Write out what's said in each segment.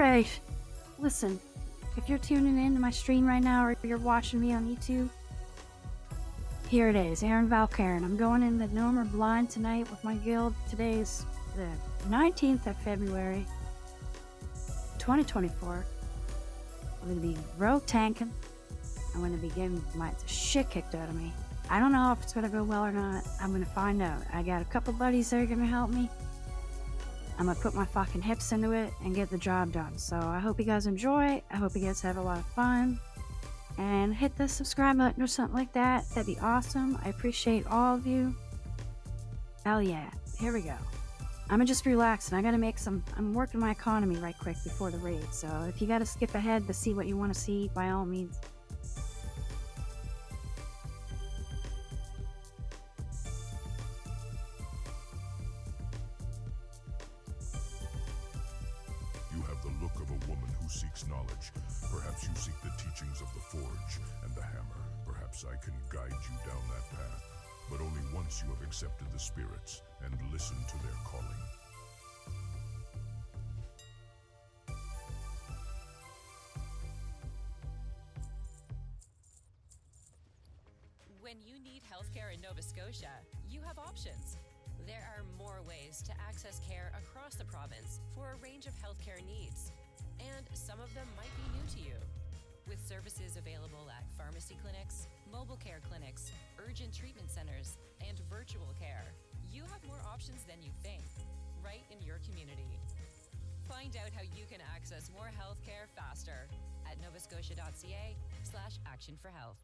Alright, listen, if you're tuning in to my stream right now or you're watching me on YouTube, here it is, Aaron Valkaren. I'm going in the GNOMER blind tonight with my guild. Today's the 19th of February, 2024. I'm going to be rogue tanking. I'm going to be getting my shit kicked out of me. I don't know if it's going to go well or not. I'm going to find out. I got a couple buddies that are going to help me. I'm going to put my fucking hips into it and get the job done. So I hope you guys enjoy. I hope you guys have a lot of fun. And hit the subscribe button or something like that. That'd be awesome. I appreciate all of you. Hell yeah. Here we go. I'm just relaxing. I gotta make some... I'm working my economy right quick before the raid. So if you gotta skip ahead to see what you want to see, by all means. You have the look of a woman who seeks knowledge. Perhaps you seek the teachings of the forge and the hammer. Perhaps I can guide you down that path, but only once you have accepted the spirits and listened to their calling. When you need healthcare in Nova Scotia, you have options. There are more ways to access care across the province for a range of healthcare needs, and some of them might be new to you. With services available at pharmacy clinics, mobile care clinics, urgent treatment centers, and virtual care, you have more options than you think, right in your community. Find out how you can access more healthcare faster at novascotia.ca/actionforhealth.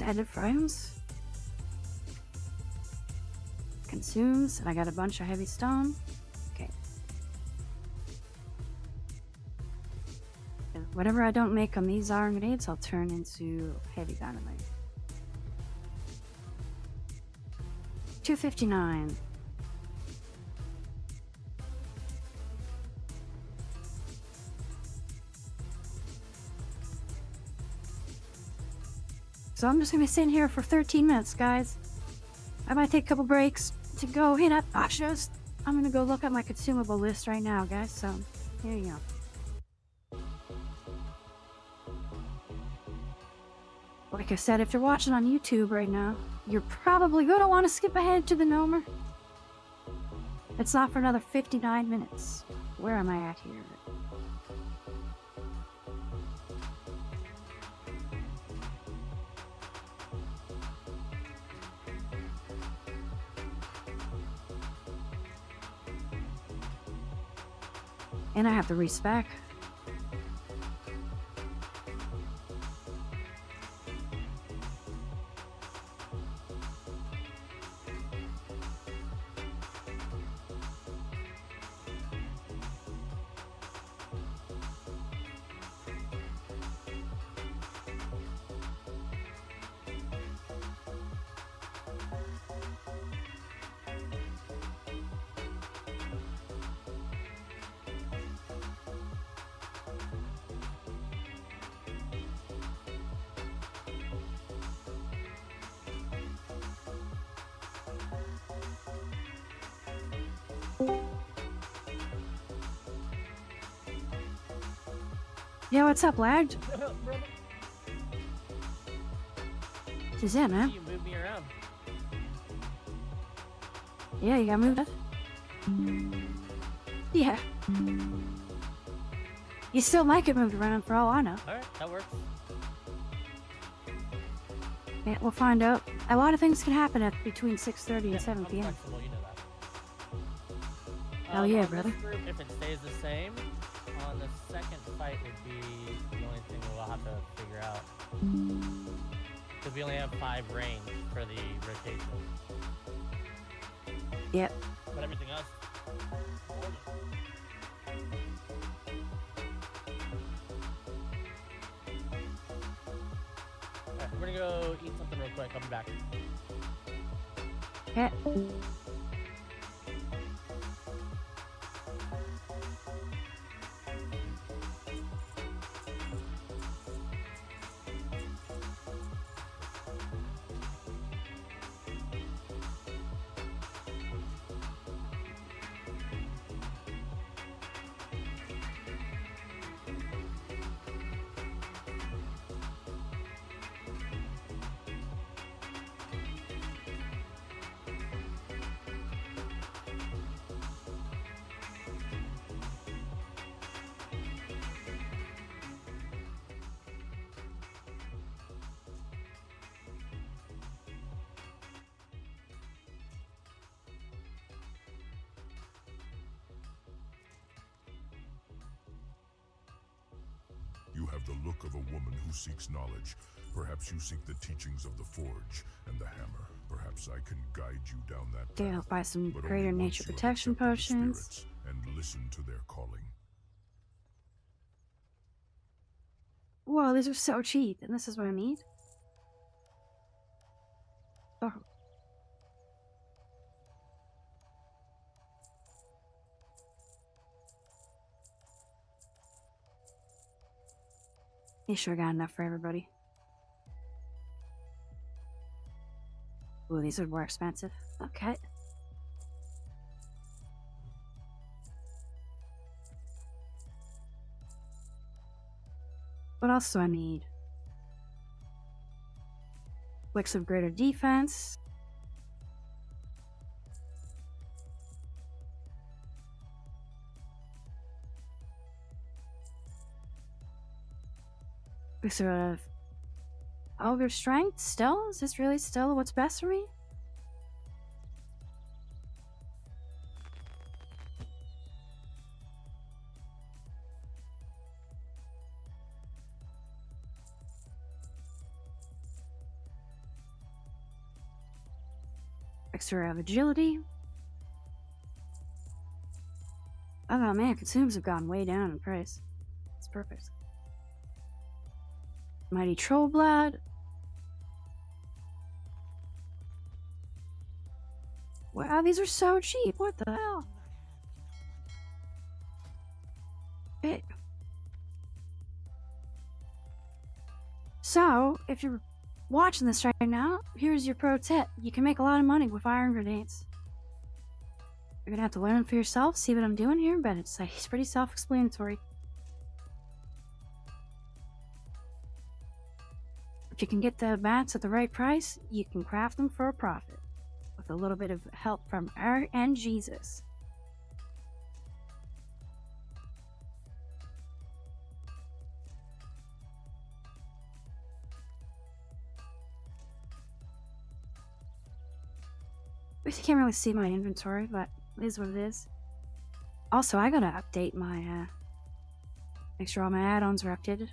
Added frames. Consumes, and I got a bunch of heavy stone. Okay. Whatever I don't make on these iron grenades, I'll turn into heavy dynamite. 259. So I'm just gonna be sitting here for 13 minutes, guys. I might take a couple breaks to go hit up options. I'm gonna go look at my consumable list right now, guys. So here you go. Like I said, if you're watching on YouTube right now, you're probably gonna want to skip ahead to the GNOMER. It's not for another 59 minutes. Where am I at here? And I have to respec. Yeah, what's up, lagged? What's that, man? You move me around. Yeah, you got moved up. Yeah. You still might get moved around for all I know. Alright, that works. Yeah, we'll find out. A lot of things can happen at between 6:30 and 7 p.m. Flexible, you know that. Hell yeah, on brother. This group, if it stays the same, on the second fight would be the only thing we'll have to figure out. Because we only have 5 range for the rotation. Yep. But everything else... Okay, we're gonna go eat something real quick. I'll be back. Okay. You have the look of a woman who seeks knowledge. Perhaps you seek the teachings of the forge and the hammer. Perhaps I can guide you down that Okay, I'll path. buy some But greater only nature once you have protection accepted the potions. spirits and listen to their calling. Whoa, these are so cheap, and this is what I need? Oh. They sure got enough for everybody. Ooh, these are more expensive. Okay. What else do I need? Wicks of greater defense. Wicks of ogre strength. Still? Is this really still what's best for me? Extra of agility. Oh man, consumes have gone way down in price. It's perfect. Mighty Troll Blood. Wow, these are so cheap. What the hell? Okay. So, if you're watching this right now, here's your pro tip. You can make a lot of money with iron grenades. You're gonna have to learn them for yourself, see what I'm doing here, but it's pretty self-explanatory. If you can get the mats at the right price, you can craft them for a profit, with a little bit of help from our and Jesus. You can't really see my inventory, but it is what it is. Also, I gotta update my, make sure all my add-ons are updated.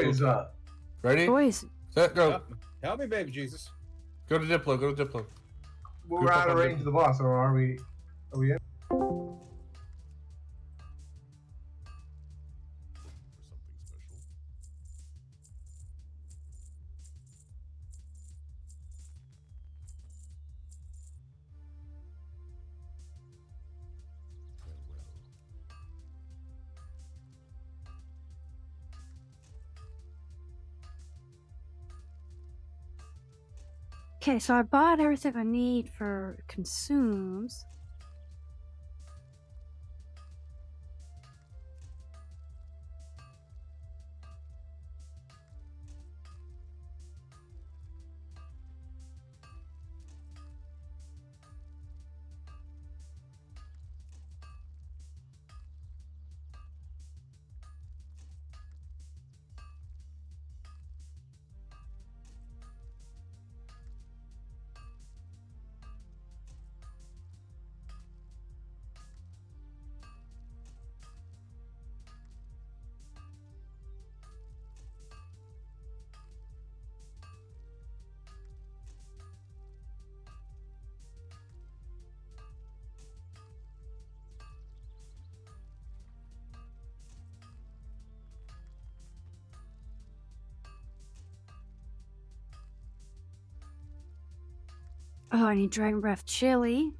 Boys up. Ready? Boys, Set, go. Help me, baby Jesus. Go to Diplo, go to Diplo. We're out of range of the boss, or are we? Are we in? Looking for something special? Well, well. okay, so I bought everything I need for consumes. Oh, I need Dragon Breath Chili.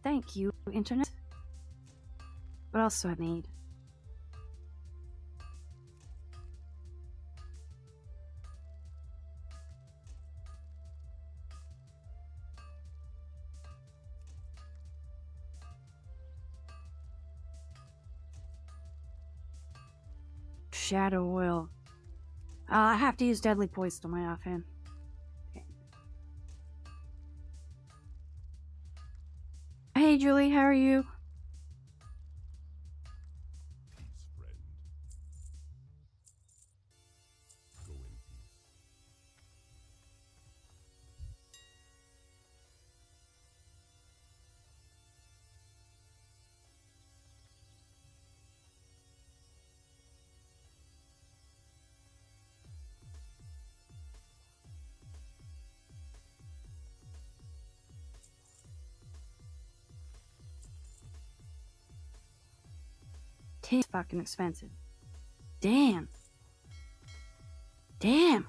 Thank you, Internet. What else do I need? Shadow Oil. I have to use Deadly Poison on my offhand. Hey, Julie, how are you? Peace, friend. Go in peace. Tis fucking expensive. Damn. Damn.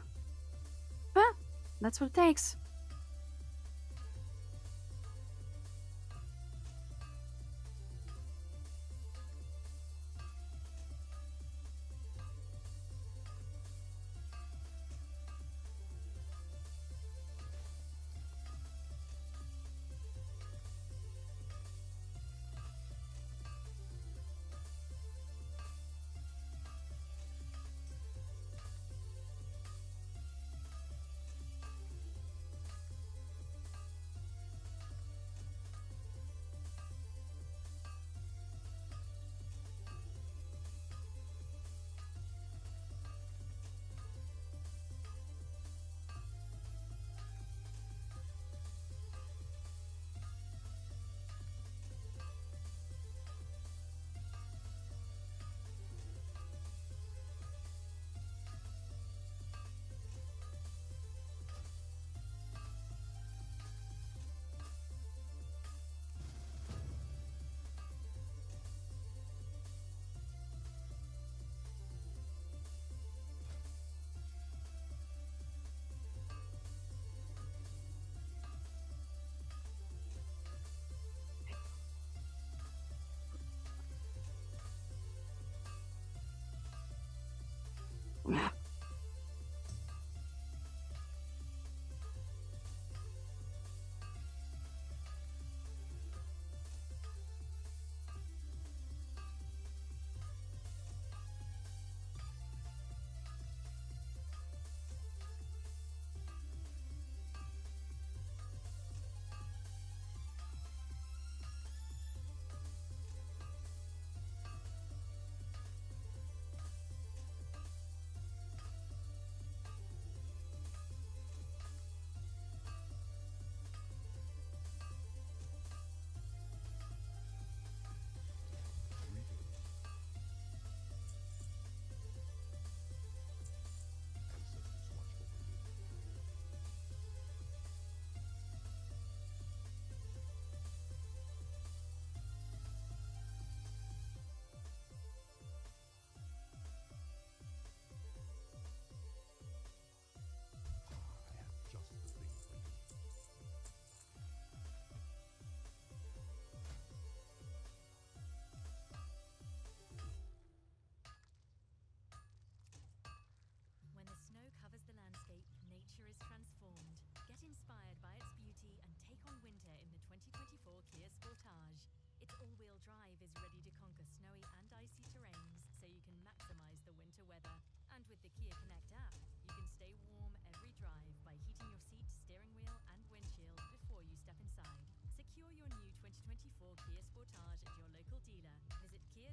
Well, that's what it takes.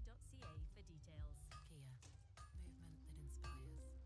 kia.ca for details. Kia. Movement that inspires.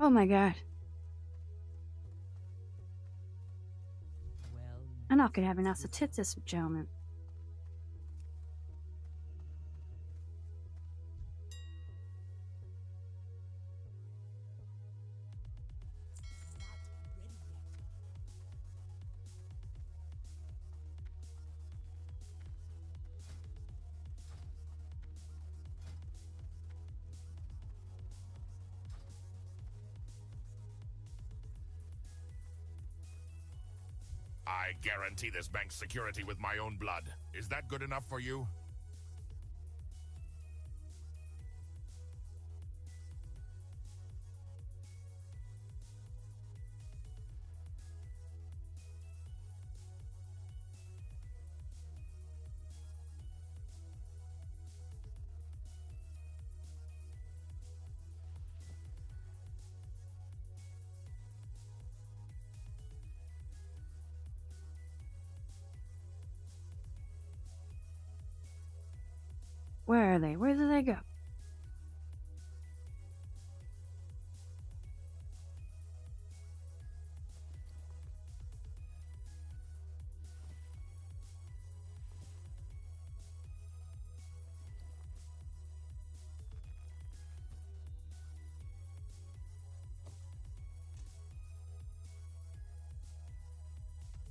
Oh my god. I'm not gonna have enough to tip this gentleman. I guarantee this bank's security with my own blood. Is that good enough for you? Where are they? Where did they go?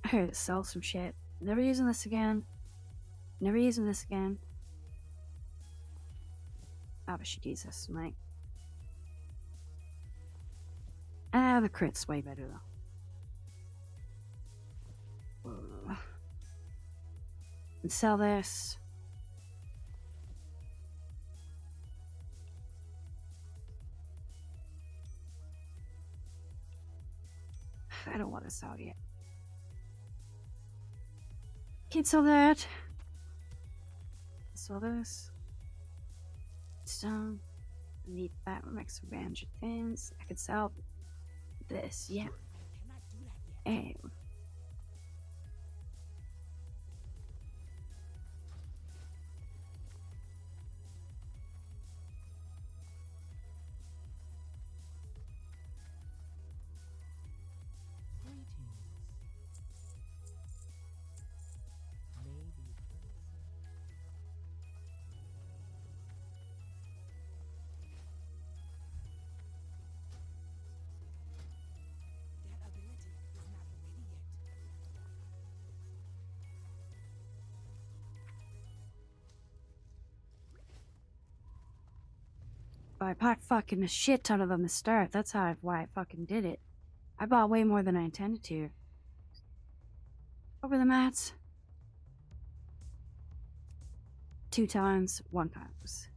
I heard to sell some shit. Never using this again. Never using this again. Oh, but she uses this tonight. Ah, the crit's way better though. And sell this. I don't want to sell yet. Can't sell that. Sell this. Stone. I need that makes advantage of things. I could sell this, yeah. Hey. I bought fucking a shit ton of them to start. That's why I fucking did it. I bought way more than I intended to. Over the mats. 2 times, 1 times.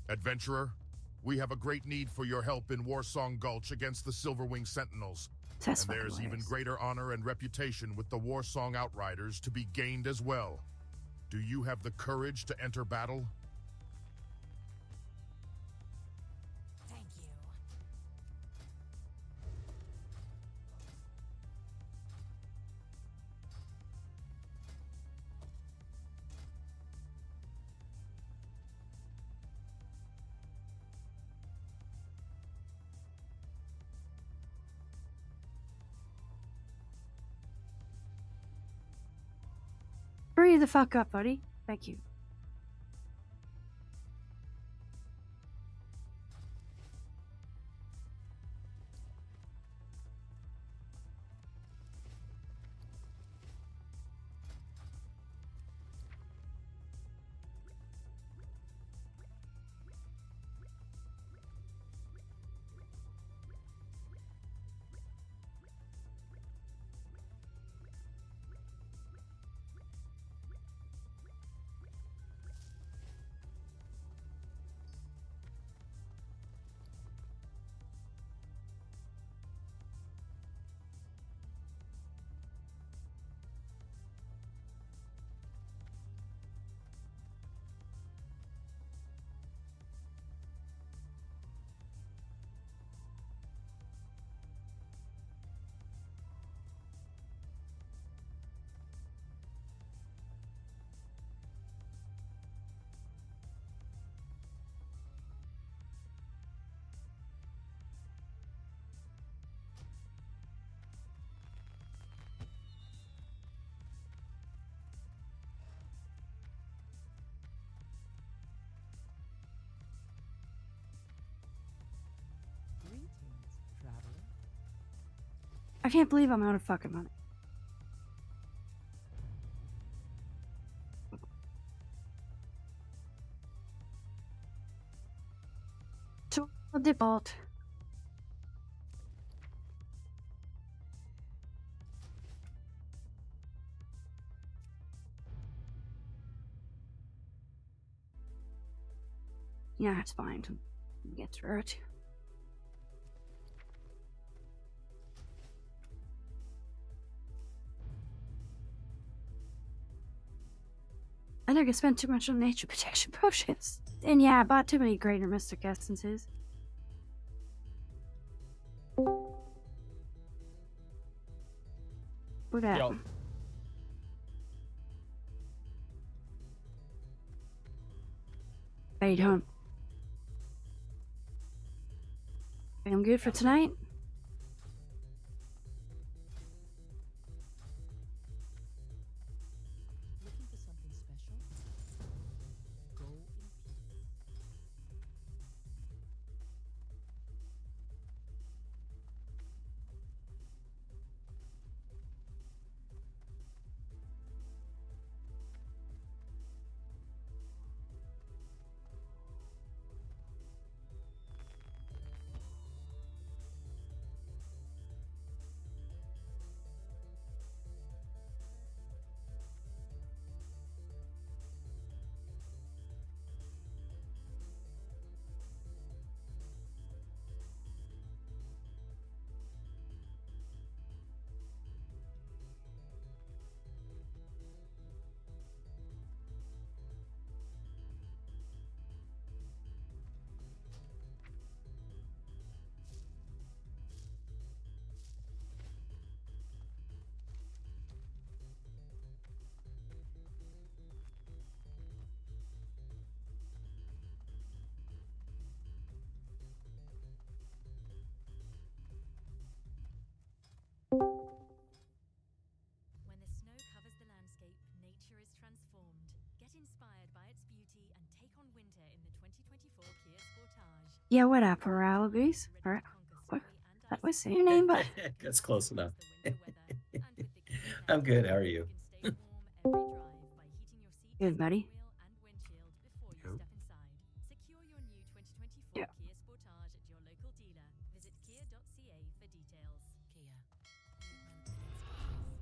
Adventurer, we have a great need for your help in Warsong Gulch against the Silverwing Sentinels. That's and there's fucking even hilarious. greater honor and reputation with the Warsong Outriders to be gained as well. Do you have the courage to enter battle? Thank you. Hurry the fuck up, buddy. Thank you. can't believe I'm out of fucking money. To default. Yeah, it's fine to get through it. I think I spent too much on nature protection potions. And yeah, I bought too many greater mystic essences. What that? Yo. How you doing? I'm good for tonight. Looking for something special? Go in peace. When the snow covers the landscape, nature is transformed. Get inspired by its beauty and take on winter in the 2024 Kia Sportage. Yeah, what up, Paralagoose? Or what? That was your name, but That's close enough. I'm good. How are you? good, buddy. Yep. Secure your new 2024 Yeah. Kia Sportage at your local dealer. Visit kia.ca for details. Kia. Movement that inspires.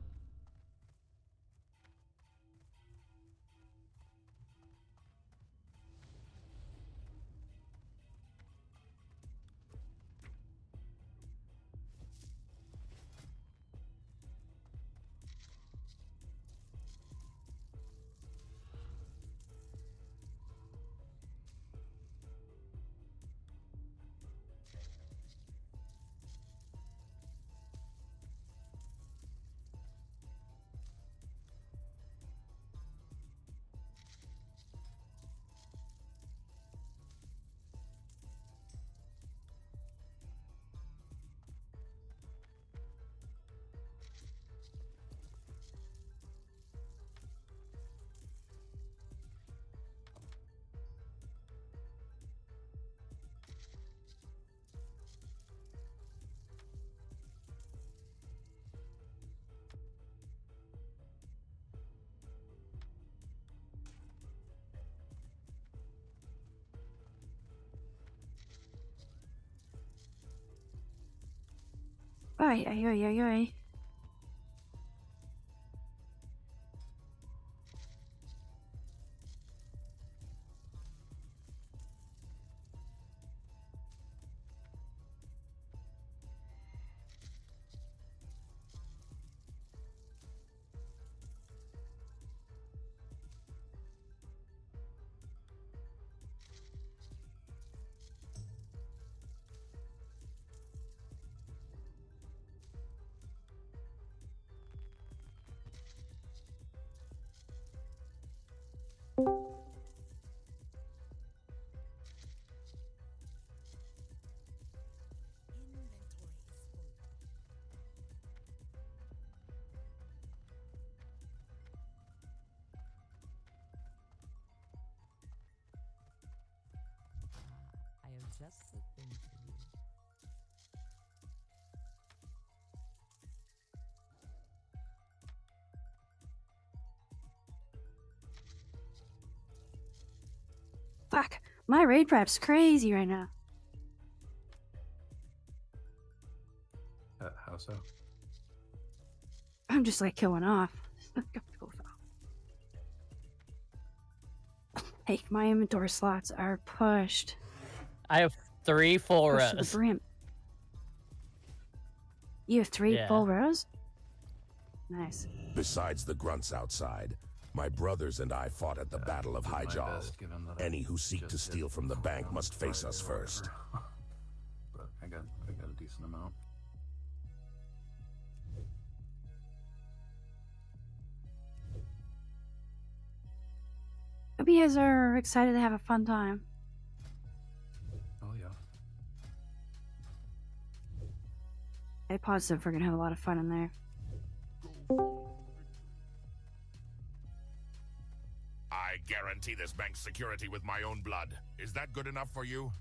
Ay, ay, ay, ay, ay. Inventory is full. I have just the thing for you. Fuck. My raid prep's crazy right now. How so? I'm just like killing off. Hey, my inventory slots are pushed. I have 3 full Pushed to res. the brim. You have 3 Yeah. full rows? Nice. Besides the grunts outside, my brothers and I fought at the Battle of My Hyjal. best, given that I Any who seek to just steal hit from the bank 4 must face us Friday or first. whatever. But I got a decent amount. Hope you guys are excited to have a fun time. Oh yeah. I positive we're gonna have a lot of fun in there. I guarantee this bank's security with my own blood. Is that good enough for you?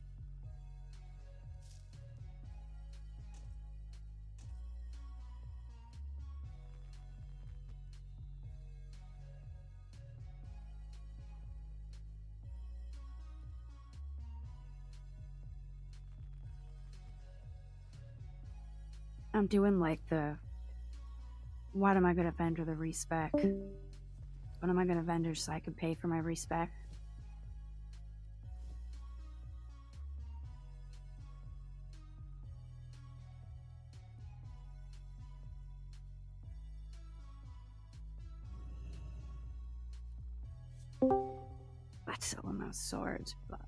I'm doing like the what am I gonna vendor the respec? What am I gonna vendor so I can pay for my respec? Let's sell them those swords. Fuck.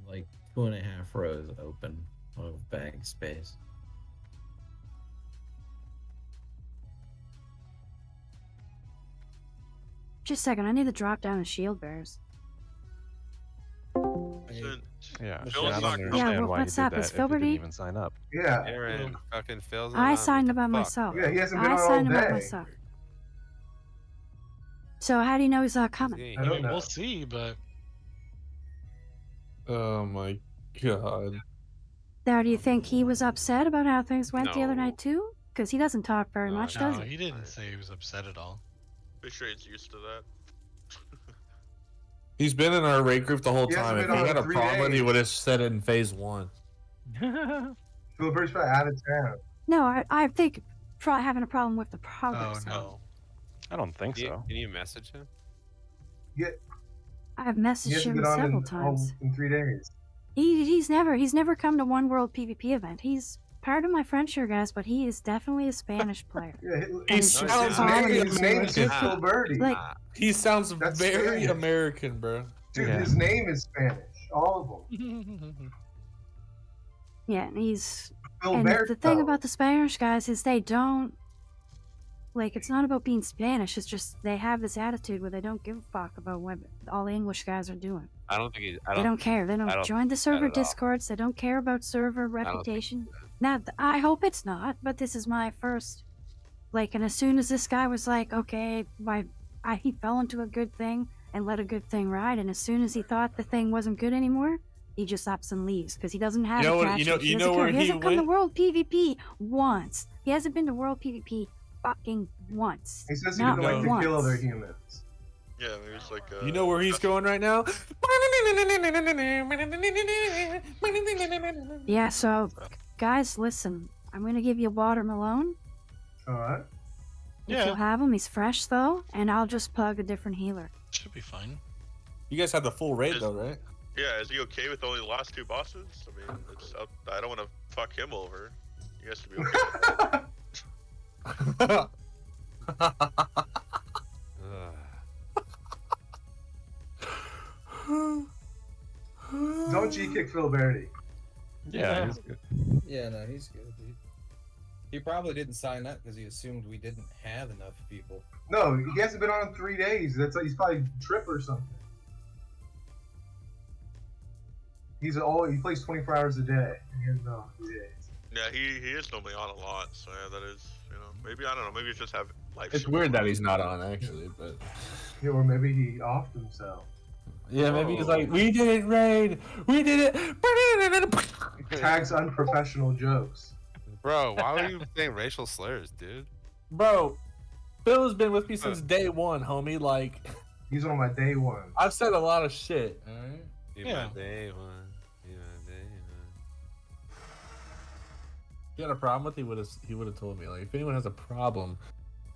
Like 2.5 rows open of bag space. Just a second, I need to drop down the shield bearers. Yeah, Phil's I don't not- understand Yeah, why what's he did up? that Is if he didn't Filberty? even sign up. Yeah. Aaron fucking fails. I signed about myself. Yeah, he hasn't been I on all signed about day. myself. So how do you know he's not coming? I don't know. We'll see, but Oh my god. Now, do you think he was upset about how things went the other No. night too? Because he doesn't talk very much, does no, he? he didn't say he was upset at all. Pretty sure he's used to that. He's been in our raid group the whole He hasn't time. If been he on had a 3 problem, he days. would have said it in phase 1. Filbert's probably out of town. No, I think having a problem with the progress. Oh no. I don't think so. Can you message him? Yeah, I've he messaged hasn't him been on several in, times. in 3 days. He's never come to one world PvP event. He's part of my friendship, guys, but he is definitely a Spanish player. Yeah, And He it's just sounds bothering his me name's just ridiculous. Filberty. Like, He sounds That's very Spanish. American, bro. Dude, Yeah. his name is Spanish. All of them. yeah, and he's Filberto. and the thing about the Spanish guys is they don't like. It's not about being Spanish. It's just they have this attitude where they don't give a fuck about what all the English guys are doing. I don't think he's. They don't care. They I don't don't join the think server that at all. discords. They don't care about server don't think reputation. Now, I hope it's not, but this is my first. Like, and as soon as this guy was like, okay, he fell into a good thing and let a good thing ride, and as soon as he thought the thing wasn't good anymore, he just ups and leaves because he doesn't have You know what- attachment. you He doesn't know care. where He he hasn't come to went? World PvP once. He hasn't been to World PvP fucking once. He says he Not didn't like to once. kill other humans. Yeah, maybe it's like. You know where he's going right now? Yeah, so guys, listen. I'm gonna give you watermelon. Alright. If you'll have him, he's fresh though, and I'll just plug a different healer. Should be fine. You guys had the full raid though, right? Yeah, is he okay with only the last 2 bosses? I mean, it's up, I don't want to fuck him over. You guys should be okay. Don't G-kick Phil Verity. Yeah, he's good. Yeah, no, he's good. He probably didn't sign up because he assumed we didn't have enough people. No, he hasn't been on in 3 days. That's like he's probably trip or something. He plays 24 hours a day. And he hasn't been on 3 days. Yeah, he is normally on a lot, so yeah, that is, you know, maybe, I don't know, maybe he's just have life. It's weird that he's not on actually, but Yeah, or maybe he offed himself. yeah, maybe he's like, we did it, raid, we did it. Tags unprofessional jokes. Bro, why were you saying racial slurs, dude? Bro, Phil's been with me since day one, homie. Like, he's on my day one. I've said a lot of shit. All right. Yeah. Day one. If he had a problem with it, he would have told me. Like, if anyone has a problem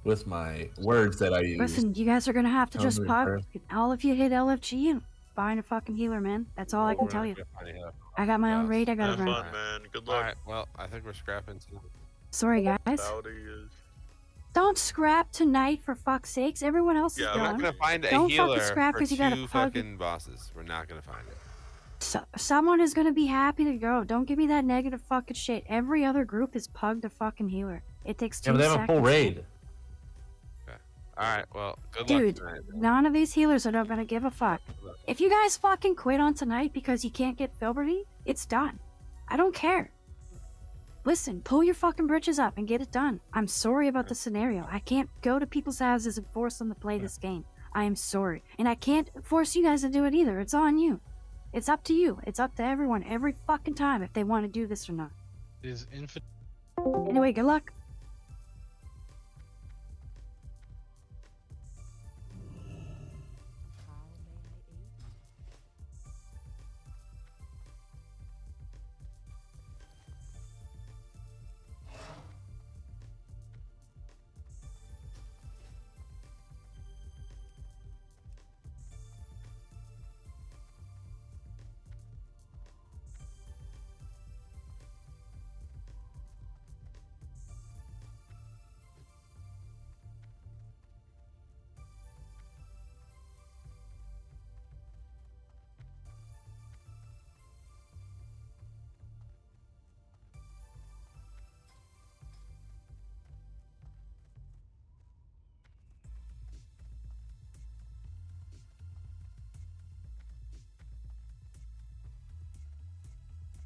with my words that I use, Listen, you guys are gonna have to I'll just do it pop. first. All of you hit LFG and find a fucking healer, man. That's all I can tell you. I got my own raid. I gotta Have run. fun, man. Good luck. Alright, well, I think we're scrapping too. Sorry, guys. Saudi is... Don't scrap tonight, for fuck's sakes. Everyone else is Yeah, gone. We're not gonna find a Don't healer fucking scrap for 'cause you gotta 2 plug fucking bosses. We're not gonna find it. Someone is gonna be happy to go. Don't give me that negative fucking shit. Every other group is pugged a fucking healer. It takes 2 yeah, but they have seconds. a full raid. Okay. Alright, well, good Dude, luck tonight. none of these healers are not gonna give a fuck. If you guys fucking quit on tonight because you can't get Filberty, it's done. I don't care. Listen, pull your fucking britches up and get it done. I'm sorry about the scenario. I can't go to people's houses and force them to play this game. I am sorry. And I can't force you guys to do it either. It's on you. It's up to you. It's up to everyone every fucking time if they want to do this or not. Is infinite. Anyway, good luck.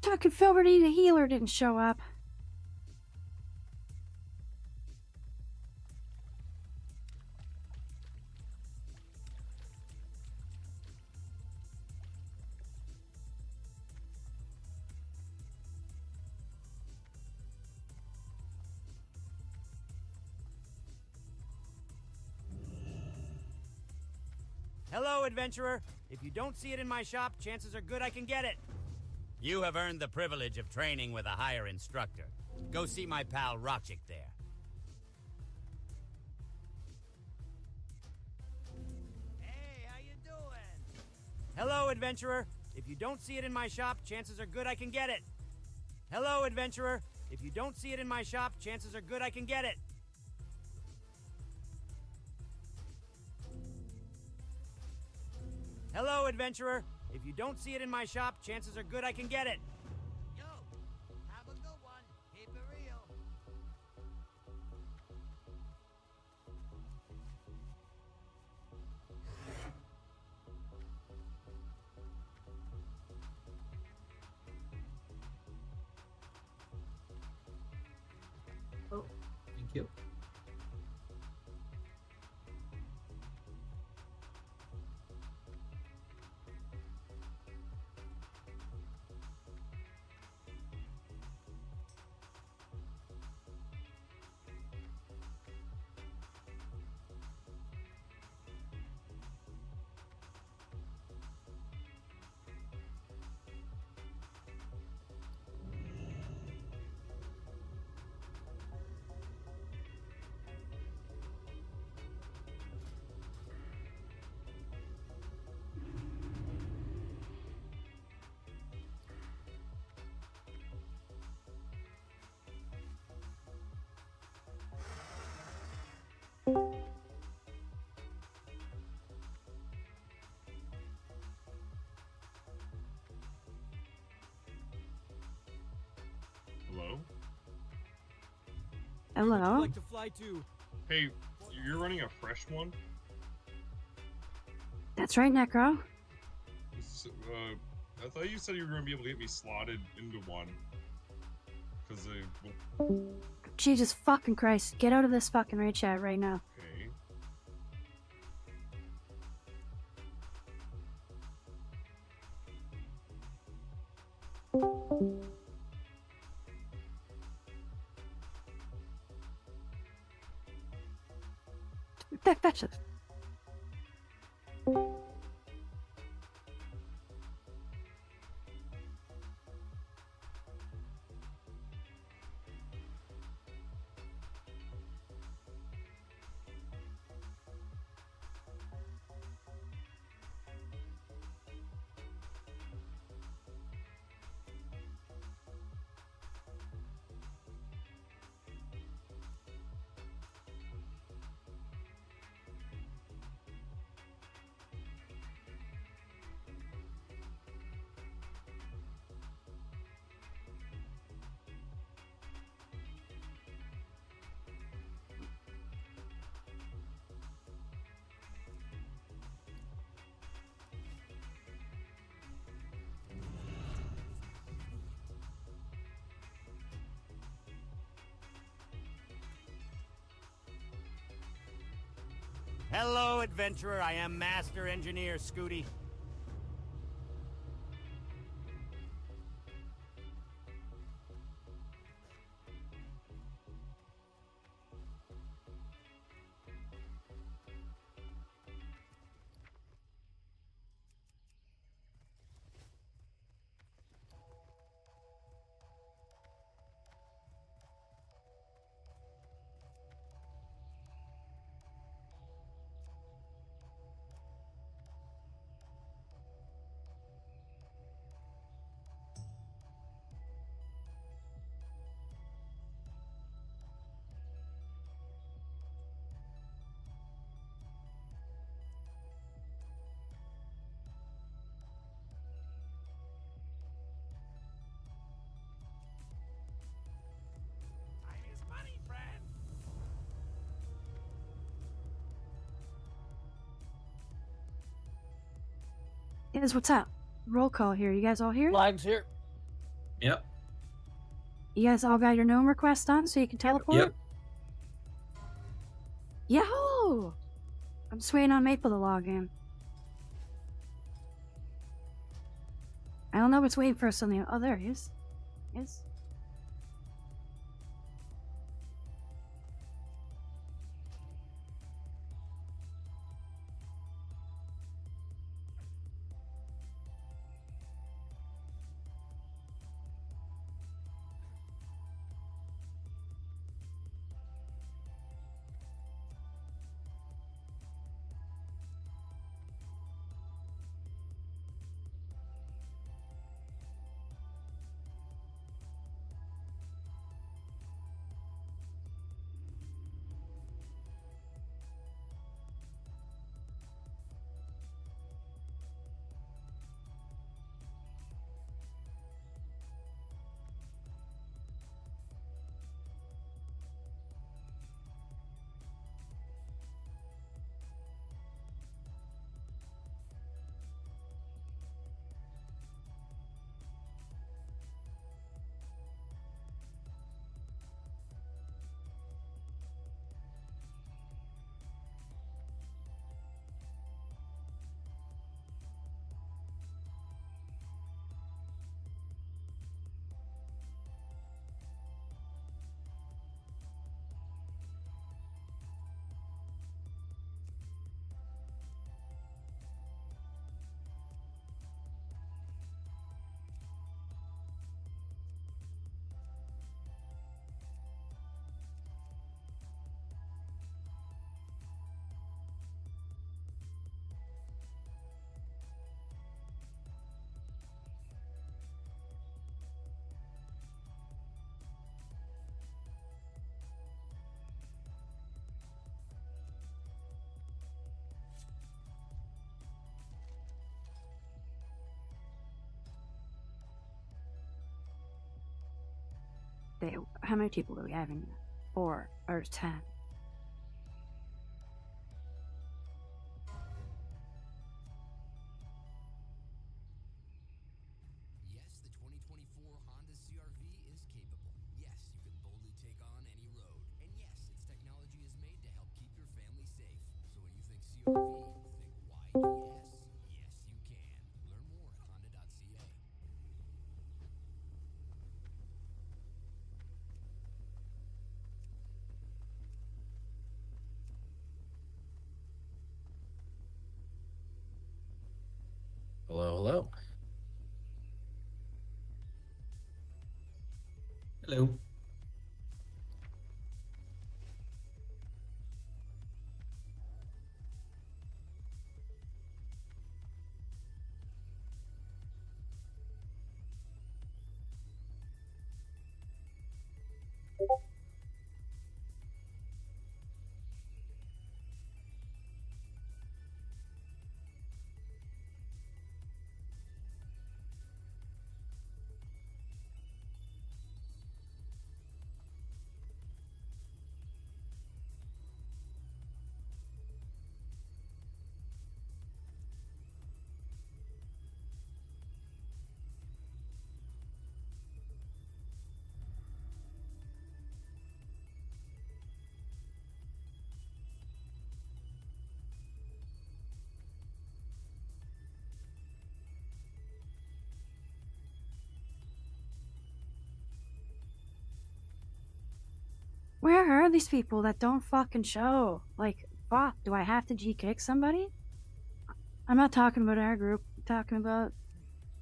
Fucking Filberty the healer didn't show up. Hello, adventurer. If you don't see it in my shop, chances are good I can get it. You have earned the privilege of training with a higher instructor. Go see my pal Rochik there. Hey, how you doing? Hello, adventurer. If you don't see it in my shop, chances are good I can get it. Hello, adventurer. If you don't see it in my shop, chances are good I can get it. Hello, adventurer. If you don't see it in my shop, chances are good I can get it. Yo, have a good one. Keep it real. Oh, thank you. Hello? Hello? Like to fly to? Hey, you're running a fresh one? That's right, Necro. I thought you said you were going to be able to get me slotted into one. Because Jesus fucking Christ. Get out of this fucking raid chat right now. Okay. Fetch it. Hello, adventurer. I am Master Engineer Scooty. Guys, what's up? Roll call here. You guys all here? Flags here. Yep. You guys all got your gnome request done so you can teleport? Yep. Yahoo! I'm just waiting on Maple to log in. I don't know what's waiting for us on the... Oh, there he is. Yes. Okay, how many people do we have in here? 4 or 10? Yes, the 2024 Honda CR-V is capable. Yes, you can boldly take on any road. And yes, its technology is made to help keep your family safe. So when you think CR-V, think YES. Yes, you can. Learn more at honda.ca. Hello, hello. Hello. Where are these people that don't fucking show? Like, fuck, do I have to G-kick somebody? I'm not talking about our group. I'm talking about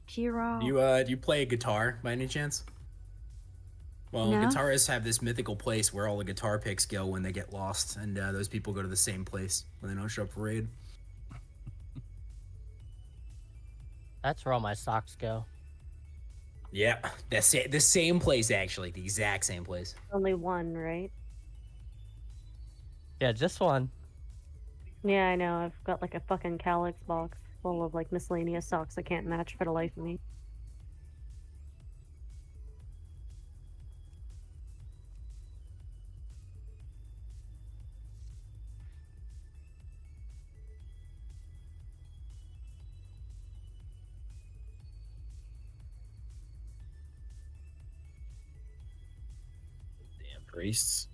Kira. Do you play a guitar by any chance? Well, No. guitarists have this mythical place where all the guitar picks go when they get lost, and those people go to the same place when they don't show up for raid. That's where all my socks go. Yeah, that's it. The same place, actually. The exact same place. Only one, right? Yeah, just one. Yeah, I know. I've got like a fucking Calyx box full of like miscellaneous socks I can't match for the life of me. Damn priests.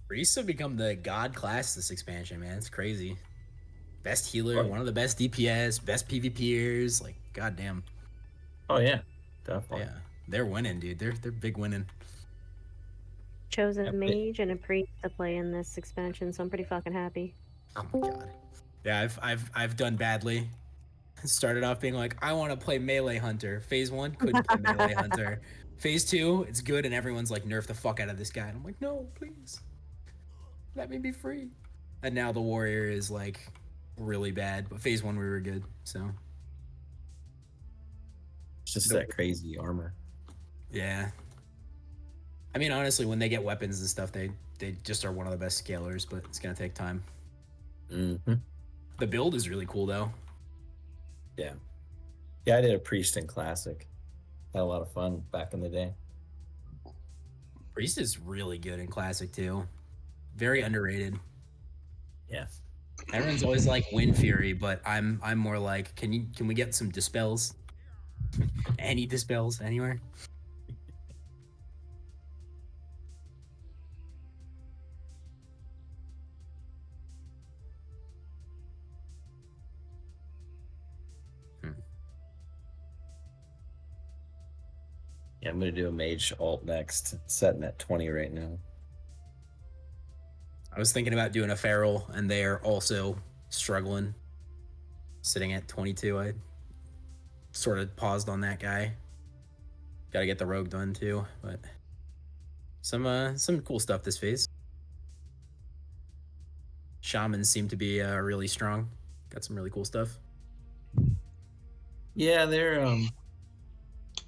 Priests have become the god class this expansion, man. It's crazy. Best healer, one of the best DPS, best PvPers. Like, goddamn. Oh yeah, definitely. Yeah, they're winning, dude. They're big winning. Chose a mage and a priest to play in this expansion, so I'm pretty fucking happy. Oh my god. Yeah, I've done badly. Started off being like, I want to play melee hunter. Phase 1, couldn't play melee hunter. Phase 2, it's good, and everyone's like, nerf the fuck out of this guy. And I'm like, no, please. Let me be free. And now the warrior is like really bad, but phase 1 we were good, so. It's just that crazy armor. Yeah. I mean, honestly, when they get weapons and stuff, they just are one of the best scalers, but it's gonna take time. Mm-hmm. The build is really cool though. Yeah. Yeah, I did a priest in classic. Had a lot of fun back in the day. Priest is really good in classic too. Very underrated. Yeah. Everyone's always like Wind Fury, but I'm more like, can we get some dispels? Any dispels anywhere? Yeah, I'm gonna do a mage alt next. It's setting at 20 right now. I was thinking about doing a feral, and they're also struggling, sitting at 22. I sort of paused on that guy. Got to get the rogue done too, but some cool stuff this phase. Shamans seem to be really strong. Got some really cool stuff. Yeah, they're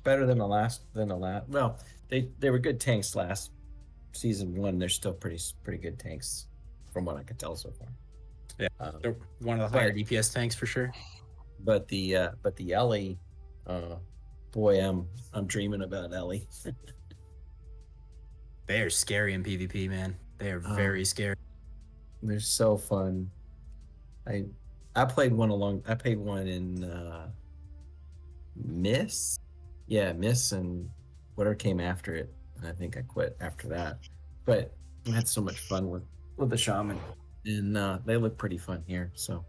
better than the last. Well, they were good tanks last season 1. They're still pretty good tanks, from what I can tell so far. Yeah, they're one of the higher DPS tanks for sure. But the Ellie boy, I'm dreaming about Ellie. They are scary in PvP, man. They are very scary. They're so fun. I played one I played one in Miss. Yeah, Miss and whatever came after it. And I think I quit after that. But I had so much fun with the shaman. And they look pretty fun here. So,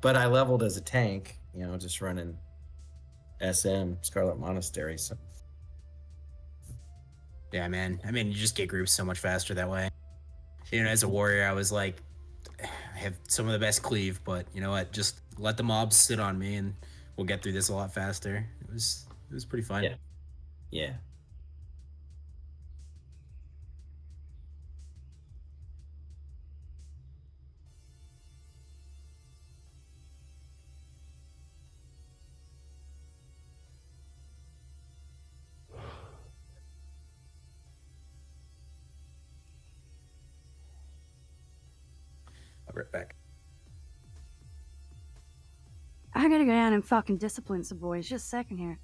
but I leveled as a tank, you know, just running SM, Scarlet Monastery. So Yeah, man. I mean, you just get groups so much faster that way. You know, as a warrior, I was like, I have some of the best cleave, but you know what? Just let the mobs sit on me, and we'll get through this a lot faster. It was pretty fun. Yeah. Yeah. I'll be right back. I gotta go down and fucking discipline some boys. Just a second here.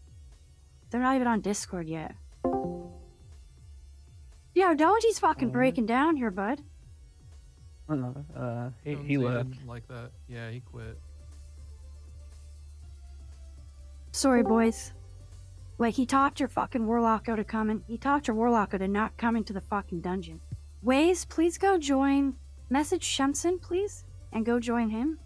They're not even on Discord yet. Yo, Doji's fucking breaking down here, bud. He left. Like that. Yeah, he quit. Sorry, boys. Like, he talked your fucking Warlock out of coming. He talked your Warlock out of not coming to the fucking dungeon. Waze, please go join. Message Shemson, please, and go join him.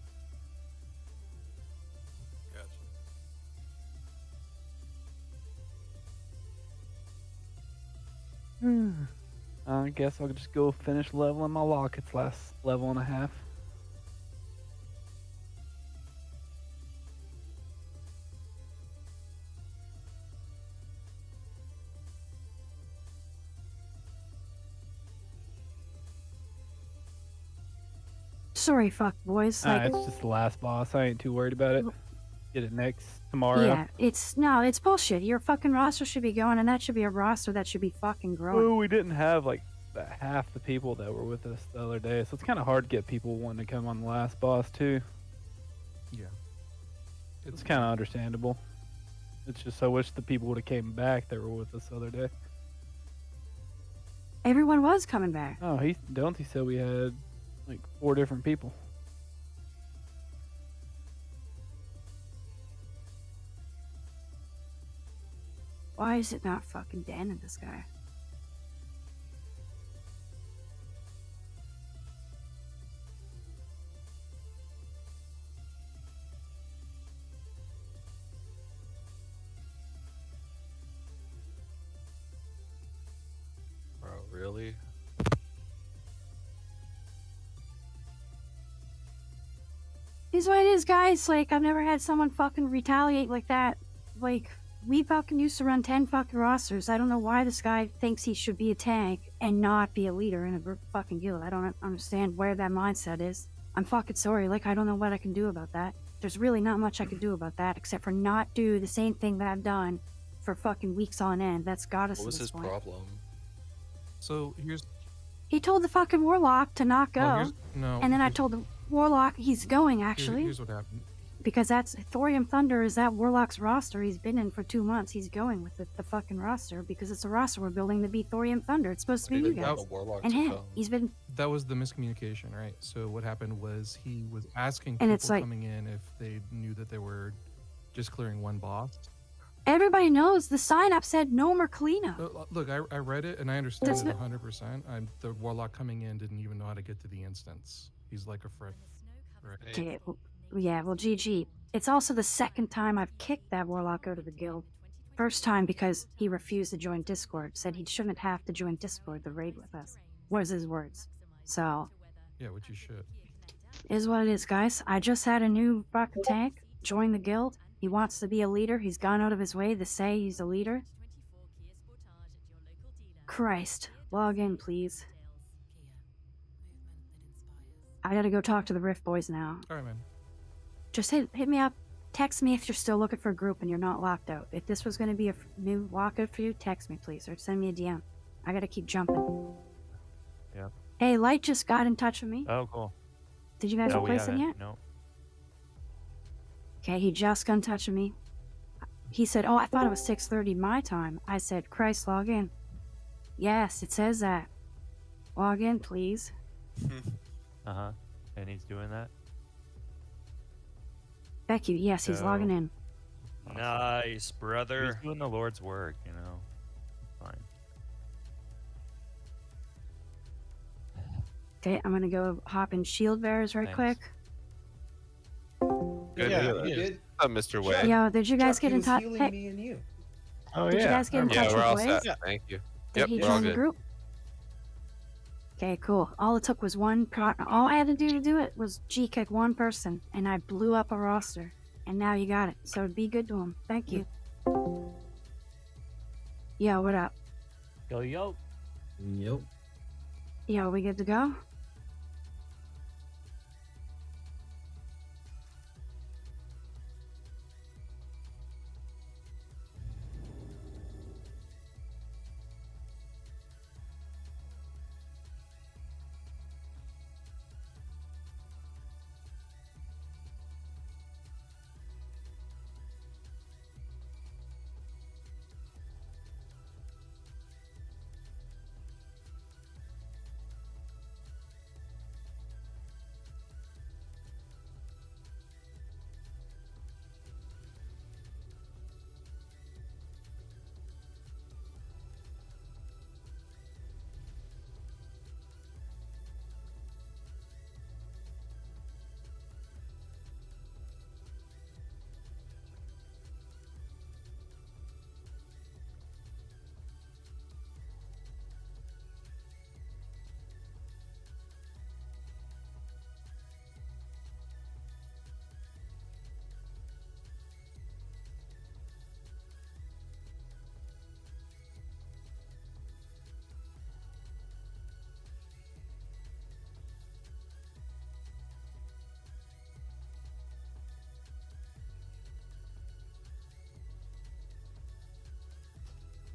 I guess I'll just go finish leveling my lock. It's last level and a half. Sorry, fuck boys. Like, It's just the last boss. I ain't too worried about it. Get it next tomorrow. yeah, it's bullshit. Your fucking roster should be going, and that should be a roster that should be fucking growing. Oh, we didn't have like half the people that were with us the other day, so it's kind of hard to get people wanting to come on the last boss too. Yeah, it's kind of understandable. It's just I wish the people would have came back that were with us the other day. Everyone was coming back. Oh, he said we had like 4 different people. Why is it not fucking Dan in this guy? Bro, really? Here's what it is, guys. Like, I've never had someone fucking retaliate like that. Like, we fucking used to run 10 fucking rosters. I don't know why this guy thinks he should be a tank and not be a leader in a fucking guild. I don't understand where that mindset is. I'm fucking sorry. Like, I don't know what I can do about that. There's really not much I can do about that except for not do the same thing that I've done for fucking weeks on end. That's got us to this point. What was his problem? So here's. He told the fucking Warlock to not go. Well, no. And then I told the Warlock he's going, actually. Here's what happened. Because that's Thorium Thunder is that Warlock's roster he's been in for 2 months. He's going with the fucking roster because it's a roster we're building to beat Thorium Thunder. It's supposed to be you guys. And him. He's been. That was the miscommunication, right? So what happened was he was asking And people it's like- coming in if they knew that they were just clearing one boss. Everybody knows the sign up said GNOMER Kalina. Look, I read it and I understood That's it not- 100%. The Warlock coming in didn't even know how to get to the instance. He's like a frick. Okay, yeah, well, GG. It's also the second time I've kicked that Warlock out of the guild. First time because he refused to join Discord, said he shouldn't have to join Discord to raid with us. Was his words. So, Yeah, which you should. is what it is, guys. I just had a new fucking tank join the guild. He wants to be a leader. He's gone out of his way to say he's a leader. Christ, log in, please. I gotta go talk to the Rift boys now. Alright, man. Just hit me up. Text me if you're still looking for a group and you're not locked out. If this was gonna be a new walkout for you, text me, please, or send me a DM. I gotta keep jumping. Yeah. Hey, Light just got in touch with me. Oh, cool. Did you guys No, we replace him haven't. yet? No. Okay, he just got in touch with me. he said, "Oh, I thought it was 6:30 my time." I said, "Christ, log in." Yes, it says that. Log in, please. Uh-huh. And he's doing that? Becky, yes, he's So- logging in. Nice, brother. He's doing the Lord's work, you know. Fine. Okay, I'm gonna go hop in shield bearers right Thanks. quick. Good Yeah, deal. you did. Mr. Way. Yo, did you guys Chuck, get he in was touch? healing Hey, me and you. Oh did you guys get in Yeah, touch we're with all Wiz? set. Thank you. Did Yep, he we're all join the good. group? Okay, cool. All it took was one all I had to do it was G-kick one person, and I blew up a roster. And now you got it. So be good to him. Thank you. Yo, what up? Yo, yo. Yep. Yo, we good to go?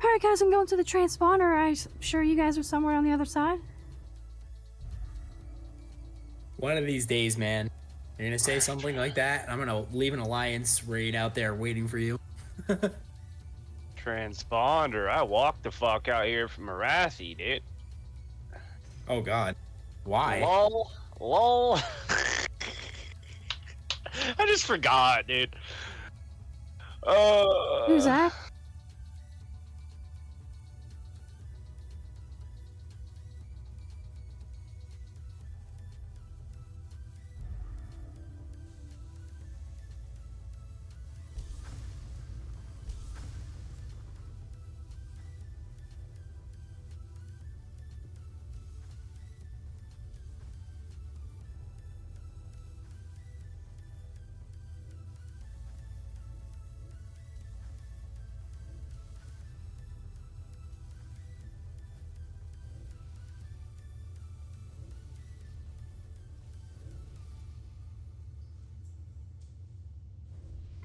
Alright guys, I'm going to the transponder. I'm sure you guys are somewhere on the other side. One of these days, man, you're gonna say something like that, and I'm gonna leave an alliance raid out there waiting for you. Transponder. I walked the fuck out here from Marathi, dude. Oh God, why? Lol. Lol. I just forgot, dude. Who's that?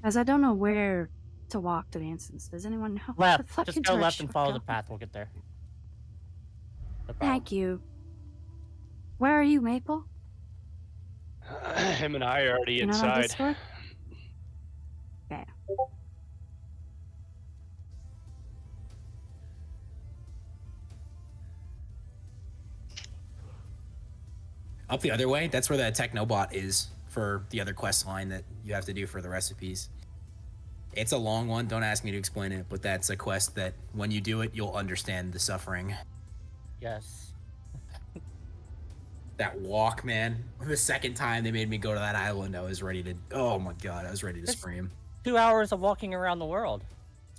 Guys, I don't know where to walk to the instance. Does anyone know? Left. The fucking Just go left direction and follow I'm the going? path. We'll get there. No problem. Thank you. Where are you, Maple? Him and I are already You're not on inside. Discord? Okay. Up the other way, that's where the Technobot is for the other quest line that you have to do for the recipes. It's a long one, don't ask me to explain it, but that's a quest that when you do it, you'll understand the suffering. Yes. That walk, man. The second time they made me go to that island, I was ready to, oh my God, I was ready to It's scream. 2 hours of walking around the world.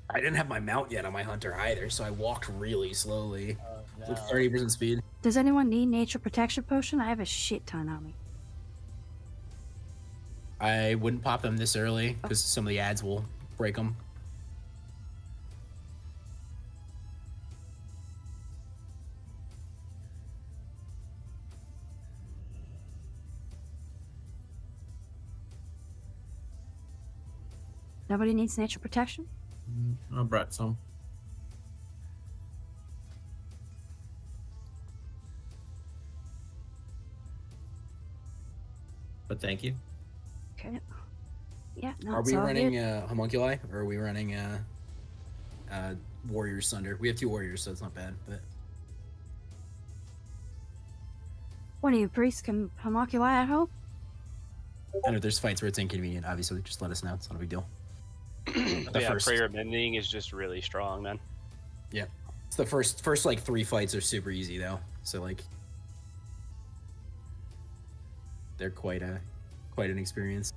I didn't have my mount yet on my hunter either, so I walked really slowly. No. With 30% speed. Does anyone need nature protection potion? I have a shit ton on me. I wouldn't pop them this early because some of the ads will break them. Nobody needs nature protection? I brought some. But thank you. Okay. Yeah, no, Are it's we all running good. Homunculi or are we running Warriors Thunder? We have 2 Warriors, so it's not bad. But What are you, priest? Can homoculi at home? and if there's fights where it's inconvenient, obviously just let us know. It's not a big deal. Yeah, prayer bending is just really strong, man. Yeah, it's the first like 3 fights are super easy though. So like they're quite an experience.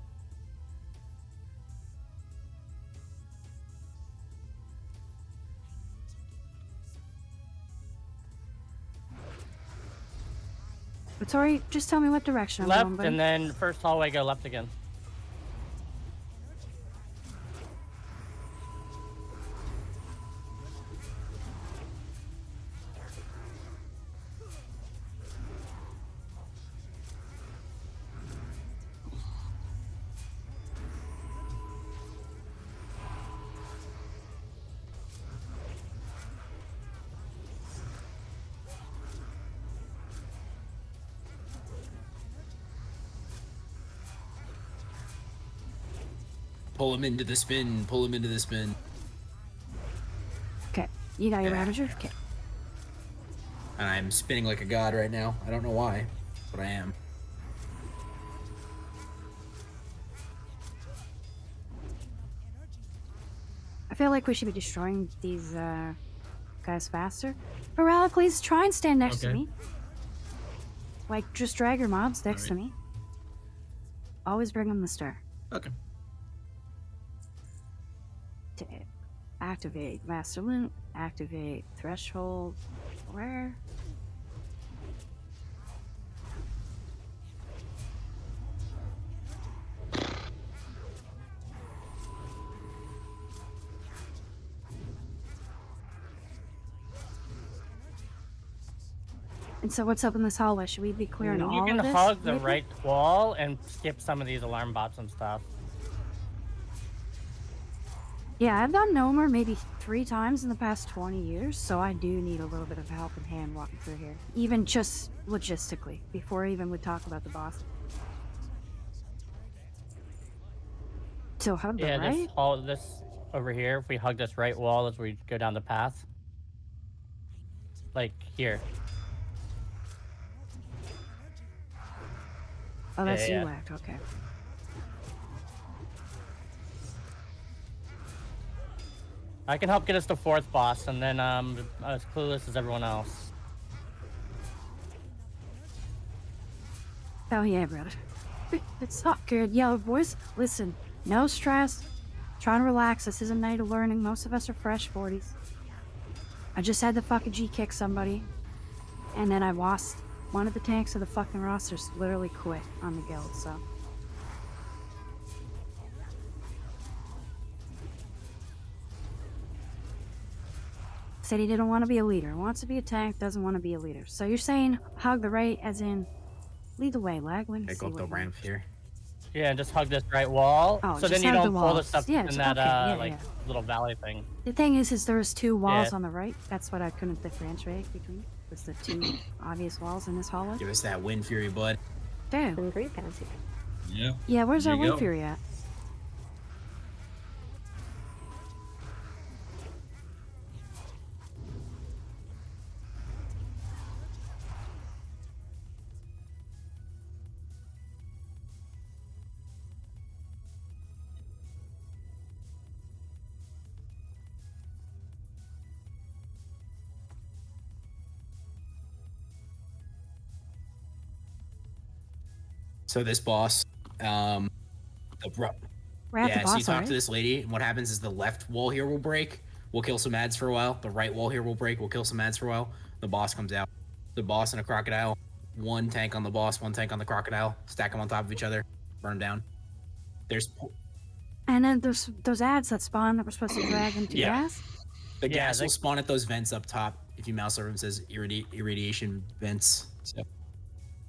But sorry, just tell me what direction I'm Left, going, buddy. and then first hallway, go left again. Pull him into the spin. Pull him into the spin. Okay, you got your Ravager? Okay. And I'm spinning like a god right now. I don't know why, but I am. I feel like we should be destroying these guys faster. Morale, please try and stand next to Okay. me. Like, just drag your mobs next to me. Always bring them the stir. Okay. To activate Master Loot, activate Threshold. Where? And so what's up in this hallway? Should we be clearing You all can of this? hug the maybe? right wall and skip some of these alarm bots and stuff. Yeah, I've done Gnomer maybe 3 times in the past 20 years, so I do need a little bit of help in hand walking through here. Even just logistically, before even we talk about the boss. So hug the Yeah, right? this over here. If we hug this right wall as we go down the path, like here. Oh, that's yeah. you whacked, okay. I can help get us to 4th boss, and then as clueless as everyone else. Oh yeah, brother. It's not good. Yellow boys, listen, no stress. Try and relax. This is a night of learning. Most of us are fresh 40s. I just had to fucking G-kick somebody. And then I lost one of the tanks of the fucking rosters. Literally quit on the guild, so. Said he didn't want to be a leader. Wants to be a tank, doesn't want to be a leader. So you're saying hug the right as in lead the way, lag. Let me I see go up the what ramp here. Yeah, and just hug this right wall. Oh, so just then you hug the don't pull the walls. stuff Yeah, in it's that okay, yeah, like yeah. little valley thing. The thing is there was 2 walls Yeah. on the right. That's what I couldn't differentiate between. Was the 2 obvious walls in this hallway. Give us that Wind Fury, bud. Damn. And great fancy. Yeah. Yeah, where's There our you Wind go. Fury at? So this boss, the We're at the yeah, so you boss, talk alright? to this lady, and what happens is the left wall here will break. We'll kill some ads for a while. The right wall here will break. We'll kill some ads for a while. The boss comes out. The boss and a crocodile. 1 tank on the boss, 1 tank on the crocodile. Stack them on top of each other. Burn them down. There's And then there's those ads that spawn that we're supposed to drag into Yeah. gas. the Yeah, gas they- will spawn at those vents up top. If you mouse over, it says irradiation vents. So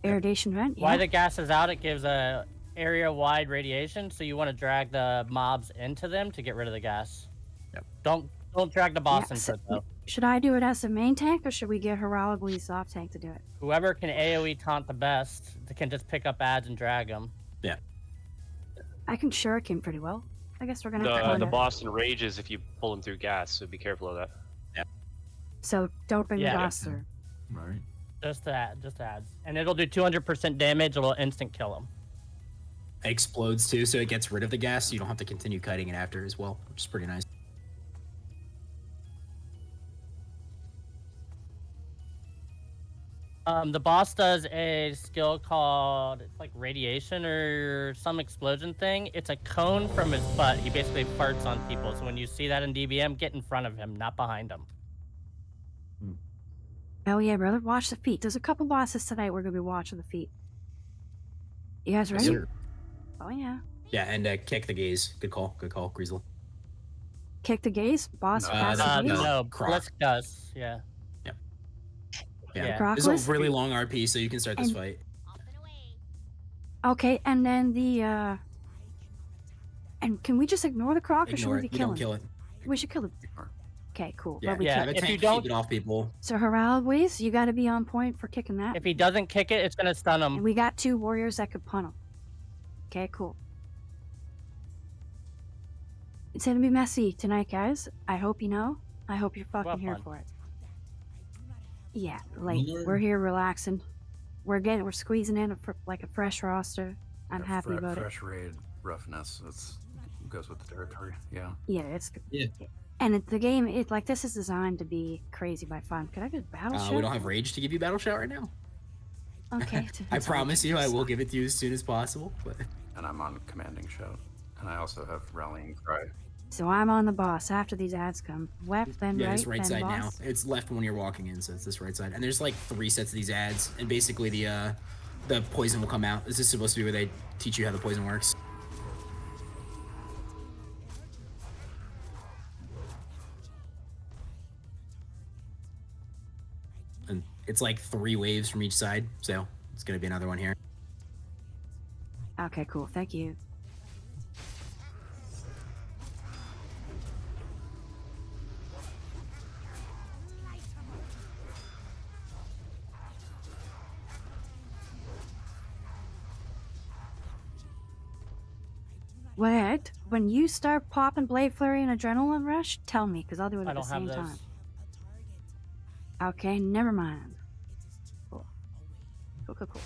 Irradiation vent. Why Yeah. the gas is out, it gives a area-wide radiation, so you want to drag the mobs into them to get rid of the gas. Yep. Don't drag the boss Yeah, into so- it though. Should I do it as the main tank or should we get Heroically's off tank to do it? Whoever can AoE taunt the best can just pick up ads and drag them. yeah. I can shuriken pretty well. I guess we're gonna have to The find out. boss enrages if you pull him through gas, so be careful of that. So don't bring the Yeah. boss through. Right. Just that, just adds, and it'll do 200% damage. It'll instant kill him. It explodes too, so it gets rid of the gas. So you don't have to continue cutting it after as well, which is pretty nice. The boss does a skill called, it's like radiation or some explosion thing. It's a cone from his butt. He basically farts on people. So when you see that in DBM, get in front of him, not behind him. Oh yeah, brother. Watch the feet. There's a couple bosses tonight we're gonna be watching the feet. You guys ready? Yes, sir. Oh yeah. Yeah, and kick the gaze. Good call, Greasel. Kick the gaze. Boss No, pass the gaze. No, Croc. Blisk does. Yeah. Yeah, Croc this is list? a really long RP, so you can start this And- fight. Okay, and then the and can we just ignore the croc or should Ignore we it. be You killing? don't kill it. We should kill it. Okay, cool. Yeah, But we yeah. kill- If you don't keep it off people. So Heraldways, you got to be on point for kicking that. If he doesn't kick it, it's gonna stun him. And we got 2 warriors that could punt him. Okay, cool. It's gonna be messy tonight, guys. I hope you know. I hope you're fucking here fun. for it. Yeah, like Yeah. we're here relaxing. We're squeezing in like a fresh roster. I'm happy about it. Fresh raid roughness. It's goes with the territory. Yeah. Yeah, it's Yeah. and the game like this is designed to be crazy by fun. Could I get battle shot? We don't have rage to give you battle shot right now. Okay. I promise you, I will give it to you as soon as possible. But And I'm on commanding shout, and I also have rallying cry. So I'm on the boss after these ads come. Left, then yeah, right, it's right then side boss. now. It's left when you're walking in, so it's this right side. And there's like 3 sets of these ads, and basically the poison will come out. This is supposed to be where they teach you how the poison works. And it's like 3 waves from each side, so it's gonna be another one here. Okay, cool. Thank you. Wait, when you start popping Blade Flurry and Adrenaline Rush, tell me, because I'll do it I at the don't have same those. time. Okay, never mind. Cool. Cool.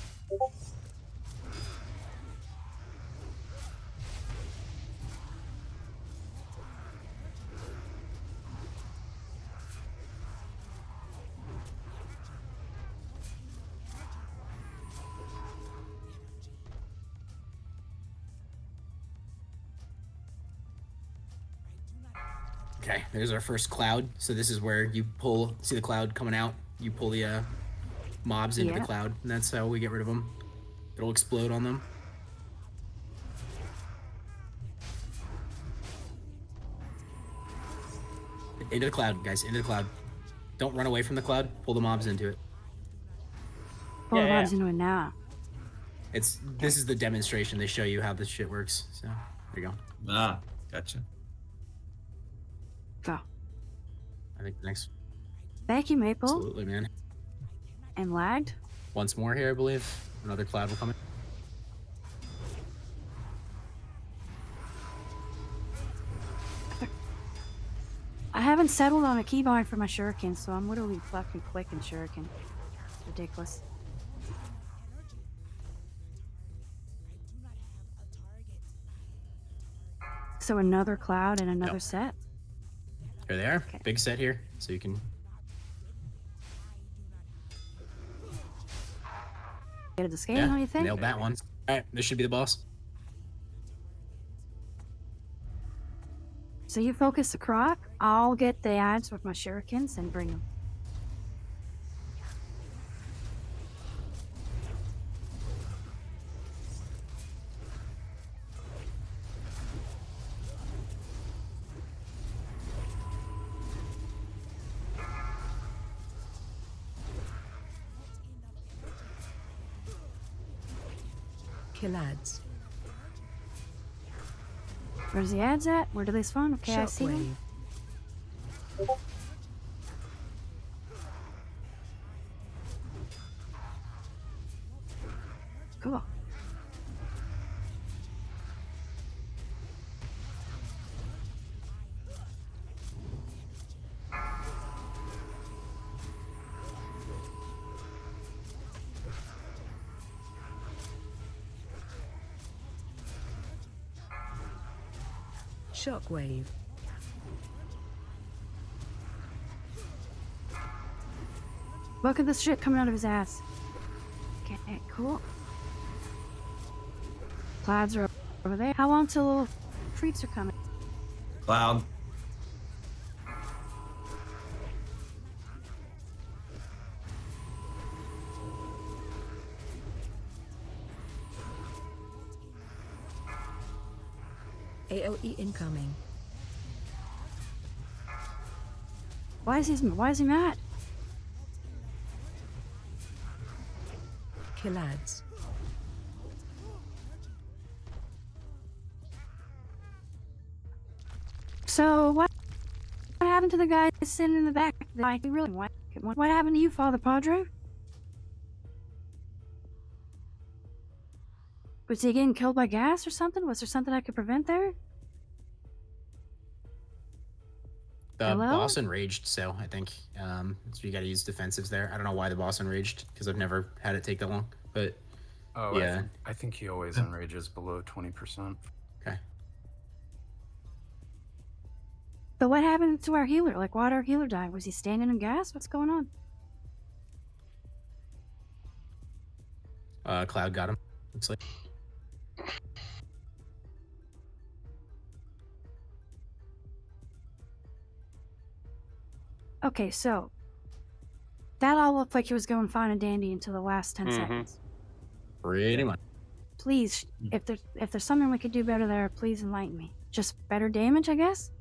Okay, there's our first cloud. So this is where you pull, see the cloud coming out? You pull the mobs into the Yeah. cloud, and that's how we get rid of them. It'll explode on them. Into the cloud, guys, into the cloud. Don't run away from the cloud, pull the mobs into it. Pull the mobs into it now. This is the demonstration. They show you how this shit works. So, there you go. Ah, gotcha. Go. I think next. Thank you, Maple. Absolutely, man. And lagged. Once more here, I believe. Another cloud will come in. I haven't settled on a keybind for my shuriken, so I'm literally fucking clicking shuriken. It's ridiculous. So another cloud and another set? Here they are. Big set here, so you can. Get it to scale, how do you think? Nailed that one. All right, this should be the boss. So you focus the croc, I'll get the ads with my shurikens and bring them. Kill ads. Where's the ads at? Where do they spawn? Okay, I see them. Cool. Shockwave. Look at this shit coming out of his ass. Okay, cool. Clouds are over there. How long till little treats are coming? Cloud. AOE incoming. Why is he mad? Killads. So what happened to the guy sitting in the back? What happened to you, Father Padre? Was he getting killed by gas or something? Was there something I could prevent there? The Hello? boss enraged, so I think so you gotta use defensives there. I don't know why the boss enraged, because I've never had it take that long, but Oh, yeah. I think he always enrages below 20%. Okay. But what happened to our healer? Like, why'd our healer die? Was he standing in gas? What's going on? Cloud got him, looks like. Okay, so that all looked like it was going fine and dandy until the last 10 Mhm. seconds. Pretty much. Please, if there's something we could do better there, please enlighten me. Just better damage, I guess?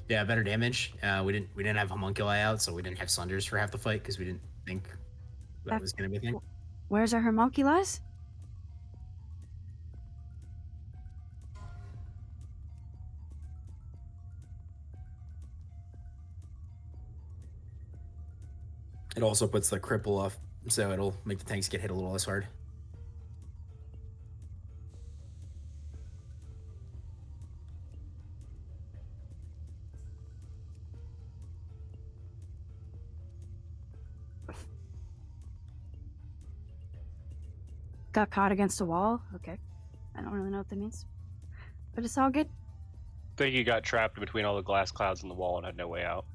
Yeah, better damage. We didn't have homunculi out, so we didn't have sunders for half the fight because we didn't think that was gonna be a thing. Where's our homunculus? It also puts the cripple off, so it'll make the tanks get hit a little less hard. Got caught against a wall? Okay. I don't really know what that means. But it's all good. I think you got trapped between all the glass clouds and the wall and had no way out.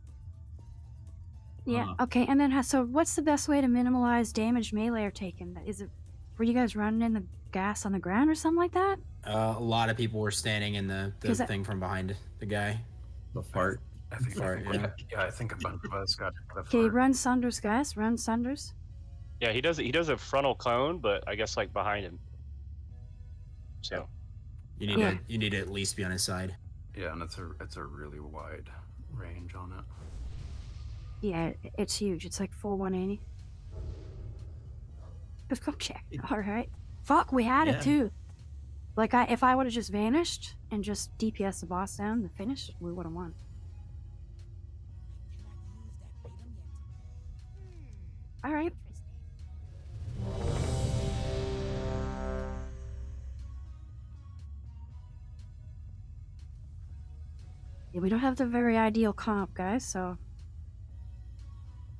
Yeah, okay, and then so what's the best way to minimize damage melee are taken? Were you guys running in the gas on the ground or something like that? A lot of people were standing in the thing from behind the guy. The fart. I think, Fart, yeah. I think a bunch of us got the Okay, run Sunders, guys. Run Sunders. Yeah, he does a frontal cone, but I guess like behind him. So You need to at least be on his side. Yeah, and it's a really wide range on it. Yeah, it's huge. It's like full 180. Let's go check. Alright. Fuck, we had it Yeah. too. Like, if I would have just vanished and just DPS the boss down to finish, we would have won. Alright. Yeah, we don't have the very ideal comp, guys, so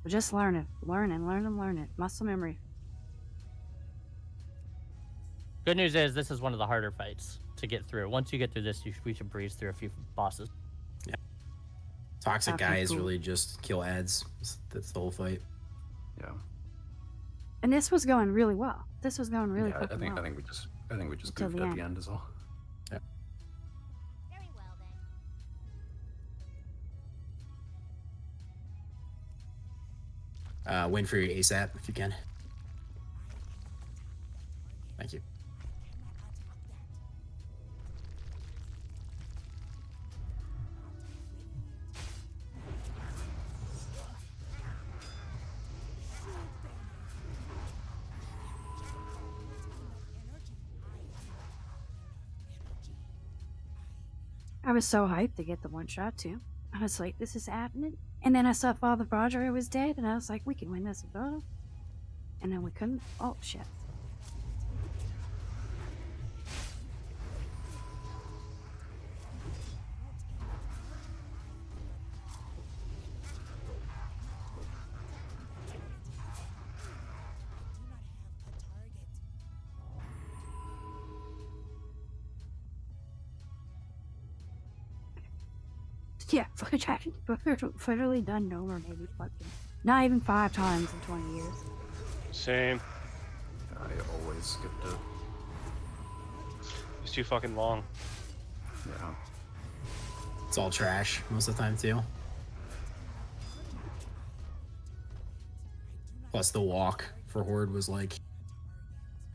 we're just learning. Learn it. Muscle memory. Good news is this is one of the harder fights to get through. Once you get through this, we should breeze through a few bosses. Yeah. Toxic Okay, guys cool. really just kill ads. That's the whole fight. Yeah. And this was going really well. This was going really Yeah, fucking well. I think we just Until goofed the at end. the end is all. Yeah. Win for your ASAP if you can. Thank you. I was so hyped to get the one shot too. I was like, this is happening. And then I saw Father Broderick was dead, and I was like, we can win this battle. And then we couldn't. Oh shit. Yeah, fucking literally done Gnomer maybe fucking not even 5 times in 20 years. Same. I always skipped it. It's too fucking long. Yeah. It's all trash most of the time too. Plus the walk for Horde was like,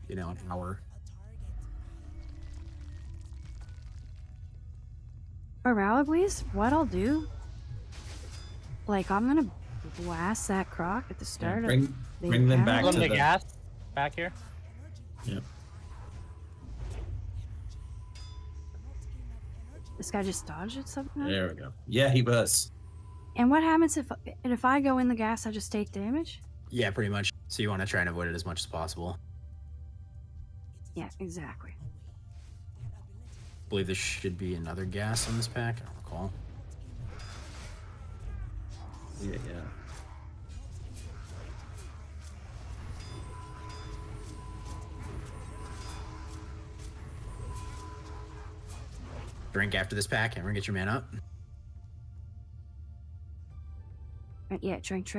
you know, an hour. Moralibly, what I'll do, like I'm gonna blast that croc at the start bring of the them back encounter. to the gas back here. Yep. This guy just dodged it somehow. There we go. Yeah, he was. And what happens if I go in the gas? I just take damage. Yeah, pretty much. So you want to try and avoid it as much as possible. Yeah, exactly. I believe there should be another gas on this pack. I don't recall. Yeah. Drink after this pack. Everyone get your man up. Yeah, drink.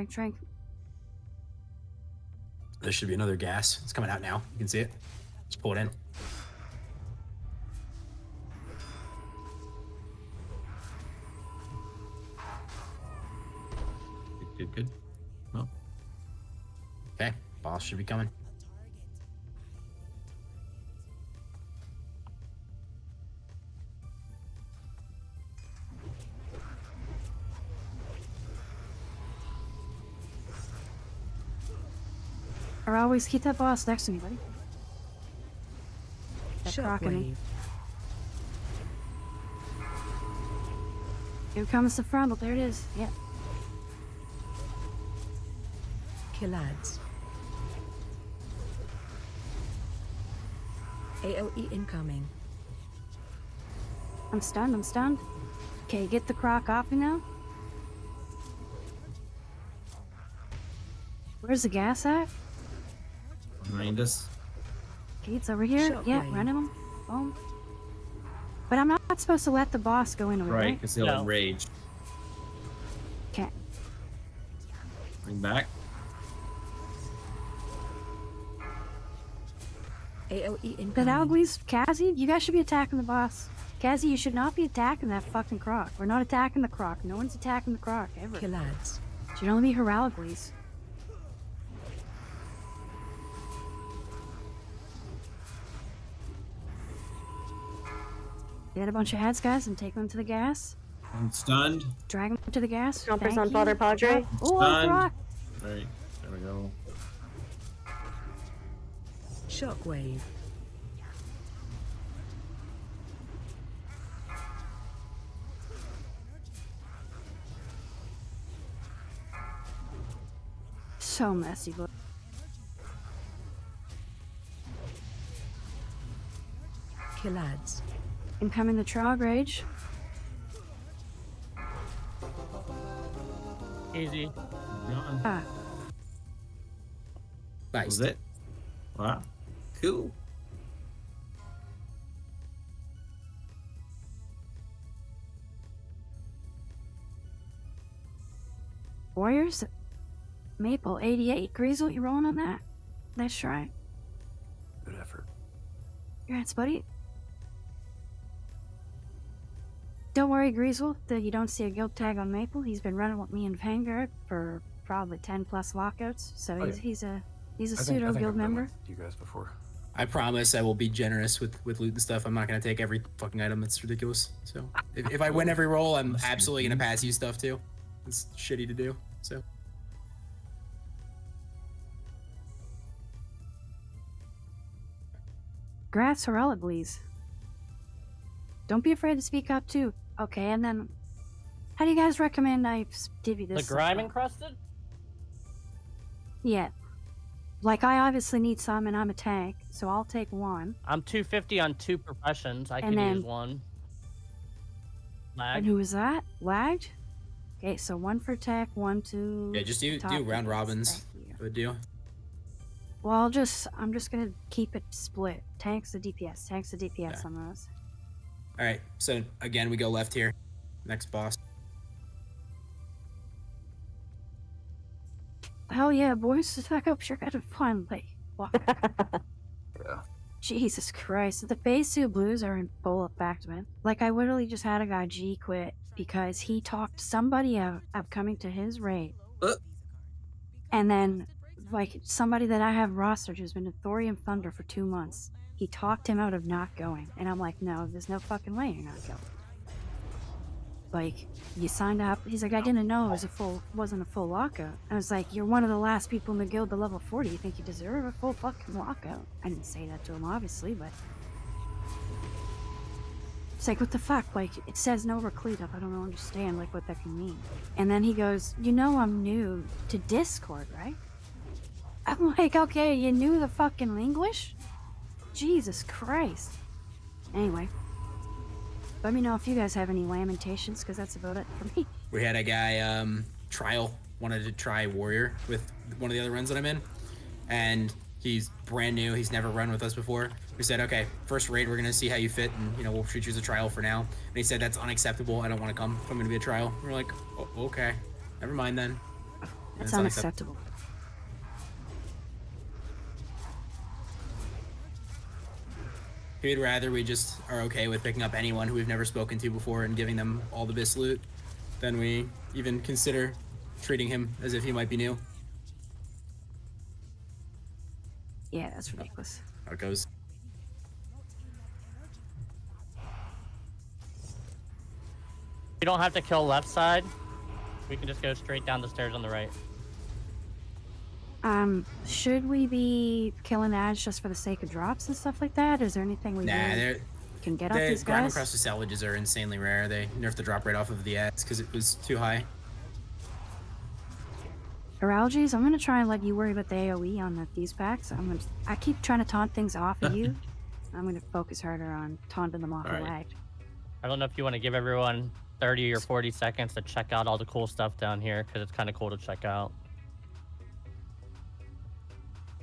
There should be another gas. It's coming out now. You can see it. Just pull it in. Good. Well. Okay, boss should be coming. Or always keep that boss next to me, buddy. That croc in me. Here comes the frontal. There it is. Yeah. Kill ads. AOE incoming. I'm stunned. Okay, get the croc off me now. Where's the gas at? Behind us. Okay, it's over here. Yeah, running him. Boom. But I'm not supposed to let the boss go into it, Right, right? because he'll enrage. Okay. Bring back. AOE incoming. But Alguis, Kazzy, you guys should be attacking the boss. Kazzy, you should not be attacking that fucking croc. We're not attacking the croc. No one's attacking the croc, ever. Kill ads. It should only be Heralgles. Get a bunch of heads, guys, and take them to the gas. I'm stunned. Drag them to the gas. Jumpers Thank on you. Father Padre. Oh, Stunned. croc. Right, there we go. Shockwave. So messy, but Kill ads. incoming the Trog Rage. Easy. Ah, That was it. Wow. Cool. Warriors. Maple 88. Greasel, you rolling on that? That's right. Good effort. Congrats, buddy. Don't worry, Greasel, that you don't see a guild tag on Maple. He's been running with me in Vanguard for probably 10 plus walkouts, so Oh, he's a I pseudo think guild I've done member. with you guys before. I promise I will be generous with loot and stuff. I'm not going to take every fucking item. That's ridiculous. So if I win every roll, I'm absolutely going to pass you stuff too. It's shitty to do. So Grass Horella, please. Don't be afraid to speak up too. Okay, and then how do you guys recommend I divvy this? The grime encrusted? Yeah. Like I obviously need some and I'm a tank, so I'll take one. I'm 250 on 2 professions. I And can then- use one. Lag. And who was that? Lagged? Okay, so one for tech, one to yeah, just do top round defense. robins. Thank you. Would do. Well, I'm just gonna keep it split. Tanks to DPS, tanks to DPS on those. All right. So again, we go left here. Next boss. hell yeah, boys. I hope you're gonna finally walk. Yeah. Jesus Christ. The phase 2 blues are in full effect, man. Like, I literally just had a guy G quit because he talked somebody out of coming to his raid. And then, like, somebody that I have rostered who's been in Thorium Thunder for 2 months, he talked him out of not going. And I'm like, no, there's no fucking way you're not going. Like, you signed up. He's like, I didn't know it was wasn't a full lockout. I was like, you're one of the last people in the guild to level 40. You think you deserve a full fucking lockout? I didn't say that to him, obviously, but it's like, what the fuck? Like, it says no recleat up. I don't understand, like, what that can mean. And then he goes, you know I'm new to Discord, right? I'm like, okay, you knew the fucking English? Jesus Christ. Anyway. Let me know if you guys have any lamentations, because that's about it for me. We had a guy, Trial, wanted to try Warrior with one of the other runs that I'm in. And he's brand new. He's never run with us before. We said, okay, first raid, we're going to see how you fit. And, you know, we'll shoot you as a trial for now. And he said, that's unacceptable. I don't want to come if I'm going to be a trial. We're like, oh, okay. Never mind then. That's unacceptable. We'd rather we just are okay with picking up anyone who we've never spoken to before and giving them all the best loot than we even consider treating him as if he might be new. Yeah, that's ridiculous. How it goes. You don't have to kill left side. We can just go straight down the stairs on the right. Should we be killing ads just for the sake of drops and stuff like that? Is there anything we really can get off these The grime guys? across the salvages are insanely rare. They nerfed the drop rate off of the ads because it was too high. Neuralgies, I'm gonna try and let you worry about the AoE on these packs. I keep trying to taunt things off of you. I'm gonna focus harder on taunting them off of lagged. I don't know if you want to give everyone 30 or 40 seconds to check out all the cool stuff down here, because it's kind of cool to check out.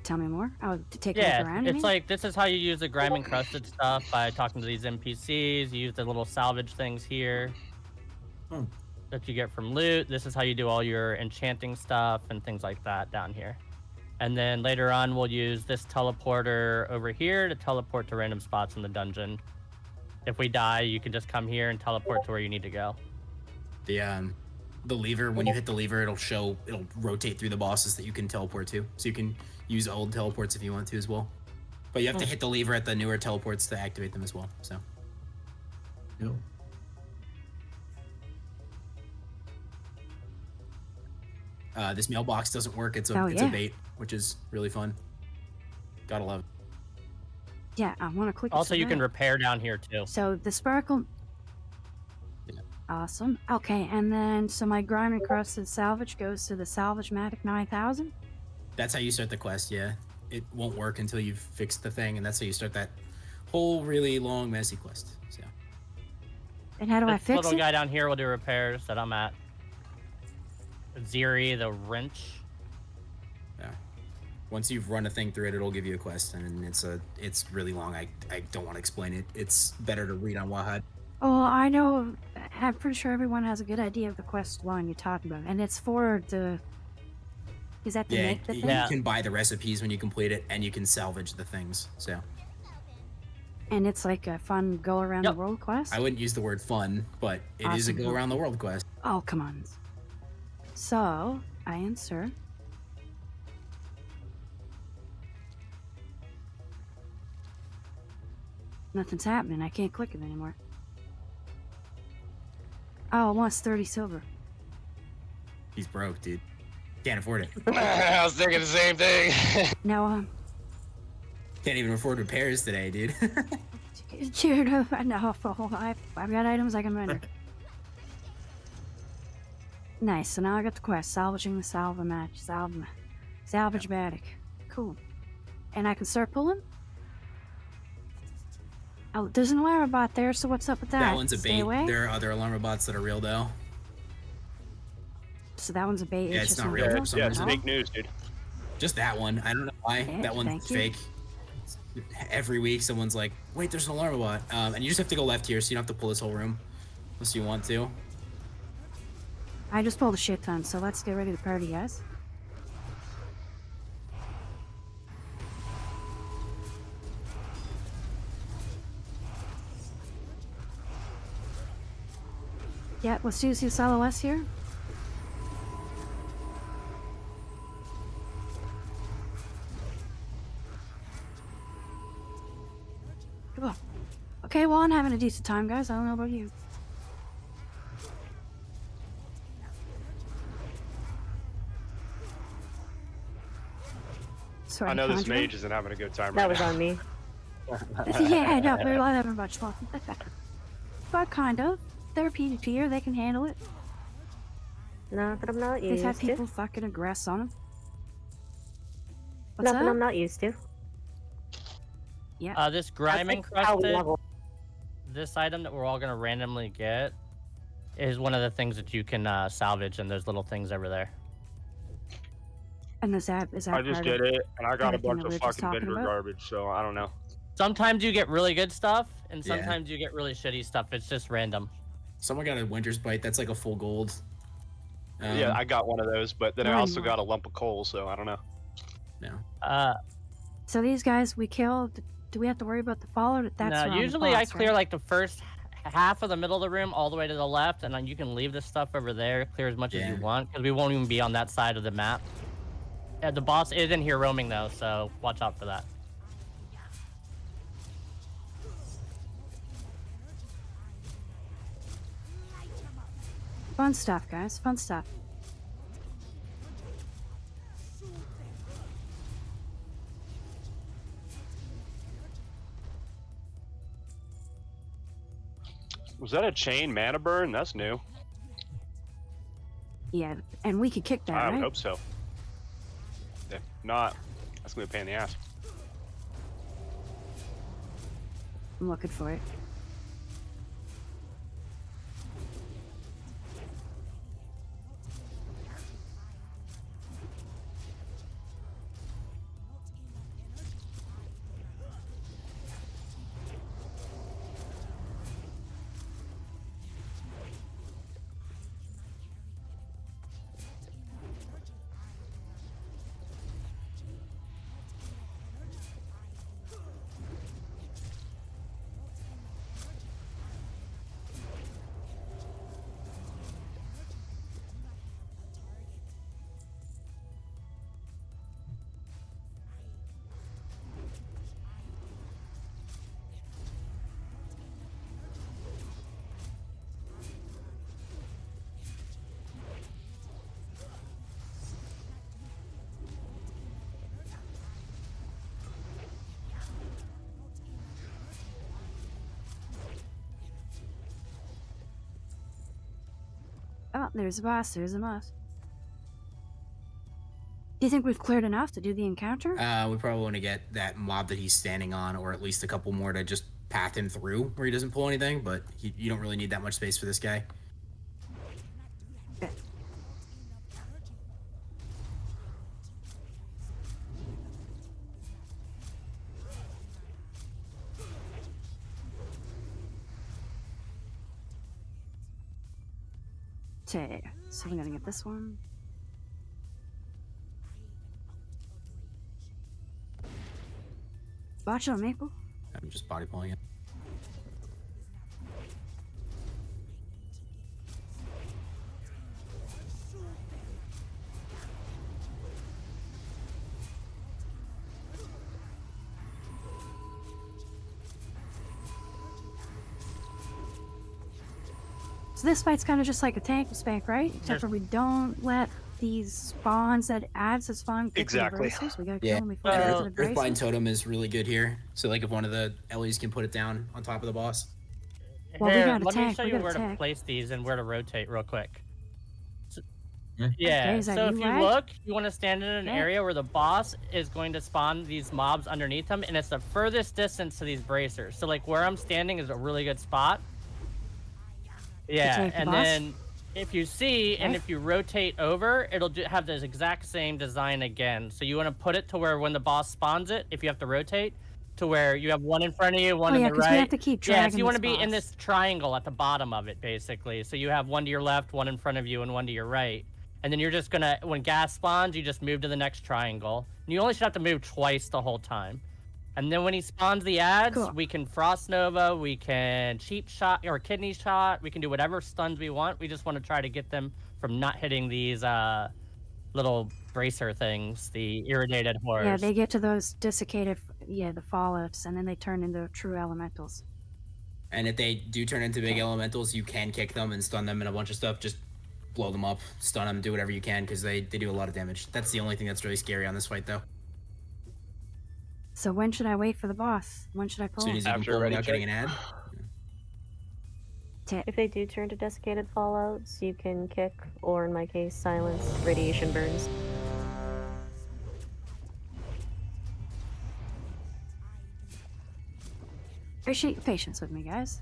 Tell me more. Oh, to take a Yeah, look around. it's like, this is how you use the grime encrusted stuff, by talking to these NPCs. You use the little salvage things here that you get from loot. This is how you do all your enchanting stuff and things like that down here. And then later on, we'll use this teleporter over here to teleport to random spots in the dungeon. If we die, you can just come here and teleport to where you need to go. The lever, when you hit the lever, it'll rotate through the bosses that you can teleport to. So you can use old teleports if you want to as well. But you have to hit the lever at the newer teleports to activate them as well. So. Yep. This mailbox doesn't work. It's a bait, which is really fun. Gotta love it. Yeah, I want to click. Also, you can repair down here too. So the sparkle. Awesome. Okay, and then so my grime encrusted salvage goes to the Salvage-matic 9000. That's how you start the quest. Yeah, it won't work until you've fixed the thing, and that's how you start that whole really long, messy quest. So. And how do I This fix little it? guy down here will do repairs that I'm at. Ziri, the wrench. Yeah. Once you've run a thing through it, it'll give you a quest, and it's really long. I don't want to explain it. It's better to read on Wahad. Oh, I know. I'm pretty sure everyone has a good idea of the quest line you're talking about, and it's for the. Is that the Yeah, make the you thing? can buy the recipes when you complete it, and you can salvage the things. So. And it's like a fun go around the world quest. I wouldn't use the word fun, but it is a Awesome. go around the world quest. Oh, come on. So I answer. Nothing's happening. I can't click it anymore. Oh, it wants 30 silver. He's broke, dude. Can't afford it. I was thinking the same thing. No, Can't even afford repairs today, dude. dude, no, I've got items I can render. Nice, so now I got the quest, salvaging the salvage-matic. Cool. And I can start pulling? Oh, there's an alarm bot there, so what's up with that? That one's a Stay bait. away? There are other alarm bots that are real, though. So that one's a bait. Yeah, it's just not real. for some Yeah, it's reason. fake news, dude. Just that one. I don't know why. Okay, that one's thank you. fake. Every week, someone's like, wait, there's an alarm bot. And you just have to go left here, so you don't have to pull this whole room. Unless you want to. I just pulled a shit ton, so let's get ready to party, guys. Yeah, let's use this LOS here. Come on. Okay, well, I'm having a decent time, guys. I don't know about you. Sorry, I know this Conjure. mage isn't having a good time That right was now. on me. Yeah, no, they're not having much fun. But kind of. They're a PvPer, they can handle it. Nothing I'm not They've used had to. people fucking aggress on them. What's Nothing up? I'm not used to. Yeah. This grime like how encrusted, level- this item that we're all gonna randomly get, is one of the things that you can salvage in those little things over there. And is that I just part get of it, and I got a everything bunch that we of were just fucking talking vendor about? garbage, so I don't know. Sometimes you get really good stuff, and Yeah. sometimes you get really shitty stuff. It's just random. Someone got a Winter's Bite. That's like a full gold. Yeah, I got one of those, but then I Not also anymore. got a lump of coal, so I don't know. No. So these guys we killed. Do we have to worry about the follow? That's No, around the usually I boss, clear right? like the first half of the middle of the room all the way to the left, and then you can leave the stuff over there, clear as much as you Yeah. want, because we won't even be on that side of the map. The boss is in here roaming though, so watch out for that. Fun stuff, guys. Fun stuff. Was that a chain mana burn? That's new. Yeah, and we could kick that, I would right? hope so. If not, that's gonna be a pain in the ass. I'm looking for it. Oh, there's a boss. There's a boss. Do you think we've cleared enough to do the encounter? We probably want to get that mob that he's standing on, or at least a couple more to just path him through where he doesn't pull anything. But you don't really need that much space for this guy. Okay, so we're gonna get this one. Watch out, Maple. I'm just body pulling it. So this fight's kind of just like a tank spank, right? Except for we don't let these spawns that adds to spawn get to the Exactly. bracers. We gotta kill Yeah, them before they get to the Earthbind bracers. Totem is really good here. So like if one of the Ellies can put it down on top of the boss. Well, we Here, gotta let me attack, show we you gotta where to attack. place these and where to rotate real quick. Yeah. Yeah, Okay, is that so you, if you right? look, you want to stand in an Okay. area where the boss is going to spawn these mobs underneath them, and it's the furthest distance to these bracers. So like where I'm standing is a really good spot. Yeah, take the and boss? then if you see, and Okay. if you rotate over, it'll have this exact same design again. So you want to put it to where when the boss spawns it, if you have to rotate, to where you have one in front of you, one Oh, in yeah, the 'cause right. we have to keep Yeah, so dragging you want to this be in boss. this triangle at the bottom of it, basically. So you have one to your left, one in front of you, and one to your right. And then you're just gonna, when gas spawns, you just move to the next triangle. And you only should have to move twice the whole time. And then when he spawns the ads, Cool. we can Frost Nova, we can Cheap Shot or Kidney Shot, we can do whatever stuns we want. We just want to try to get them from not hitting these little bracer things, the irritated horrors. Yeah, they get to those desiccated, the fallouts, and then they turn into true elementals. And if they do turn into big elementals, you can kick them and stun them and a bunch of stuff. Just blow them up, stun them, do whatever you can, because they do a lot of damage. That's the only thing that's really scary on this fight, though. So when should I wait for the boss? When should I As pull soon him? as you can pull without getting an ad. If they do turn to desiccated fallouts, you can kick, or in my case, silence radiation burns. Appreciate your patience with me, guys.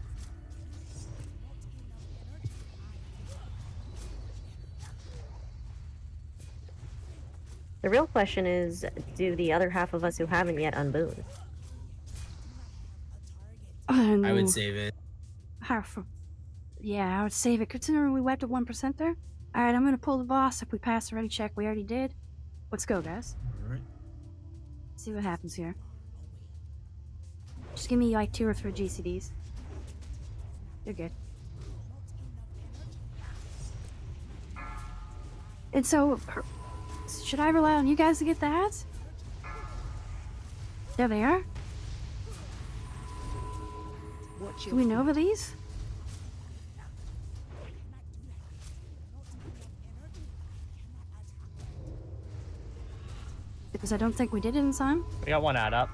The real question is, do the other half of us who haven't yet unboon? I would save it. Yeah, I would save it. Considering we wiped at 1% there. Alright, I'm gonna pull the boss. If we pass the ready check, we already did. Let's go, guys. Alright. See what happens here. Just give me like 2 or 3 GCDs. You're good. And so, should I rely on you guys to get the ads? There they are. Do we know over these? Because I don't think we did it in time. We got one ad up.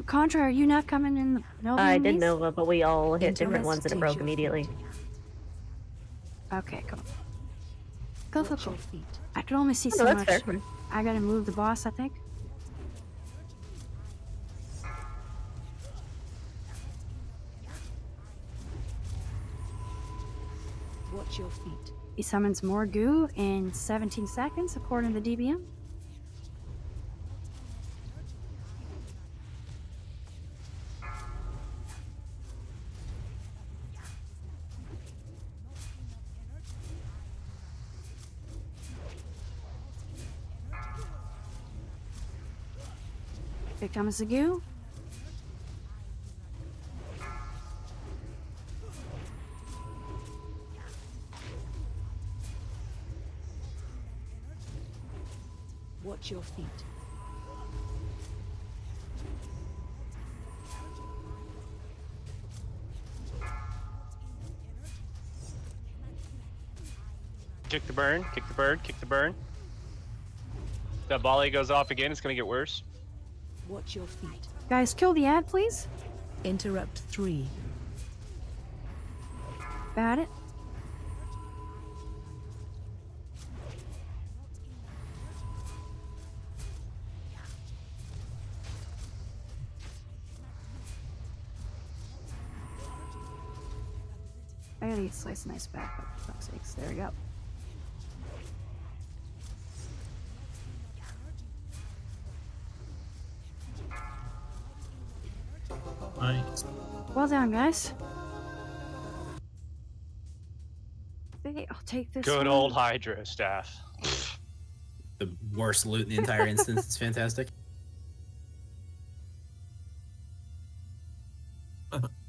Contra, are you not coming in the Nova? I in did these? Nova, but we all hit different ones and it broke immediately. Okay, cool. Cool. I can only see Oh, so no, much. that's fair. I gotta move the boss, I think. Watch your feet. He summons more goo in 17 seconds, according to the DBM. Here comes the goo. Watch your feet. Kick the burn, kick the burn, kick the burn. That volley goes off again, it's gonna get worse. Watch your feet. Guys, kill the ad, please. Interrupt 3. Got it. I gotta get slice nice back up, for fuck's sakes. There we go. Nice. Well done, guys. Okay, I'll take this. Good one. old Hydra staff. The worst loot in the entire instance. It's fantastic.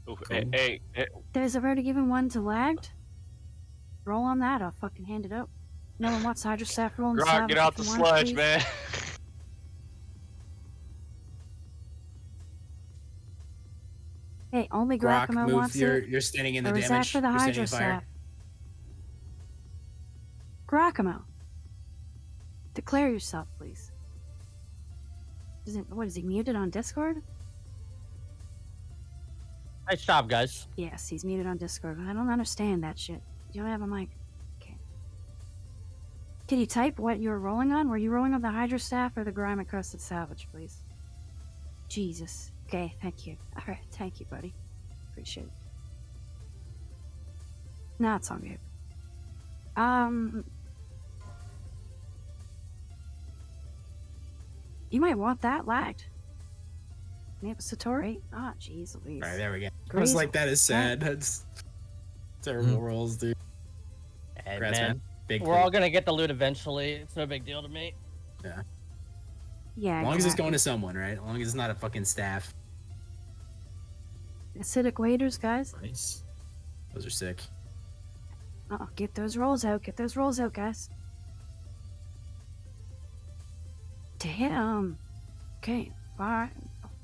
Ooh, hey, There's already given one to lagged. Roll on that, I'll fucking hand it up. No one wants Hydra staff rolling. Grok, get out the sludge, man. Hey, only Grok, Grokamo move. wants it. You're standing in the Or is that damage. for the You're standing Hydra in fire. staff? Grokamo. Declare yourself, please. What is he muted on Discord? Nice job, guys. Yes, he's muted on Discord. I don't understand that shit. You don't have a mic. Okay. Can you type what you were rolling on? Were you rolling on the Hydra staff or the grime encrusted salvage, please? Jesus. Okay, thank you. Alright, thank you, buddy. Appreciate it. Nah, it's all good. You might want that lagged. Maybe Satori. Ah, jeez Louise. Alright, there we go. I was like, that is sad. That's terrible rolls, dude. Hey, Congrats, man. man. Big We're play. all gonna get the loot eventually. It's no big deal to me. Yeah. Yeah, As long as it's exactly. going to someone, right? As long as it's not a fucking staff. Acidic waiters, guys. Nice. Those are sick. Oh, get those rolls out. Get those rolls out, guys. Damn. Okay. 5,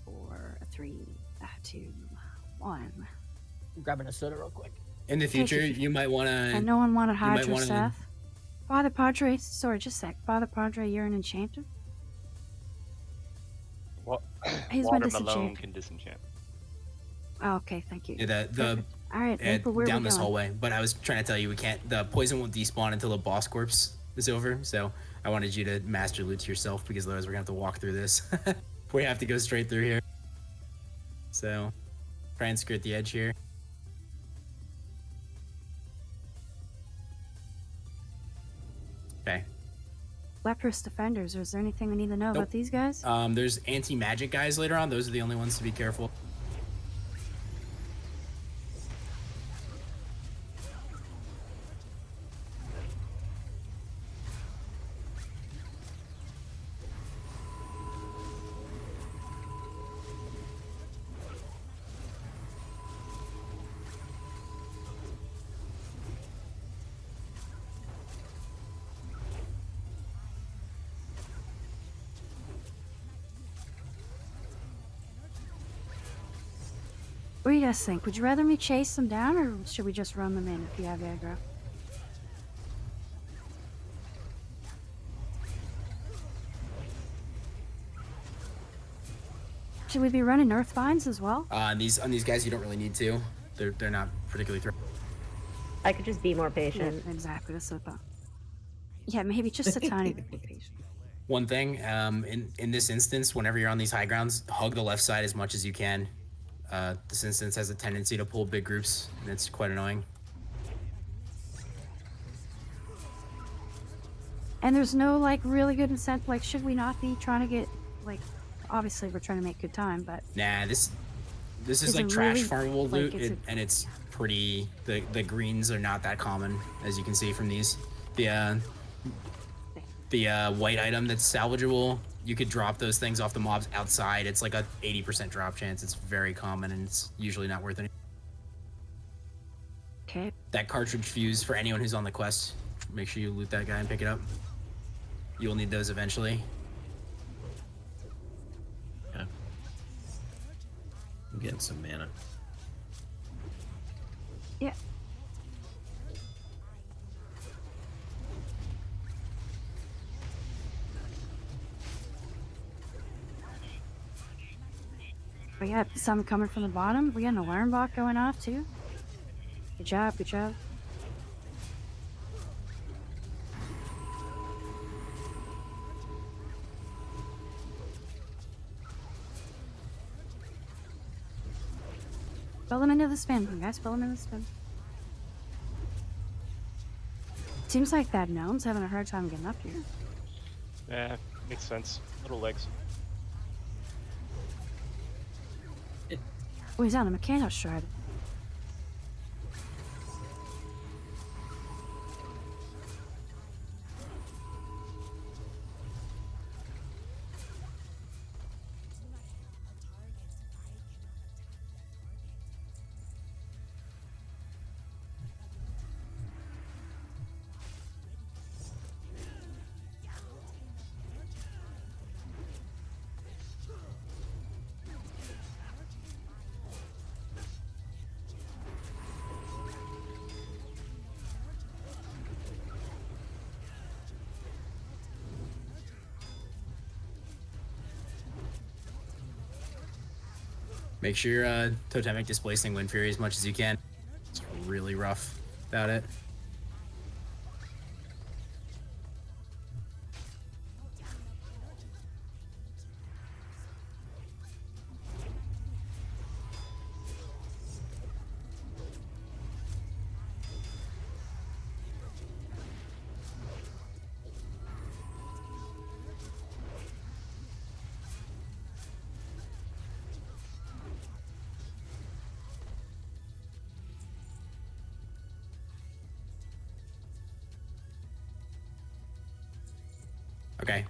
4, 3, 2, 1. I'm grabbing a soda real quick. In the future, you might want to. And no one wanted you might Hydra wanna- Seth. Father Padre, sorry, just a sec. Father Padre, you're an enchanter? He's my Water Malone disenchant. can disenchant. Oh, okay, thank you. Yeah, the All right, Maple, where down we this going? hallway. But I was trying to tell you we can't. The poison won't despawn until the boss corpse is over. So I wanted you to master loot to yourself because otherwise we're gonna have to walk through this. We have to go straight through here. So try and skirt the edge here. Okay. Leprous defenders. Is there anything we need to know about these guys? There's anti-magic guys later on. Those are the only ones to be careful. What do you guys think? Would you rather me chase them down, or should we just run them in if you have aggro? Should we be running earth vines as well? On these guys, you don't really need to. They're not particularly threatening. I could just be more patient. Yeah, exactly. That's what I thought. Yeah, maybe just a tiny bit more patient. One thing, in this instance, whenever you're on these high grounds, hug the left side as much as you can. This instance has a tendency to pull big groups, and it's quite annoying. And there's no like really good incentive. Like, should we not be trying to get like? Obviously, we're trying to make good time, but Nah, this is Is like it trash really, farmable like, loot, it's a- and it's pretty. The greens are not that common, as you can see from these. The white item that's salvageable, you could drop those things off the mobs outside. It's like a 80% drop chance. It's very common, and it's usually not worth anything. Okay. That cartridge fuse for anyone who's on the quest. Make sure you loot that guy and pick it up. You'll need those eventually. Okay. I'm getting some mana. yeah. We got some coming from the bottom. We got an alarm bot going off too. Good job, good job. Fill them into the spin, guys. Fill them into the spin. Seems like that gnome's having a hard time getting up here. Yeah, makes sense. Little legs. Oh, he's on a mechano shard. Make sure you're totemic displacing Wind Fury as much as you can. It's really rough about it. Okay.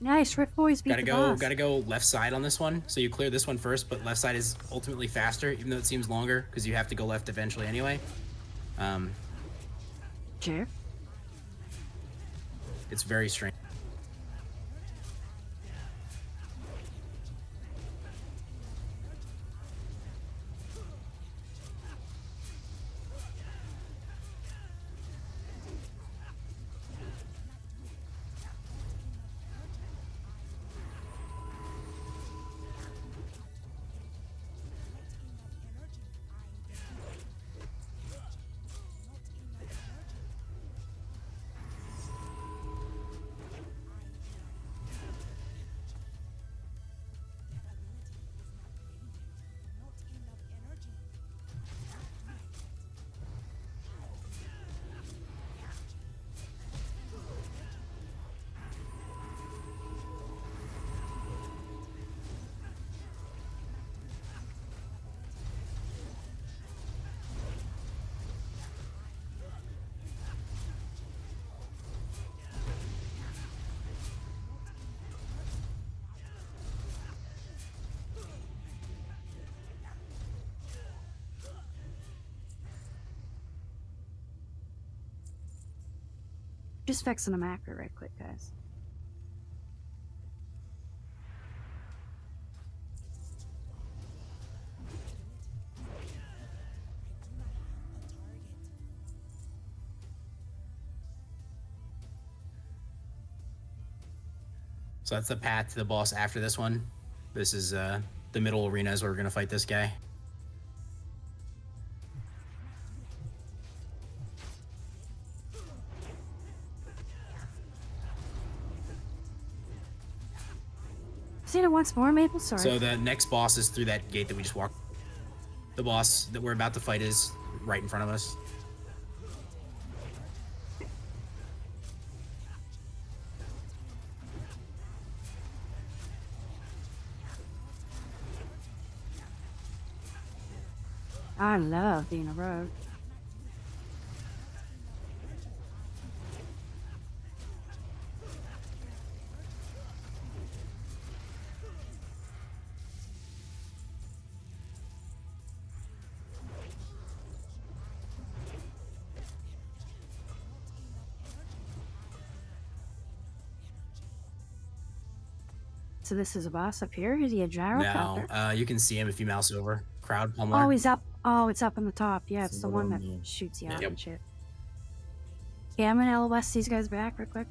Nice, Rift Boys beat Gotta the go, boss. gotta go left side on this one. So you clear this one first, but left side is ultimately faster, even though it seems longer, because you have to go left eventually anyway. Sure. It's very strange. Just fixing a macro right quick, guys. So that's the path to the boss after this one. This is the middle arena is where we're gonna fight this guy. Say it once more, Maple. Sorry. So the next boss is through that gate that we just walked. The boss that we're about to fight is right in front of us. I love being a rogue. So this is a boss up here. Is he a gyrocopter? Now, you can see him if you mouse over. Crowd pummeler. Oh, he's up. Oh, it's up on the top. Yeah, it's the one that one. shoots you out Yep. and shit. Yeah, I'm gonna LOS these guys back real quick.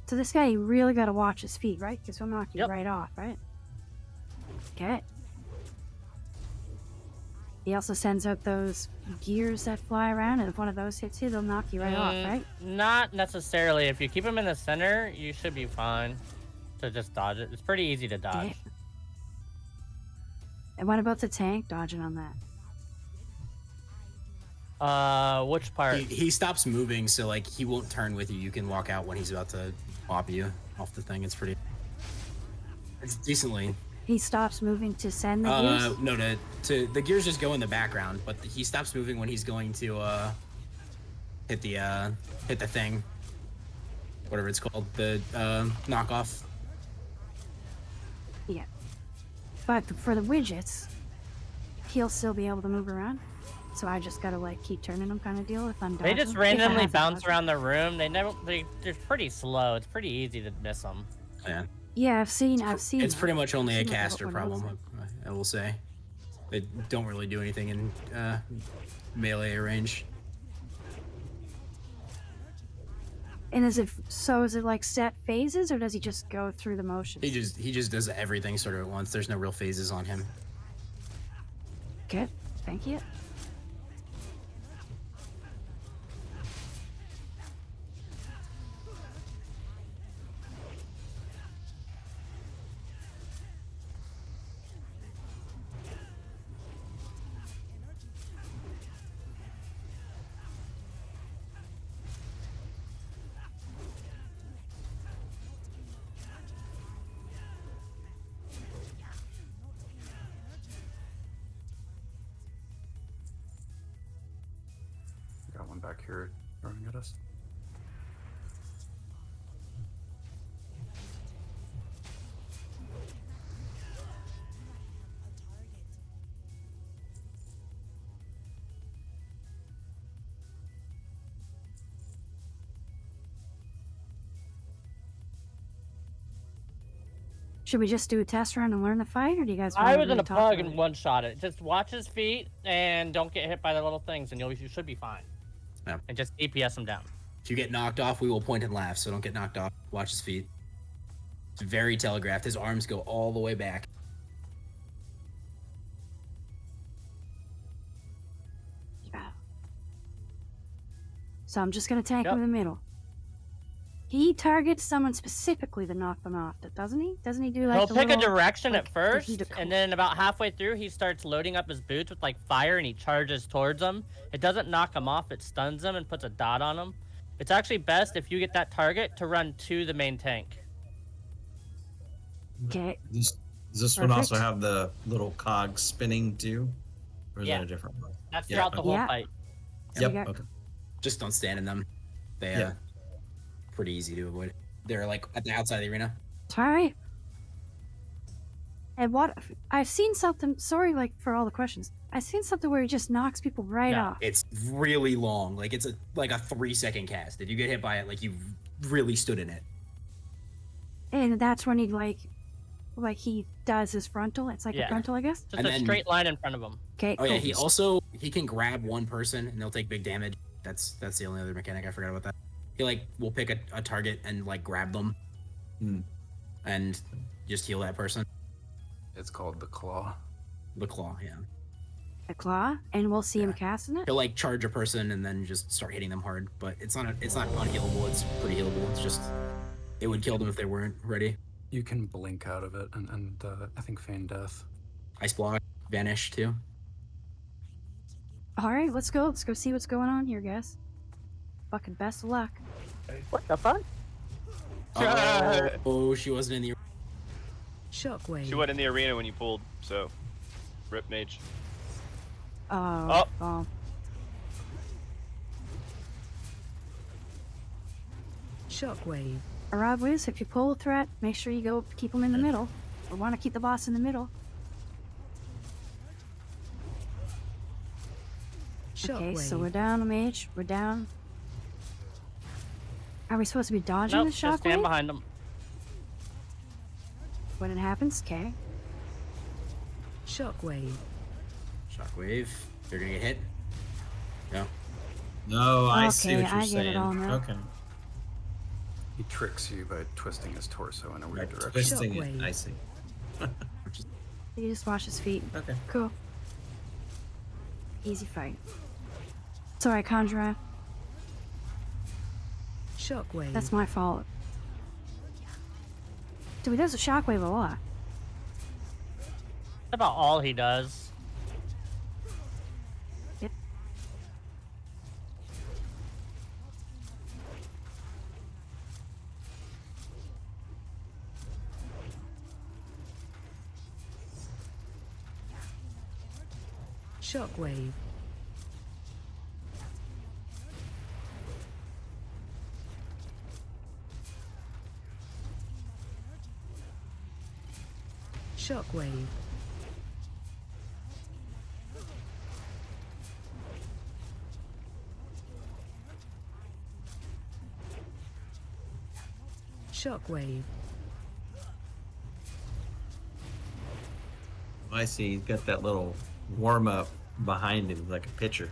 So this guy, you really gotta watch his feet, right? Because he'll knock you right off, right? Okay. He also sends out those gears that fly around, and if one of those hits you, they'll knock you right off, right? Not necessarily. If you keep him in the center, you should be fine to just dodge it. It's pretty easy to dodge. And what about the tank dodging on that? Which part? He stops moving, so like he won't turn with you. You can walk out when he's about to pop you off the thing. It's decently. He stops moving to send the gears? No, to the gears just go in the background, but he stops moving when he's going to hit the thing, whatever it's called, the knockoff. Yeah. But for the widgets, he'll still be able to move around. So I just gotta like keep turning them, kind of deal. If I'm dodging. They just randomly bounce around the room. They're pretty slow. It's pretty easy to miss them. Yeah. Yeah, I've seen. It's pretty much only a I've seen it caster before, problem, I will say. They don't really do anything in melee range. And is it so? Is it like set phases, or does he just go through the motions? He just does everything sort of at once. There's no real phases on him. Good. Thank you. Got one back here throwing at us. Should we just do a test run and learn the fight, or do you guys want I to was in really a talk pug about and it? one shot it. Just watch his feet and don't get hit by the little things, and you should be fine. Yeah. And just DPS him down. If you get knocked off, we will point and laugh, so don't get knocked off. Watch his feet. It's very telegraphed. His arms go all the way back. So I'm just gonna tank him in the middle. He targets someone specifically to knock them off, doesn't he? Doesn't he do like He'll the pick a little, direction like, at first, the and then about halfway through, he starts loading up his boots with like fire, and he charges towards them. It doesn't knock him off; it stuns him and puts a dot on him. It's actually best if you get that target to run to the main tank. Okay. Does this one also Perfect. have the little cog spinning too? Or is Yeah. that a different one? That's Yeah, throughout the okay. whole Yeah. fight. Yep. got- Okay. Just don't stand in them. They Yeah. pretty easy to avoid. They're like at the outside of the arena. Sorry. And what I've seen something. Sorry, like for all the questions. I've seen something where he just knocks people right Yeah, off. it's really long. Like it's like a 3-second cast. If you get hit by it, like you really stood in it. And that's when he like he does his frontal. It's like a Yeah. frontal, I guess. Just And a then- straight line in front of him. Okay. Oh yeah, cool. he can grab one person and they'll take big damage. That's the only other mechanic. I forgot about that. He will pick a target and like grab them, and just heal that person. It's called the claw. The claw, yeah. A claw, and we'll see him casting it. He'll like charge a person and then just start hitting them hard. But it's not unhealable. It's pretty healable. It's just it would kill them if they weren't ready. You can blink out of it, and I think feign death. Ice block, vanish too. All right, let's go. Let's go see what's going on here, guys. Fucking best of luck. What the fuck? Oh, she wasn't in the. Shockwave. She went in the arena when you pulled, so rip mage. Oh. Shockwave. Rob Wiz, if you pull a threat, make sure you go keep him in the middle. We want to keep the boss in the middle. Okay, so Shockwave. we're down a mage. We're down. Are we supposed to be dodging Nope, the just stand shockwave? behind him. When it happens, okay. Shockwave. Shockwave. They're gonna get hit. No. No, I see Okay, what you're I get saying. it all now. Okay. He tricks you by twisting his torso in a weird direction. Twisting it. Shockwave. I see. You just wash his feet. Okay. Cool. Easy fight. Sorry, Conjura. Shockwave. That's my fault. Dude, he does a shockwave a lot. That's about all he does. Yep. Shockwave. Shockwave. Shockwave. I see. He's got that little warm up behind him, like a pitcher.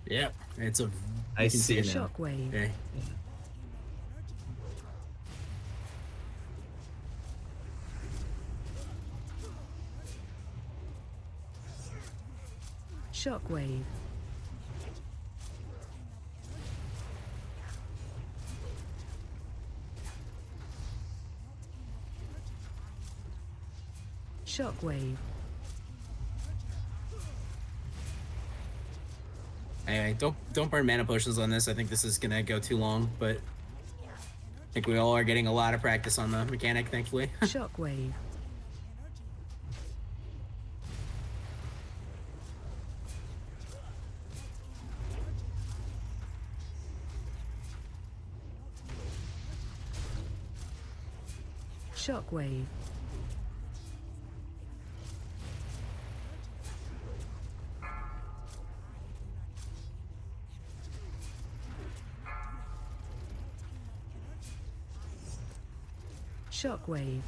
Yep. It's a. I you can see it now. Shockwave. Okay. Shockwave. Shockwave. Anyway, don't burn mana potions on this. I think this is gonna go too long, but I think we all are getting a lot of practice on the mechanic, thankfully. Shockwave. Shockwave. Shockwave.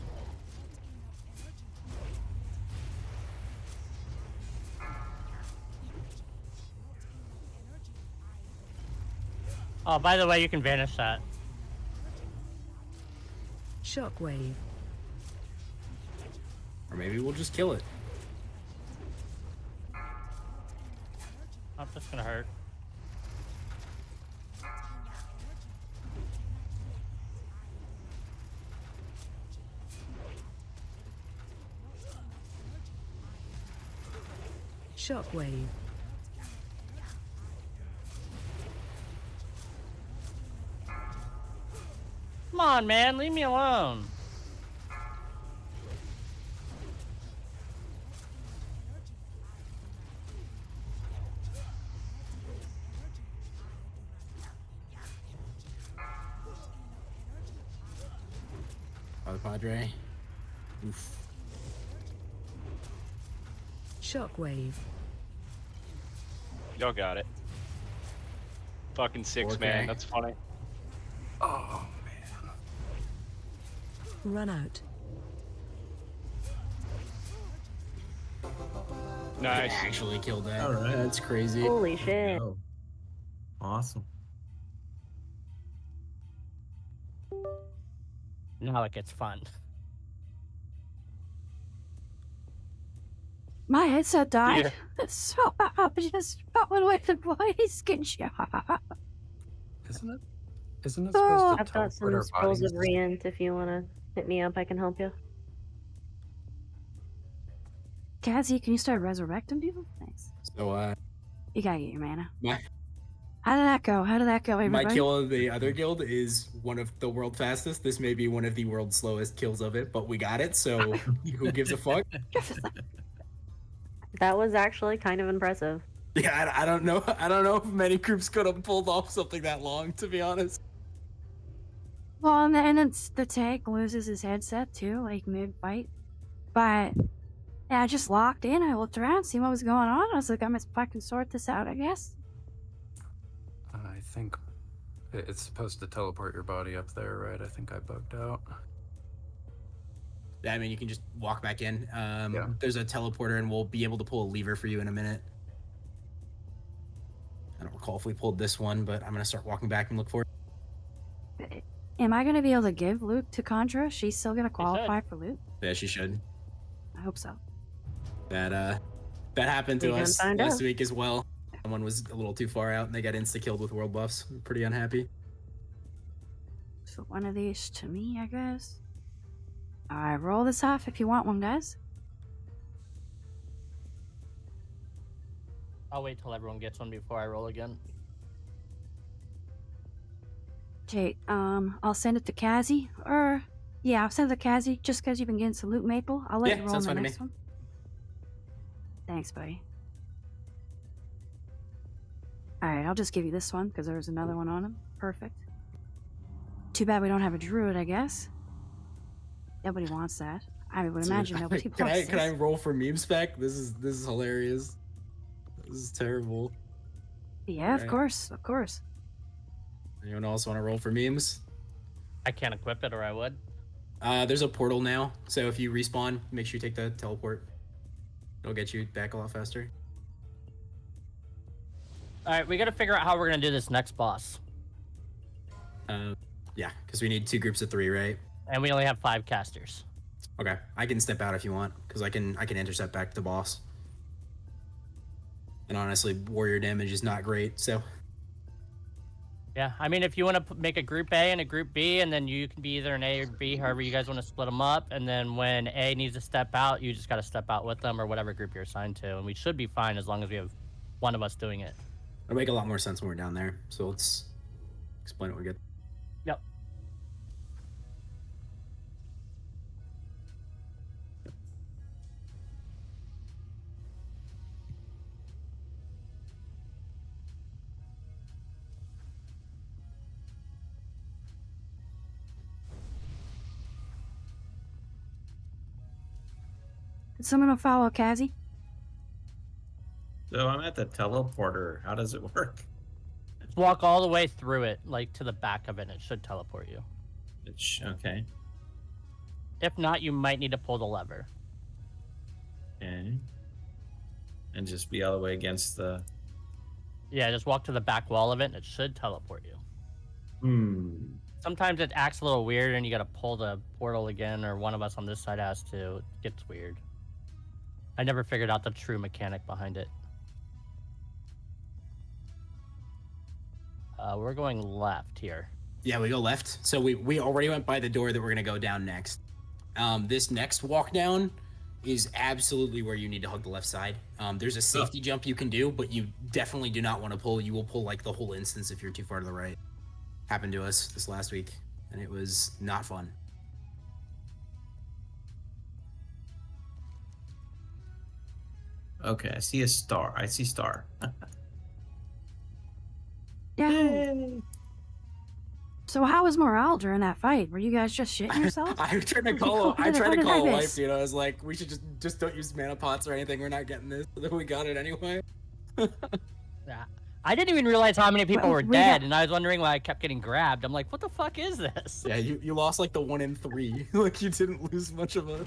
Oh, by the way, you can vanish that. Shockwave. Or maybe we'll just kill it. Oh, that's gonna hurt. Shockwave. Come on, man, leave me alone. Father Padre. Oof. Shockwave. Y'all got it. Fucking 6 man. That's funny. Oh, Run out. Nice. I actually killed that. All right. That's crazy. Holy shit. Oh. Awesome. Now it gets fun. My headset died. Yeah. So I just fell with the voice. Good job. Isn't it? Isn't it Oh, supposed to I've got some teleport our scrolls bodies? of Reent. If you want to hit me up, I can help you. Cassie, can you start resurrecting people? Thanks. So, You gotta get your mana. my How did that go? How did that go, everybody? my kill of the other guild is one of the world fastest. This may be one of the world's slowest kills of it, but we got it. So who gives a fuck? That was actually kind of impressive. Yeah, I don't know. I don't know if many groups could have pulled off something that long, to be honest. Well, and then it's the tank loses his headset too, like mid-fight. But yeah, I just locked in. I looked around, see what was going on. I was like, I must fucking sort this out, I guess. I think it's supposed to teleport your body up there, right? I think I bugged out. Yeah, I mean, you can just walk back in. There's a teleporter, and we'll be able to pull a lever for you in a minute. I don't recall if we pulled this one, but I'm going to start walking back and look for it. Am I gonna be able to give loot to Contra? She's still gonna qualify for loot? Yeah, she should. I hope so. That happened to We can us find last out. week as well. Someone was a little too far out, and they got insta-killed with world buffs. I'm pretty unhappy. So one of these to me, I guess. Alright, roll this off if you want one, guys. I'll wait till everyone gets one before I roll again. Okay, I'll send it to Kazi, or yeah, I'll send it to Kazi just because you've been getting some loot, Maple. I'll let Yeah, you roll sounds in the fine to next me. one. Thanks, buddy. Alright, I'll just give you this one because there was another one on him. Perfect. Too bad we don't have a druid, I guess. Nobody wants that. I would imagine nobody Can wants I this. roll for meme spec? This is hilarious. This is terrible. Yeah, of Alright. course, of course. Anyone else want to roll for memes? I can't equip it, or I would. There's a portal now, so if you respawn, make sure you take the teleport. It'll get you back a lot faster. All right, we got to figure out how we're gonna do this next boss, Yeah, because we need 2 groups of 3, right? and we only have 5 casters. Okay, I can step out if you want, because I can intercept back to the boss. And honestly, warrior damage is not great, so... Yeah, I mean, if you want to make a group A and a group B, and then you can be either an A or B, however you guys want to split them up, and then when A needs to step out, you just got to step out with them or whatever group you're assigned to, and we should be fine as long as we have one of us doing it. It'll make a lot more sense when we're down there, so let's explain it when we get... Yep. Did someone follow Kazi? So I'm at the teleporter. How does it work? Walk all the way through it, like to the back of it, and it should teleport you. Okay. If not, you might need to pull the lever. Okay. And just be all the way against the... Yeah, just walk to the back wall of it, and it should teleport you. Sometimes it acts a little weird, and you gotta pull the portal again, or one of us on this side has to. It gets weird. I never figured out the true mechanic behind it. We're going left here. Yeah, we go left. So we already went by the door that we're gonna go down next. This next walk down is absolutely where you need to hug the left side. There's a safety jump you can do, but you definitely do not want to pull. You will pull like the whole instance if you're too far to the right. Happened to us this last week, and it was not fun. Okay, I see a star. I see star. Yeah. So how was morale during that fight? Were you guys just shitting yourselves? I tried to call. I tried to call a wife, dude. I was like, we should just don't use mana pots or anything. We're not getting this. But then we got it anyway. Yeah. I didn't even realize how many people were dead, and I was wondering why I kept getting grabbed. I'm like, what the fuck is this? Yeah, you lost like the 1 in 3. Like you didn't lose much of a.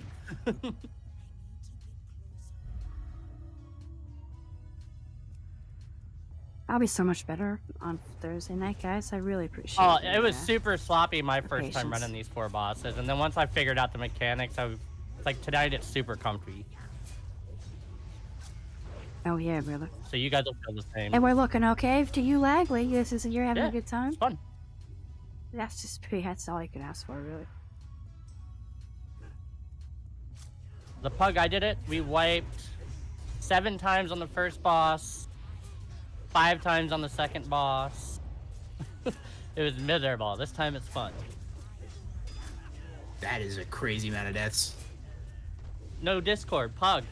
I'll be so much better on Thursday night, guys. I really appreciate Oh, it. it was super sloppy my first time patience. running these 4 bosses, and then once I figured out the mechanics, like tonight it's super comfy. Oh yeah, brother. So you guys will feel the same. And we're looking okay to you, Lagley. You're having Yeah, a good time. It's fun. That's all you can ask for, really. The pug, I did it. We wiped 7 times on the first boss, 5 times on the second boss. It was miserable. This time it's fun. That is a crazy amount of deaths. No Discord, pug.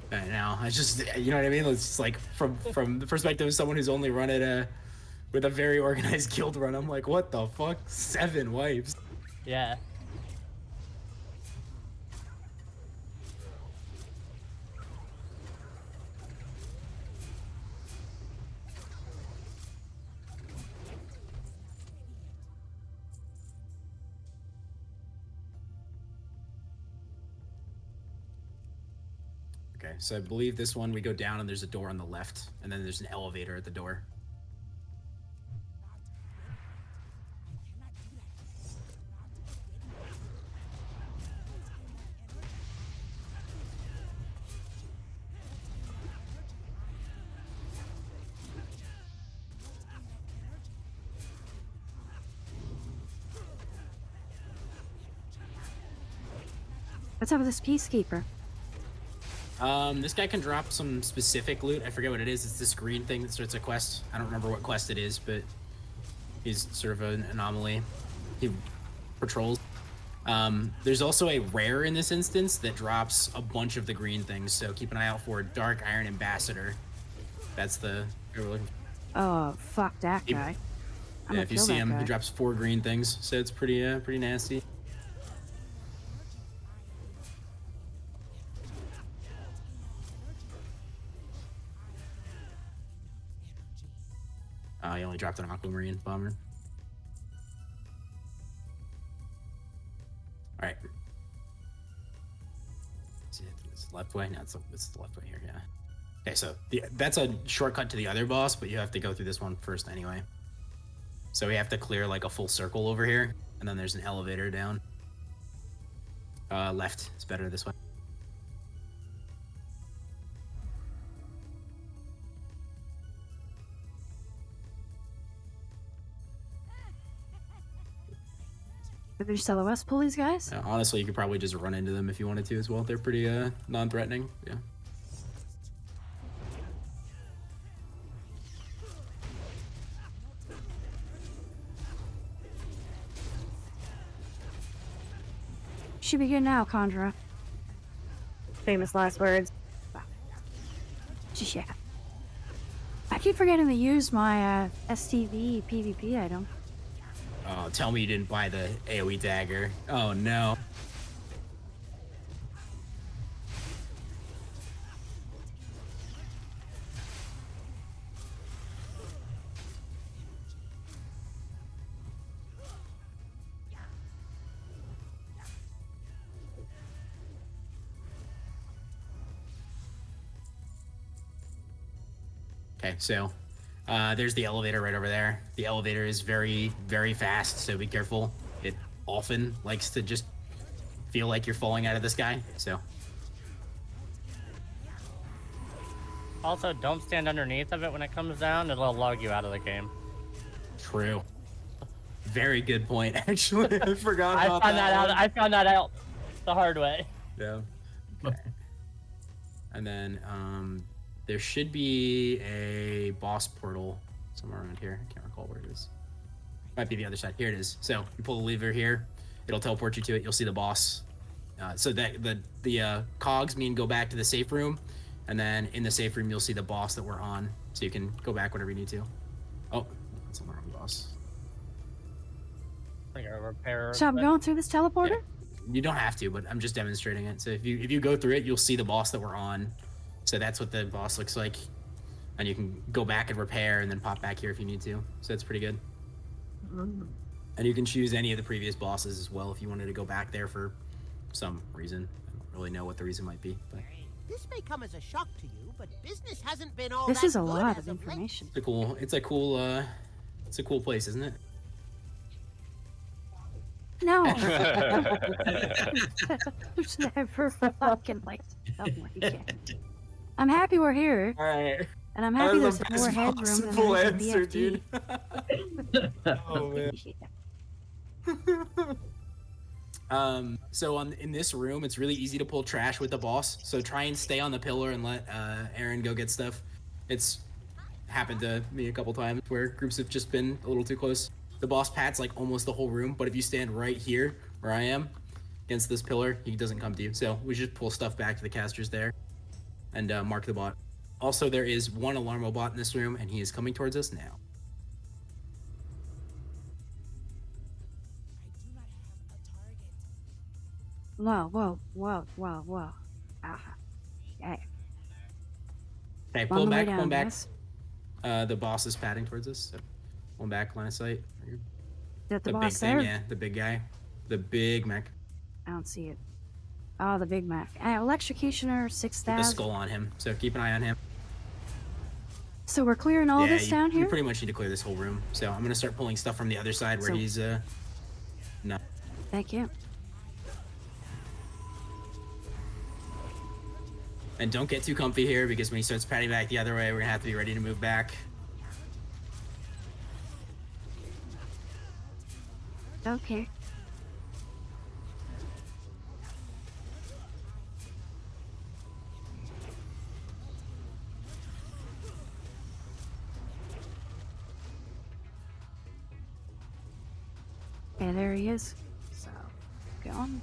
I know. I just, you know what I mean? It's just like from the perspective of someone who's only run it with a very organized guild run. I'm like, what the fuck? 7 wipes. Yeah. Okay, so I believe this one we go down and there's a door on the left, and then there's an elevator at the door. What's up with this peacekeeper? This guy can drop some specific loot. I forget what it is. It's this green thing that starts a quest. I don't remember what quest it is, but he's sort of an anomaly. He patrols. There's also a rare in this instance that drops a bunch of the green things, so keep an eye out for Dark Iron Ambassador. That's the... Oh, fuck that guy. Yeah, if you see him, he drops 4 green things, so it's pretty nasty. He only dropped an aquamarine bomber. All right. Is it the left way? No, it's the left way here. Yeah. Okay, so that's a shortcut to the other boss, but you have to go through this one first anyway. So we have to clear like a full circle over here, and then there's an elevator down. Left. It's better this way. Did you tell us pull these guys? Honestly, you could probably just run into them if you wanted to as well. They're pretty non-threatening. Yeah. Should be good now, Conjura. Famous last words. Yeah. I keep forgetting to use my STV PvP item. Oh, tell me you didn't buy the AoE dagger. Oh no. Okay, so there's the elevator right over there. The elevator is very, very fast, so be careful. It often likes to just feel like you're falling out of the sky, so. Also, don't stand underneath of it when it comes down. It'll log you out of the game. True. Very good point, actually. I forgot I about found that. that out. I found that out the hard way. Yeah. Okay. And then there should be a boss portal somewhere around here. I can't recall where it is. Might be the other side. Here it is. So you pull the lever here. It'll teleport you to it. You'll see the boss. So that the cogs mean go back to the safe room. And then in the safe room, you'll see the boss that we're on. So you can go back whenever you need to. Oh, that's not the wrong boss. Repair. So I'm going through this teleporter? Yeah. You don't have to, but I'm just demonstrating it. So if you go through it, you'll see the boss that we're on. So that's what the boss looks like. And you can go back and repair and then pop back here if you need to. So it's pretty good. And you can choose any of the previous bosses as well if you wanted to go back there for some reason. I don't really know what the reason might be. But This may come as a shock to you, but business hasn't been all This that is a good lot as of late. information. it's a cool place, isn't it? No. There's never fucking like I'm happy we're here. Alright. And I'm happy there's more headroom than Full there's in answer, BFT. dude. Oh man. So in this room, it's really easy to pull trash with the boss. So try and stay on the pillar and let Aaron go get stuff. It's happened to me a couple times where groups have just been a little too close. The boss pats like almost the whole room, but if you stand right here where I am against this pillar, he doesn't come to you. So we just pull stuff back to the casters there and mark the bot. Also, there is one Alarmo bot in this room, and he is coming towards us now. Whoa. Okay. Okay, On pull the way back, down, pull back. yes. The boss is padding towards us. So pull back, line of sight. Is that the big boss thing, there? yeah, the big guy. The big mech. I don't see it. Oh, the Big Mac. Electrocutioner, With the 6,000. skull on him. So keep an eye on him. So we're clearing all this down You here? pretty much need to clear this whole room. So I'm gonna start pulling stuff from the other side where So- he's no. Thank you. And don't get too comfy here because when he starts patting back the other way, we're gonna have to be ready to move back. Okay. Okay, there he is. So, go on.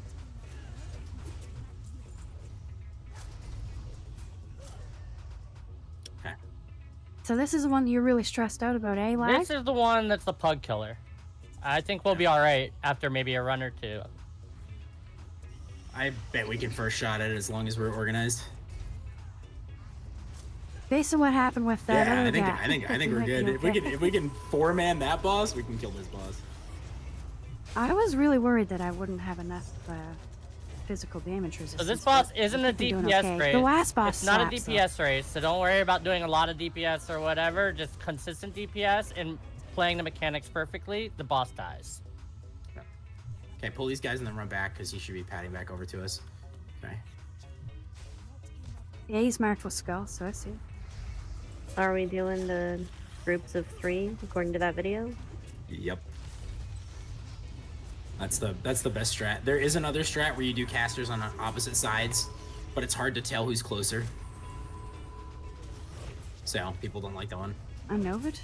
Okay. So this is the one you're really stressed out about, eh, Lag? This is the one that's the pug killer. I think we'll be all right after maybe a run or two. I bet we can first shot at it as long as we're organized. Based on what happened with that Yeah, other I think guy, I think we're might be good. okay. If we can four-man that boss, we can kill this boss. I was really worried that I wouldn't have enough physical damage resistance. So this boss but isn't I a think I'm doing DPS okay. race. The last boss It's not a slaps, though. DPS race, so don't worry about doing a lot of DPS or whatever. Just consistent DPS and playing the mechanics perfectly. The boss dies. Okay, pull these guys and then run back because he should be patting back over to us. Okay. Yeah, he's marked with skull, so I see. Are we doing the groups of 3 according to that video? Yep. That's the best strat. There is another strat where you do casters on opposite sides, but it's hard to tell who's closer. So people don't like that one. I know it.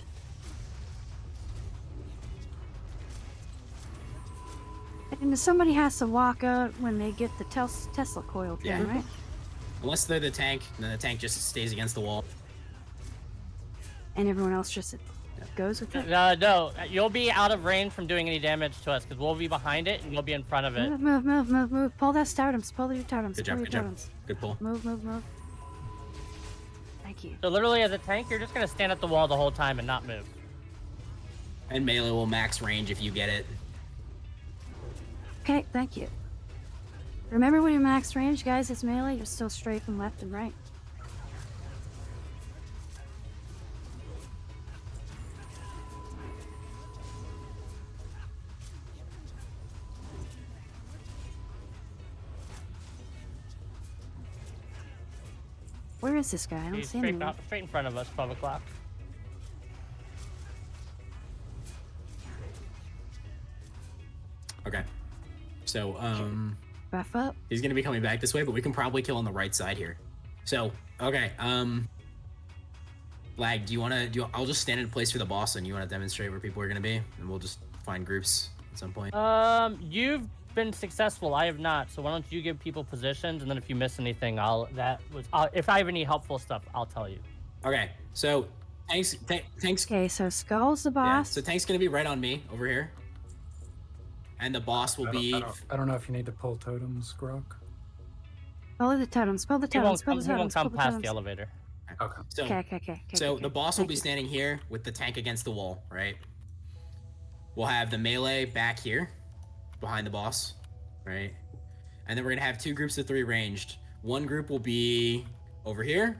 And somebody has to walk out when they get the Tesla coil thing, Yeah. right? Unless they're the tank, then the tank just stays against the wall. And everyone else just goes with it. No, you'll be out of range from doing any damage to us because we'll be behind it and you'll be in front of it. Move. Pull that totems. Pull your totems. Good Pull job, your good job. totems. Good pull. Move. Thank you. So literally as a tank, you're just gonna stand at the wall the whole time and not move. And melee will max range if you get it. Okay, thank you. Remember when you're max range, guys, it's melee, you're still straight from left and right. Where is this guy? I don't He's see him. anywhere. straight in front of us, 12 o'clock. Okay. So, Buff up. he's gonna be coming back this way, but we can probably kill on the right side here. So, okay, Lag, I'll just stand in place for the boss and you wanna demonstrate where people are gonna be? And we'll just find groups at some point. You've been successful. I have not. So why don't you give people positions, and then if you miss anything, if I have any helpful stuff, I'll tell you. Okay, so tanks. Okay, so Skull's the Yeah, boss. so tank's gonna be right on me over here, and the boss will be. I don't know if you need to pull totems, Grok. Pull the totems. Pull the He won't totems. Pull come, the he won't totems. come Pull the past totems. the elevator. Okay. So, Okay. So okay. the boss will Thank be you. standing here with the tank against the wall, right? We'll have the melee back here, behind the boss, right? And then we're gonna have two groups of 3 ranged. One group will be over here,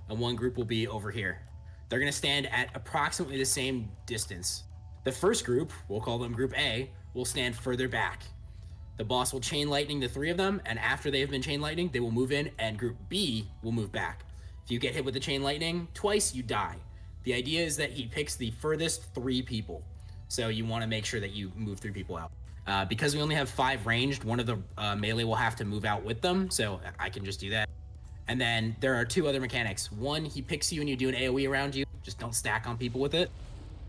and one group will be over here. They're gonna stand at approximately the same distance. The first group, we'll call them Group A, will stand further back. The boss will chain lightning the 3 of them, and after they have been chain lightning, they will move in, and Group B will move back. If you get hit with the chain lightning twice, you die. The idea is that he picks the furthest 3 people. So you want to make sure that you move 3 people out. Because we only have 5 ranged, one of the melee will have to move out with them, so I can just do that. And then there are 2 other mechanics. One, he picks you and you do an AoE around you. Just don't stack on people with it.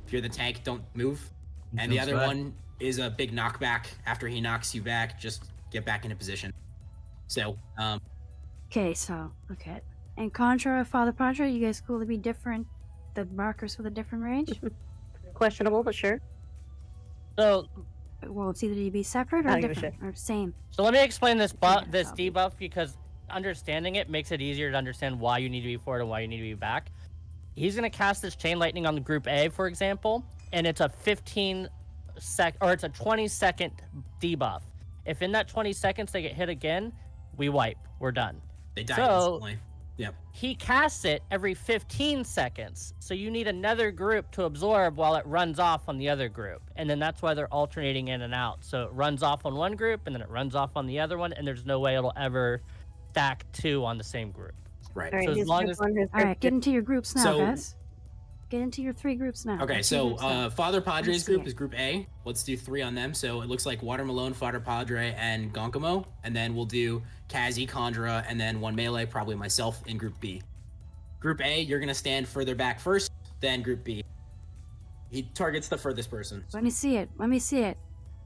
If you're the tank, don't move. And the Feels other bad. one is a big knockback. After he knocks you back, just get back into position. So, Okay, And Contra, Father Padre, you guys cool to be different? The markers with a different range? Questionable, but sure. So, Well, it's either to be separate I or don't give a different or same. so let me explain this Yeah, this debuff because understanding it makes it easier to understand why you need to be forward and why you need to be back. He's gonna cast this chain lightning on the Group A, for example, and it's a 20-second debuff. If in that 20 seconds they get hit again, we wipe. We're done. they die So- instantly. Yep. He casts it every 15 seconds, so you need another group to absorb while it runs off on the other group. And then that's why they're alternating in and out. So it runs off on one group, and then it runs off on the other one, and there's no way it'll ever stack 2 on the same group. Right. All right, So as who's long group as- one, who's All right, group get two? into your groups now, So- guys. Get into your 3 groups now. Okay, Get 2 so groups now. Father Padre's see group it. is Group A. Let's do 3 on them. So it looks like Water Malone, Father Padre, and Gonkamo. And then we'll do Kazi, Khandra, and then 1 melee, probably myself, in Group B. Group A, you're going to stand further back first, then Group B. He targets the furthest person. Let me see it.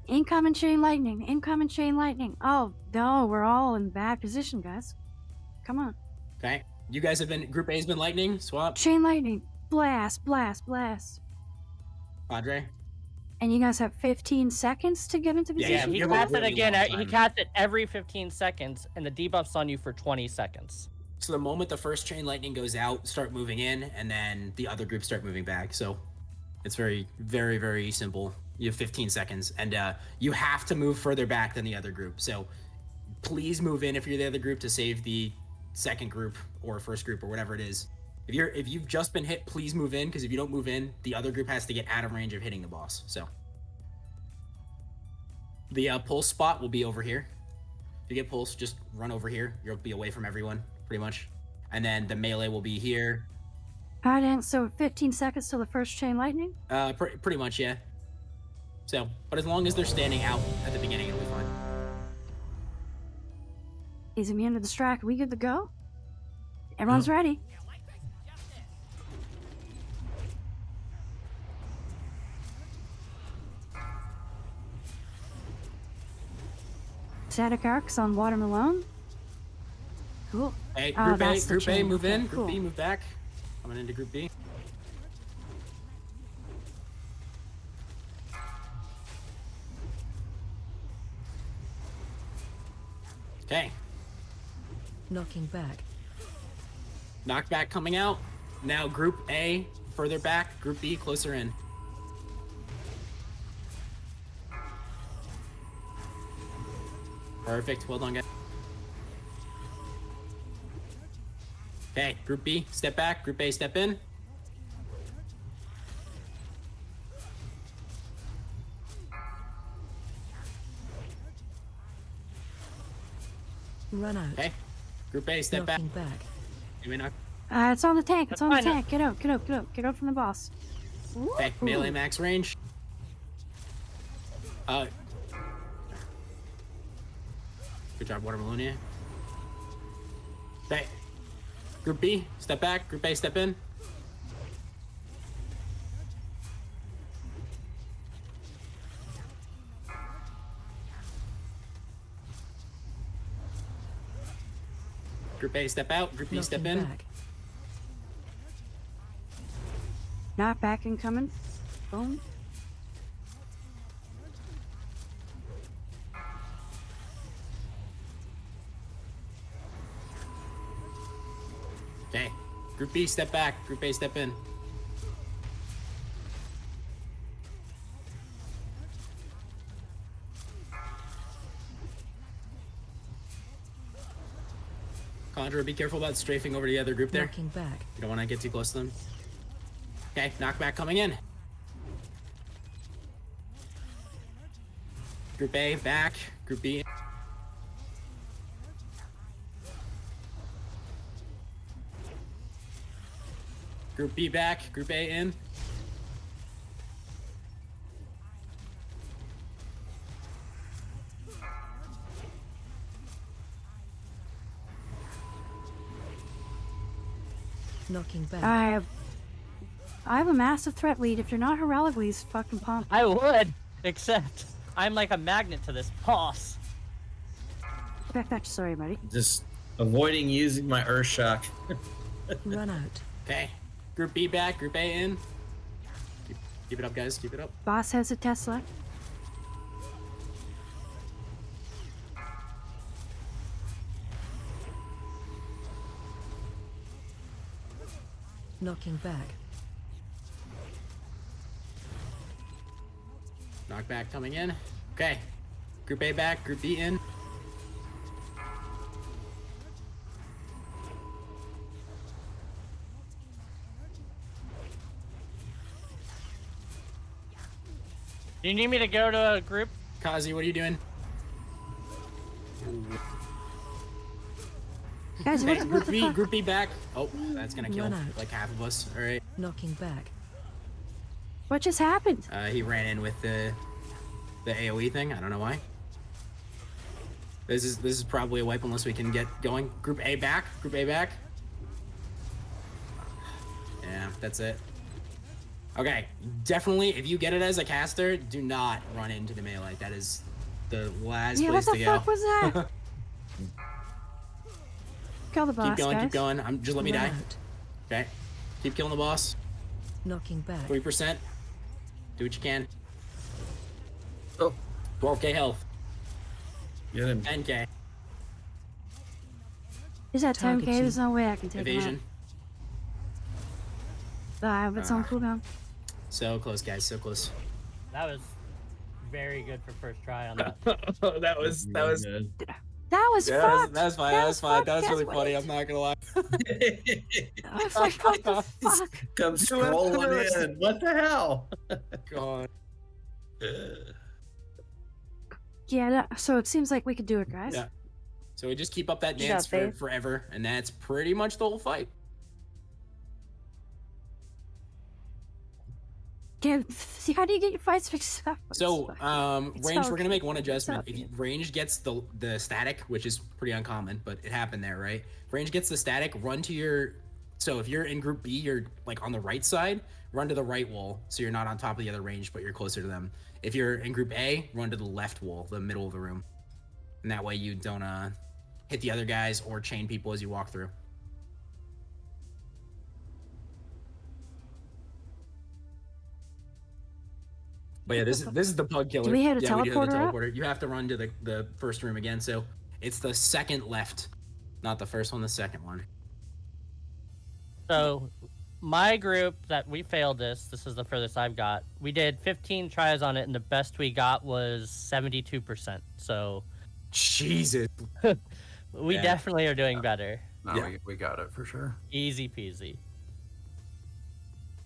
Incoming chain lightning. Oh, no, we're all in bad position, guys. Come on. Okay? You guys have been, Group A's been lightning, swap, Chain lightning. Blast. Padre. And you guys have 15 seconds to get into Yeah, position? He you have a casts it really again. long He time. casts it every 15 seconds, and the debuff's on you for 20 seconds. So the moment the first chain lightning goes out, start moving in, and then the other groups start moving back. So it's very, very, very simple. You have 15 seconds, and you have to move further back than the other group. So please move in if you're the other group to save the second group or first group or whatever it is. If you've just been hit, please move in, because if you don't move in, the other group has to get out of range of hitting the boss. So the pulse spot will be over here. If you get pulse, just run over here. You'll be away from everyone, pretty much. And then the melee will be here. Alright, so 15 seconds till the first chain lightning? Pretty much, yeah. So, but as long as they're standing out at the beginning, it'll be fine. He's immune to distract. We good to go? Everyone's ready. Static arcs on Watermelon. Cool. Hey, Oh, Group A, that's the Group A, chain. move Okay, in. Group cool. B, move back. Coming into Group B. Okay. Knocking back. Knockback coming out. Now Group A, further back. Group B, closer in. Perfect. Well done, guys. Okay, Group B, step back. Group A, step in. Run out. Okay. Group A, step Knocking back. You may knock. It's on the tank. It's on the Fine. tank. Get out. Get out. Get out. Get out from the boss. Okay, melee max range. Good job, Watermelonia. Okay. Group B, step back. Group A, step in. Group A, step out. Group B, step in. Back. Not back and coming. Boom. Okay. Group B, step back. Group A, step in. Conjurer, be careful about strafing over to the other group there. Knocking back. You don't want to get too close to them. Okay, knockback coming in. Group A, back. Group B. Group B back. Group A in. Knocking back. I have a massive threat lead. If you're not heroically, he's fucking pumped. I would, except I'm like a magnet to this boss. Back, sorry, buddy. Just avoiding using my Earth Shock. Run out. Okay. Group B back. Group A in. Keep it up, guys. Keep it up. Boss has a Tesla. Knocking back. Knockback coming in. Okay. Group A back. Group B in. Do you need me to go to a group? Kazi, what are you doing? Guys, Okay, what Group the B, fuck? Group B back. Oh, that's gonna kill Run out. like half of us. All right. Knocking back. What just happened? He ran in with the AOE thing. I don't know why. This is probably a wipe unless we can get going. Group A back. Group A back. Yeah, that's it. Okay, definitely. If you get it as a caster, do not run into the melee. That is the last Yeah, place what to the go. fuck was that? Kill the boss, Keep going. guys. Keep going. Just let me Run die. out. Okay. Keep killing the boss. Knocking back. 40%. Do what you can. Oh. 12k health. Get him. 10k. Is that 10k? Target There's no way I can take Evasion. it out. I have its on Ah. cooldown. So close, guys. So close. That was very good for first try on that. that was That was yeah, fucked. that was fine. That was fine. That was really funny. I'm not gonna lie. I was like, what the fuck? Come scrolling in. What the hell? God. Yeah, so it seems like we could do it, guys. Yeah. So we just keep up that You dance got for faith. forever, and that's pretty much the whole fight. How do you get your fights fixed up? So, It's range, so we're gonna make one cute. adjustment. It's If so range gets the static, which is pretty uncommon, but it happened there, right? If range gets the static, run to your. So if you're in group B, you're like on the right side. Run to the right wall, so you're not on top of the other range, but you're closer to them. If you're in group A, run to the left wall, the middle of the room, and that way you don't hit the other guys or chain people as you walk through. But yeah, this is the pug killer. Do we have a yeah, we do have the teleporter up? teleporter. You have to run to the first room again. So it's the second left, not the first one, the second one. So, my group that we failed this is the furthest I've got. We did 15 tries on it, and the best we got was 72%. So, Jesus. we definitely are doing better. No, we got it for sure. Easy peasy.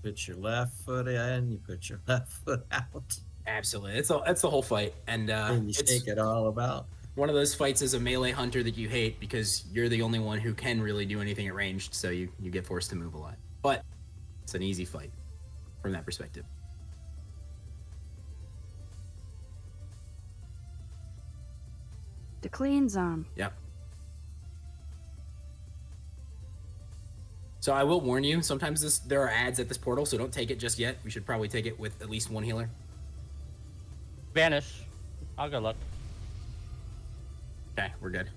Put your left foot in, you put your left foot out. Absolutely, it's the whole fight, and you it's shake it all about. one of those fights as a melee hunter that you hate because you're the only one who can really do anything at ranged, so you get forced to move a lot. But it's an easy fight from that perspective. The clean zone. Yep. So I will warn you, sometimes there are ads at this portal, so don't take it just yet. We should probably take it with at least one healer. Vanish. I'll go look. Okay, we're good.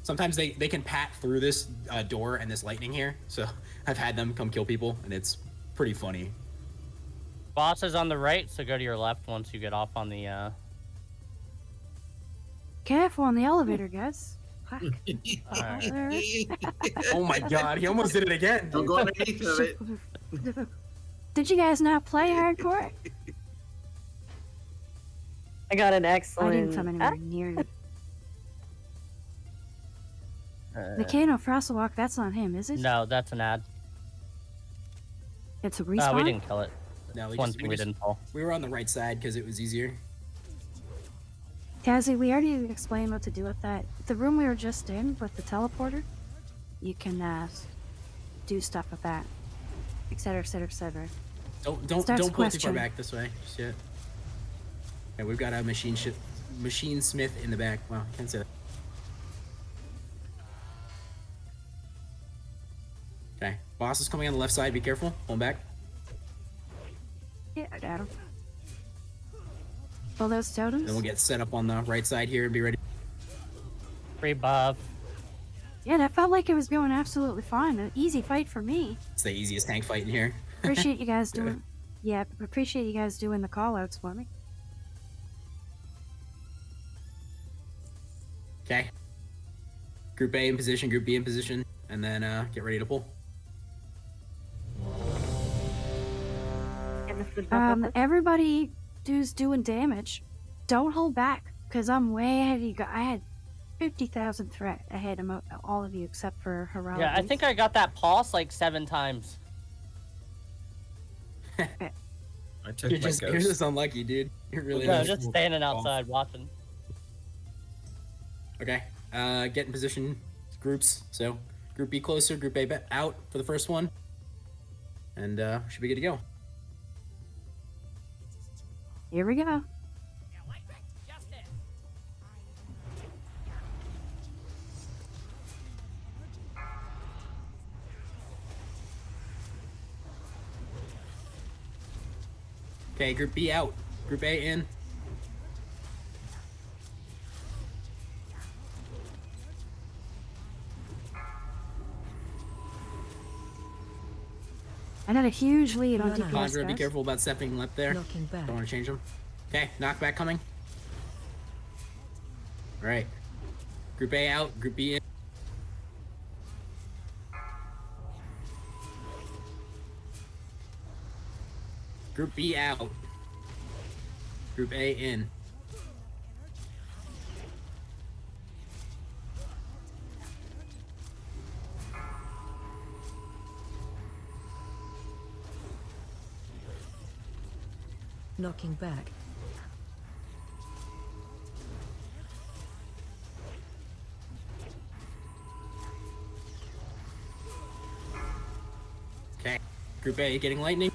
Sometimes they can pat through this door and this lightning here, so I've had them come kill people, and it's pretty funny. Boss is on the right, so go to your left once you get off on the. Careful on the elevator, guys. Fuck. Oh my god, he almost did it again. Don't go underneath of it. Did you guys not play hardcore? I got an I excellent. didn't come anywhere near you. Mikano Frostwalk, that's not him, is it? No, that's an ad. It's a respawn? We didn't kill it. No, That's one thing we didn't pull. We were on the right side because it was easier. Kazzy, we already explained what to do with that. The room we were just in with the teleporter, you can do stuff with that, etc., etc., etc. Don't pull too far back this way. Shit. Yeah, we've got a machine smith in the back. Well, I can't say that. Okay, boss is coming on the left side. Be careful. Hold back. Yeah, I got him. Pull those totems. Then we'll get set up on the right side here and be ready. Free buff. Yeah, that felt like it was going absolutely fine. An easy fight for me. It's the easiest tank fight in here. Appreciate you guys doing. Yeah, appreciate you guys doing the call-outs for me. Okay. Group A in position, Group B in position, and then get ready to pull. Everybody who's doing damage, don't hold back, because I'm way ahead of you guys. I had 50,000 threat ahead of all of you except for Herald. Yeah, I think I got that pulse like 7 times. I took You're my just ghost. unlucky, dude. You're really No, not. just standing outside watching. Okay. Get in position, groups. So, Group B closer, Group A out for the first one. And should be good to go. Here we go. Okay, Group B out. Group A in. I got a huge lead on DPS, Conjure, be guys. careful about stepping left there. Knocking back. Don't want to change them. Okay, knockback coming. All right. Group A out. Group B in. Group B out. Group A in. Knocking back. Okay. Group A getting lightning.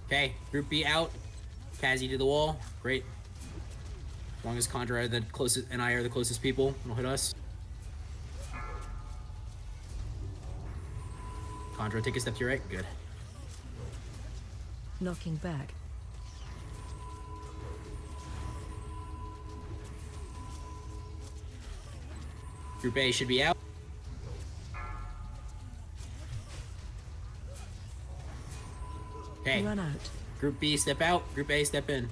Okay, Group B out. Kazzy to the wall. Great. As long as Conjure are the closest and I are the closest people, it'll hit us. Conjure, take a step to your right. Good. Knocking back. Group A should be out. Okay. Run out. Group B, step out. Group A, step in.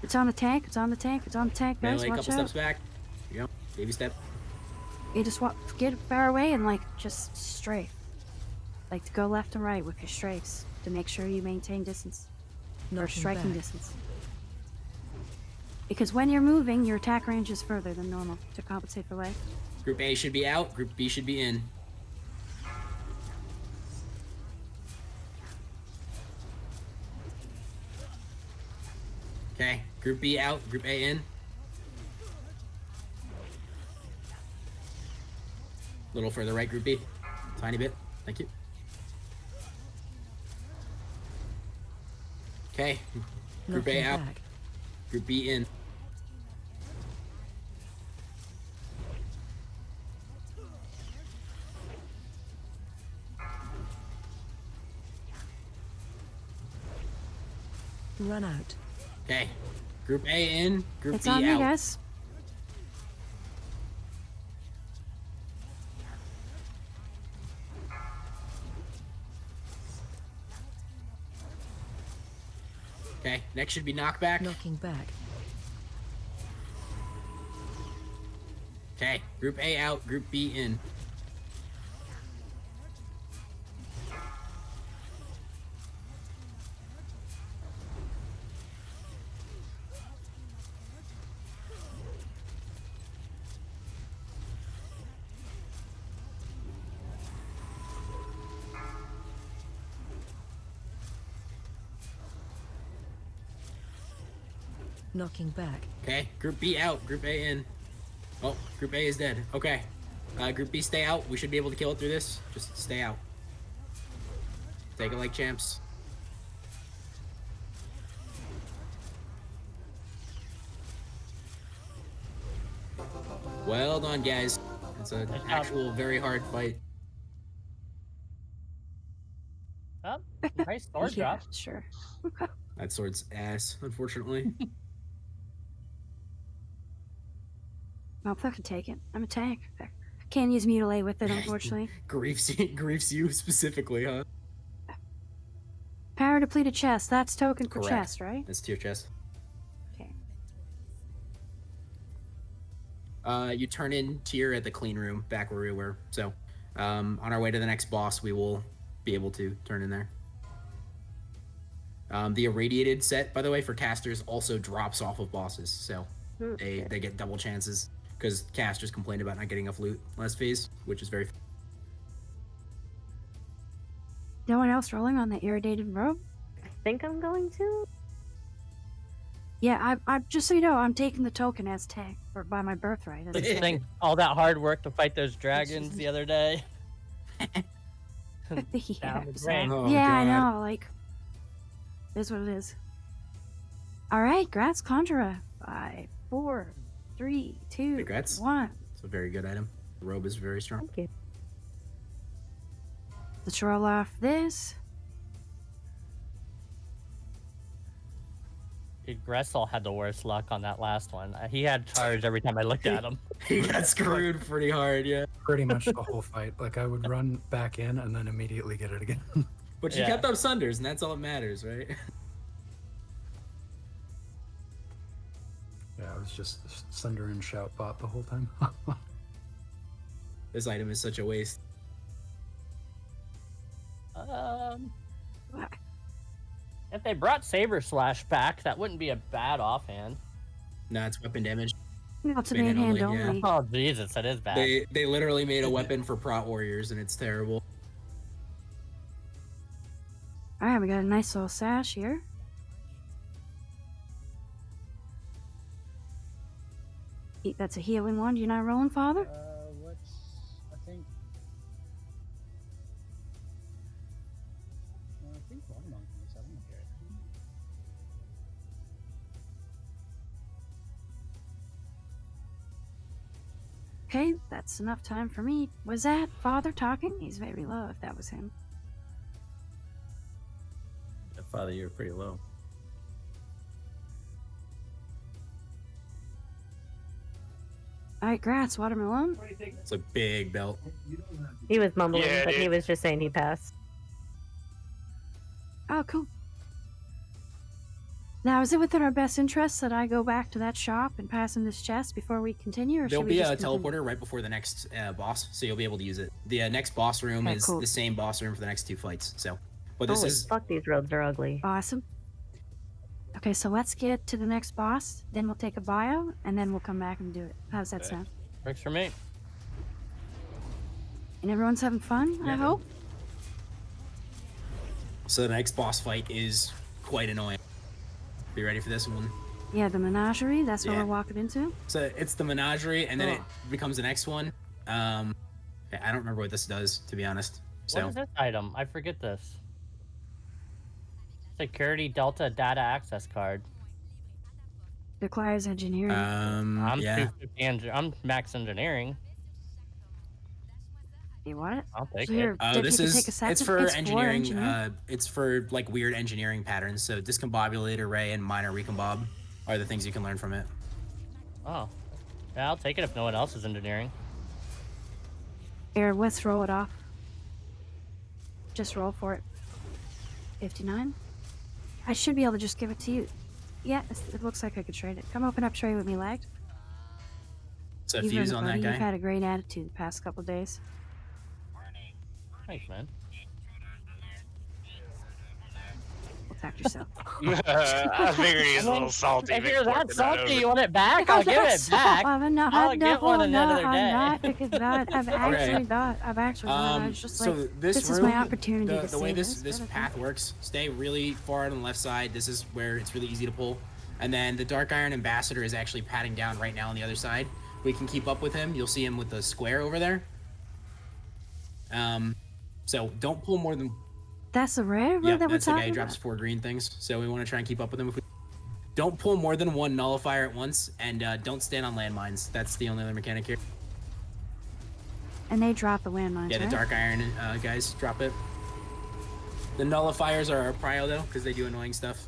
It's on the tank. It's on the tank. It's on the tank, guys. Melee, Watch couple out. steps back. There you go. Baby step. You just get far away and like just strafe. Like to go left and right with your strafes to make sure you maintain distance or Knocking striking back. distance. Because when you're moving, your attack range is further than normal to compensate for lag. Group A should be out. Group B should be in. Okay. Group B out. Group A in. Little further right, Group B. Tiny bit. Thank you. Okay. Group A Knocking out. back. Group B in. Run out. Okay. Group A in. Group It's B on me, out. guys. Okay. Next should be knockback. Knocking back. Okay. Group A out. Group B in. Knocking back. Okay. Group B out. Group A in. Oh, Group A is dead. Okay. Group B, stay out. We should be able to kill it through this. Just stay out. Take it like champs. Well done, guys. It's an actual very hard fight. Oh, nice sword Yeah, drop. sure. That sword's ass, unfortunately. I'll fucking take it. I'm a tank. I can't use mutilate with it, unfortunately. griefs you specifically, huh? Power depleted chest. That's token for Correct. chest, right? That's tier chest. Okay. You turn in tier at the clean room, back where we were. So, on our way to the next boss, we will be able to turn in there. The irradiated set, by the way, for casters also drops off of bosses, so they get double chances because casters complained about not getting enough loot last phase, which is very. No one else rolling on the irradiated robe? I think I'm going to. Yeah, I just so you know, I'm taking the token as tank or by my birthright. as a Just tank. think all that hard work to fight those dragons the other day. Yeah, Down the exactly. drain. Oh, Yeah, I God. know. Like, it is what it is. All right, Gratz Conjurer. 5, 4, 3, 2, Congrats. 1. It's a very good item. The robe is very strong. Thank you. Let's roll off this. Dude, Gressel had the worst luck on that last one. He had charge every time I looked at him. He got screwed pretty hard, yeah. Pretty much the whole fight. Like I would run back in and then immediately get it again. But you Yeah. kept up Sunders, and that's all that matters, right? Yeah, I was just Sunder and Shout bot the whole time. This item is such a waste. If they brought Saber Slash back, that wouldn't be a bad offhand. No, it's weapon damage. No, it's a Main main hand hand only, yeah. only. Oh Jesus, that is bad. They literally made a weapon for prot warriors, and it's terrible. All right, we got a nice little sash here. That's a healing one. You're not rolling, Father? What's I think Warmonk is. I don't care. Okay, that's enough time for me. Was that Father talking? He's very low if that was him. Father, you were pretty low. Alright, grass, watermelon. It's a big belt. He was mumbling, Yeah, but he dude. was just saying he passed. Oh, cool. Now, is it within our best interest that I go back to that shop and pass him this chest before we continue, or There'll should we be a just continue? teleporter right before the next boss, so you'll be able to use it. The next boss room Okay, is cool. the same boss room for the next 2 fights. So, but this Holy is fuck, these roads are ugly. Awesome. Okay, so let's get to the next boss, then we'll take a bio, and then we'll come back and do it. How's that Okay. sound? Works for me. And everyone's having fun, I hope? so the next boss fight is quite annoying. Be ready for this one. Yeah, the menagerie, that's what Yeah. we're walking into. So it's the menagerie, and then it Oh. becomes the next one. I don't remember what this does, to be honest. So What is this item? I forget this. Security Delta data access card. Requires engineering. I'm yeah. 250 I'm max engineering. You want it? I'll take So here, it. if This you could is take a second, it's for engineering. engineering. It's for like weird engineering patterns. So discombobulate array and minor recombob are the things you can learn from it. Oh. Yeah, I'll take it if no one else is engineering. Here, let's roll it off. Just roll for it. 59. I should be able to just give it to you. Yeah, it looks like I could trade it. Come open up trade with me, lagged. So You've fuse earned it, on that buddy. guy. You've had a great attitude the past couple days. Thanks, man. Protect yourself. I figured he's a little salty. If but you're that working that salty, over. you want it back? I'll give it back. I'm not, I'll get one another day. I'm not, because not. I've actually not. I've actually not. I was just so like, this is room, my opportunity to the way save this path works, stay really far on the left side. This is where it's really easy to pull. And then the Dark Iron Ambassador is actually patting down right now on the other side. We can keep up with him. You'll see him with the square over there. So don't pull more than... That's the rare Yeah, that we're that's the guy who talking drops about? 4 green things. So we want to try and keep up with him. If we... Don't pull more than 1 nullifier at once, and don't stand on landmines. That's the only other mechanic here. And they drop the landmines, Yeah, the right? Dark Iron guys drop it. The nullifiers are our prio, though, because they do annoying stuff.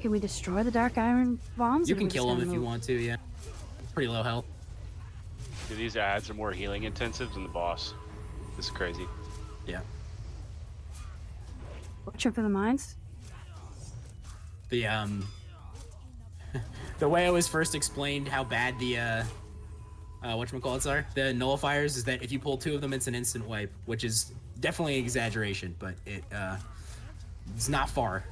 Can we destroy the Dark Iron bombs? You or do can we just kill them gotta if you move? want to, yeah. Pretty low health. Dude, these ads are more healing intensive than the boss. This is crazy. Yeah. Watch out for the mines. The the way I was first explained how bad the whatchamacallits are, the nullifiers, is that if you pull 2 of them, it's an instant wipe, which is definitely an exaggeration, but it's not far.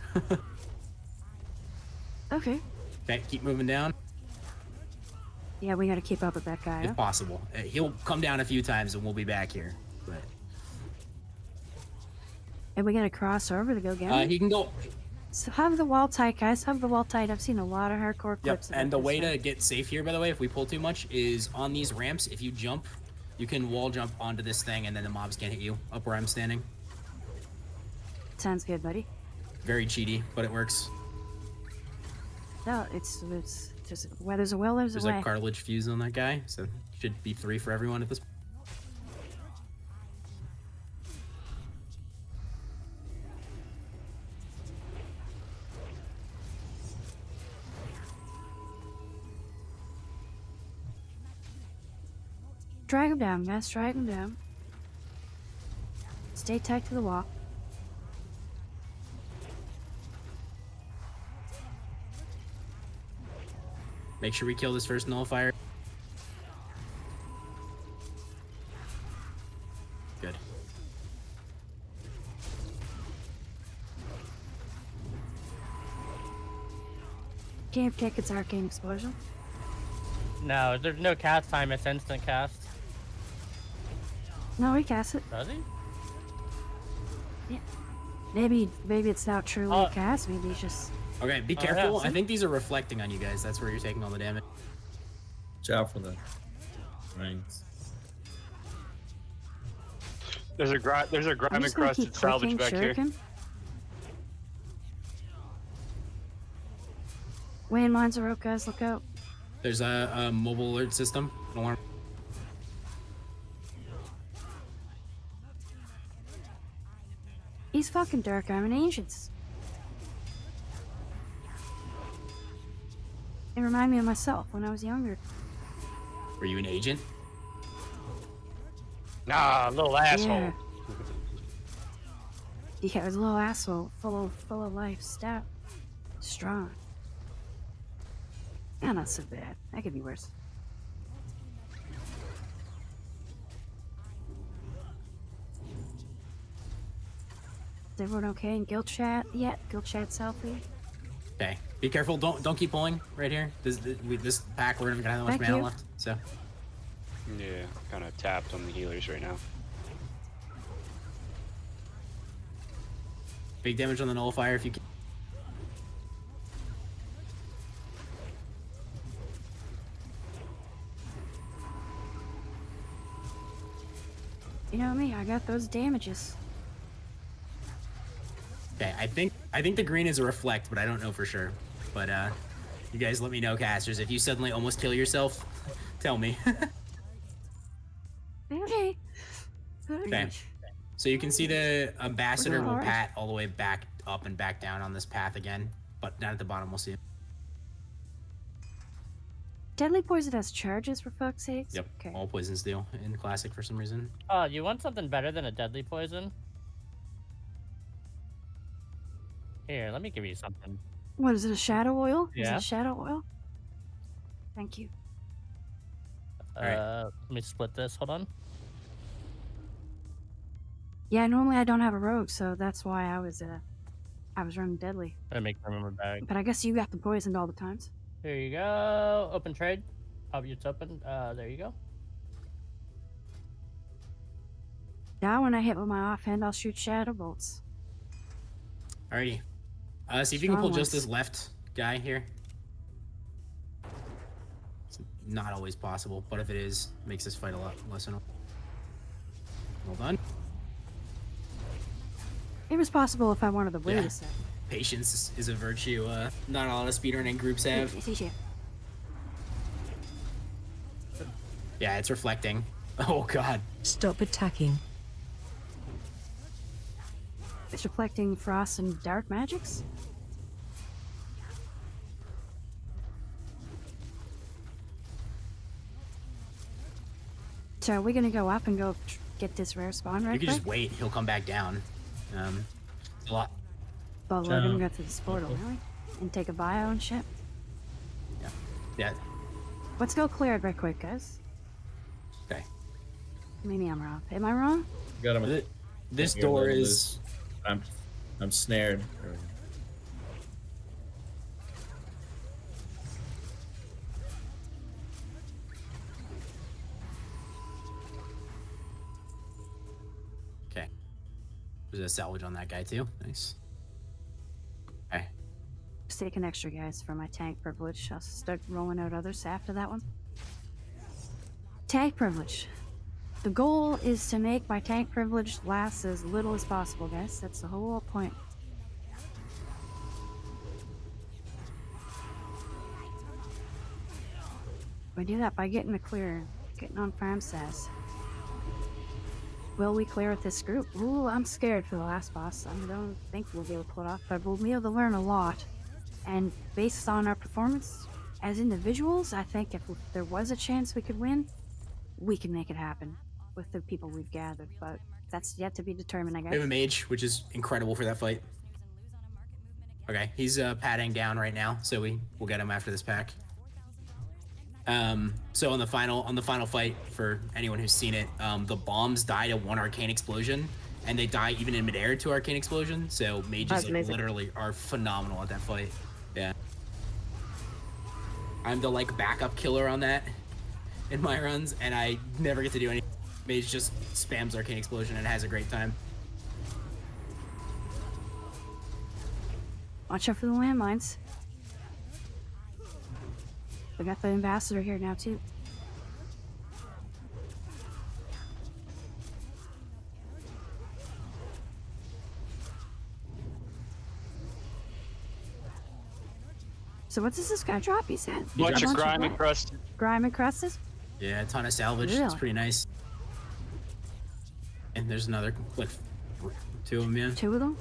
Okay. Okay, keep moving down Yeah, we gotta keep up with that guy. if possible. He'll come down a few times and we'll be back here. But And we gotta cross over to go get him. he can go. So have the wall tight, guys. Have the wall tight. I've seen a lot of hardcore Yep, clips. and the way to get safe here, by the way, if we pull too much, is on these ramps. If you jump, you can wall jump onto this thing, and then the mobs can't hit you up where I'm standing. Sounds good, buddy. Very cheaty, but it works. No, it's just where there's a will, there's There's a way. a cartilage fuse on that guy, so should be 3 for everyone at this point. Drag him down, guys. Drag him down. Stay tight to the wall. Make sure we kill this first nullifier. Good. Can't kick its arcane explosion. No, there's no cast time. It's instant cast. No, we cast it. Does he? Yeah. Maybe it's not truly Oh. a cast. Maybe it's just. Okay, be Oh, yeah, careful. see? I think these are reflecting on you guys. That's where you're taking all the damage. Watch out for the rings. There's a grime I'm just gonna encrusted keep salvage clicking back here. shuriken. Landmines are out, guys. Look out. There's a mobile alert system. Alarm. He's fucking dark. I'm an ancient. It reminded me of myself when I was younger. Were you an agent? Nah, little asshole. Yeah, I was a little asshole, full of life, stout, strong. Yeah, not so bad. That could be worse. Is everyone okay in guild chat? Yeah, guild chat's healthy. Okay. Be careful. Don't keep pulling right here. This pack we're gonna have that much Thank mana you. left. So. Yeah, kind of tapped on the healers right now. Big damage on the nullifier if you can. You know me, I got those damages. Okay, I think the green is a reflect, but I don't know for sure. But you guys let me know, casters. If you suddenly almost kill yourself, tell me. Okay. Okay. So you can see the ambassador will hard. pat all the way back up and back down on this path again, but down at the bottom we'll see it. Deadly poison has charges, for fuck's sakes? Yep. Okay. All poisons do in classic for some reason. Oh, you want something better than a deadly poison? Here, let me give you something. What is it, a shadow oil? Is it Yeah. a shadow oil? Thank you. Let me split this. Hold on. Yeah, normally I don't have a rogue, so that's why I was running deadly. Let me make room in my bag. But I guess you got them poisoned all the times. Here you go. Open trade. Oh, it's open. There you go. Now when I hit with my offhand, I'll shoot shadow bolts. Alrighty. See if you can pull Strong just ones. this left guy here. It's not always possible, but if it is, it makes this fight a lot less annoying. Well done. It was possible if I wanted to wait Yeah. a second. Patience is a virtue not a lot of speedrunning groups have. Yeah, it's reflecting. Oh god. Stop attacking. It's reflecting frost and dark magics? So are we gonna go up and go get this rare spawn right You can quick? just wait, he'll come back down. It's a lot. But we're gonna go through this portal, really? And take a bio and shit? Yeah. Let's go clear it right quick, guys. Okay. Maybe I'm wrong. Am I wrong? Got him. This Here, door let him is. loose. I'm snared. Okay. There's a salvage on that guy too. Nice. Okay. Just take an extra, guys, for my tank privilege. I'll start rolling out others after that one. Tank privilege. The goal is to make my tank privilege last as little as possible, guys. That's the whole point. We do that by getting a clear, getting on farm sass. Will we clear with this group? Ooh, I'm scared for the last boss. I don't think we'll be able to pull it off, but we'll be able to learn a lot. And based on our performance as individuals, I think if there was a chance we could win, we can make it happen with the people we've gathered. But that's yet to be determined, I We have a guess. mage, which is incredible for that fight. Okay, he's padding down right now, so we'll get him after this pack. So on the final fight, for anyone who's seen it, the bombs die to one arcane explosion, and they die even in midair to arcane explosion. So mages That's like, amazing. literally are phenomenal at that fight. Yeah. I'm the like backup killer on that in my runs, and I never get to do anything. Mage just spams arcane explosion and has a great time. Watch out for the landmines. We got the ambassador here now, too. So what does this guy drop? He said. Bunch of what? grimy crust. Grime and crusted? Yeah, a ton of salvage. It's Really? pretty nice. And there's another, like, 2 of them, yeah. 2 of them?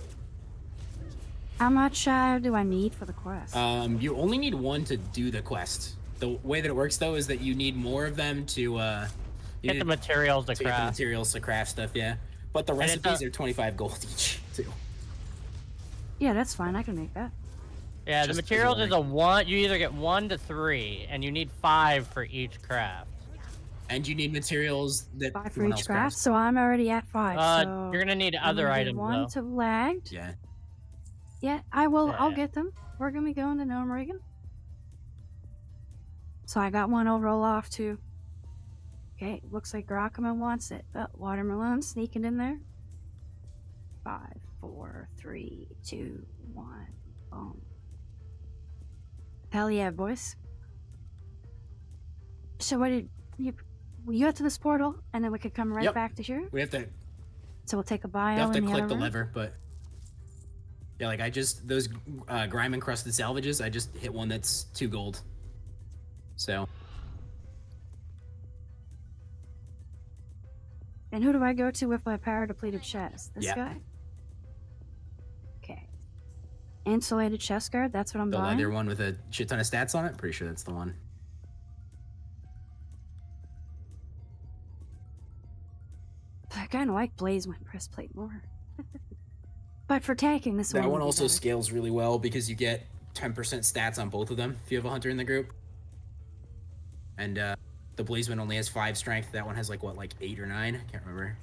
How much do I need for the quest? You only need 1 to do the quest. The way that it works, though, is that you need more of them to, Get the materials to get the craft. materials to craft stuff, yeah. But the And it's recipes are 25 gold each, too. Yeah, that's fine. I can make that. Yeah, the Just materials like- is a 1. You either get 1 to 3, and you need 5 for each craft. And you need materials that 5 for someone each else craft, crafts. so I'm already at 5. So You're gonna need I'm other gonna get items, 1 though. to lagged. Yeah. Yeah, I will. I'll Yeah. get them. We're gonna be going to Gnomeregan. So I got 1 I'll roll off to. Okay, looks like Rockman wants it. Oh, watermelon sneaking in there. 5, 4, 3, 2, 1. Boom. Hell yeah, boys. So what did you have to this portal, and then we could come right Yep. back to here? We have to, So we'll take a bio you have to in the click other the room? lever, but... Yeah, like, those grime encrusted salvages, I just hit one that's 2 gold. So... And who do I go to with my power depleted chest? This Yeah. guy? Okay. Insulated chest guard, that's what I'm The buying. leather one with a shit ton of stats on it? Pretty sure that's the one. I kind of like Blaze when breastplate more. But for tanking, this That one one would be also better. scales really well because you get 10% stats on both of them if you have a hunter in the group. And the Blaze one only has 5 strength. That one has like 8 or 9? I can't remember.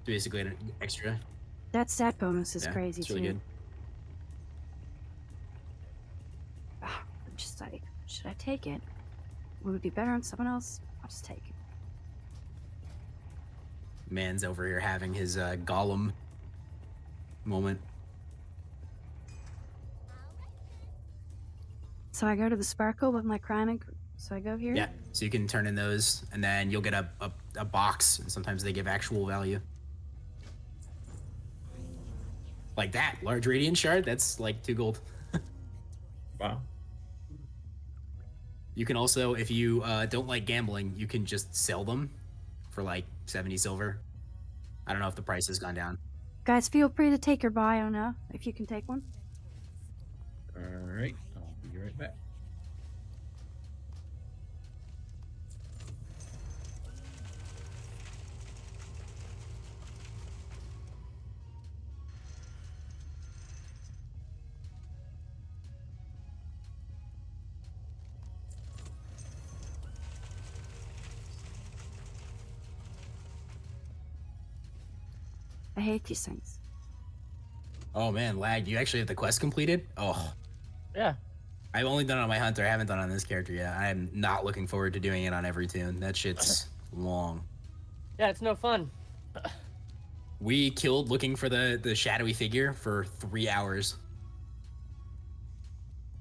It's basically an extra. That stat bonus is Yeah, crazy it's really too. good. I'm just like, should I take it? Would it be better on someone else? I'll just take it. Man's over here having his golem moment. So I go to the sparkle with my chronic. So I go here. Yeah, so you can turn in those, and then you'll get a box, and sometimes they give actual value. Like that, large radiant shard, that's like 2 gold. Wow. You can also, if you don't like gambling, you can just sell them for like 70 silver. I don't know if the price has gone down. Guys, feel free to take your bio now if you can take one. All right, I'll be right back. I hate these things. Oh man, lag. You actually have the quest completed? Oh. Yeah. I've only done it on my hunter. I haven't done it on this character yet. I am not looking forward to doing it on every tune. That shit's long. Yeah, it's no fun. We killed looking for the shadowy figure for 3 hours.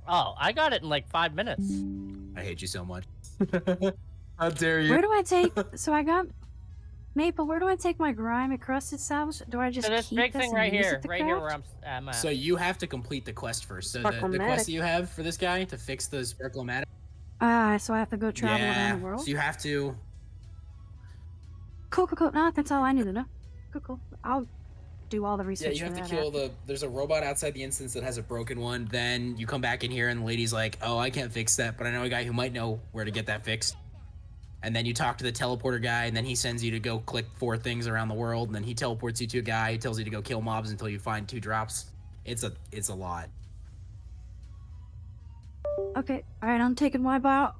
Oh, I got it in like 5 minutes. I hate you so much. How dare you? Where do I take? So I got Maple. Where do I take my grime encrusted salvage? Do I just So this keep big this thing and right use here, it to right here craft? where I'm at. So you have to complete the quest first. So the quest Sparkle-matic. that you have for this guy to fix the sparkle-matic. So I have to go travel Yeah. around the world. So you have to. Cool. No, that's all I need to know. Cool. I'll do all the Yeah, research. you have for to that kill after. there's a robot outside the instance that has a broken one. Then you come back in here and the lady's like, oh, I can't fix that, but I know a guy who might know where to get that fixed. And then you talk to the teleporter guy, and then he sends you to go click 4 things around the world, and then he teleports you to a guy who tells you to go kill mobs until you find 2 drops. It's a lot. Okay. All right. I'm taking my bio.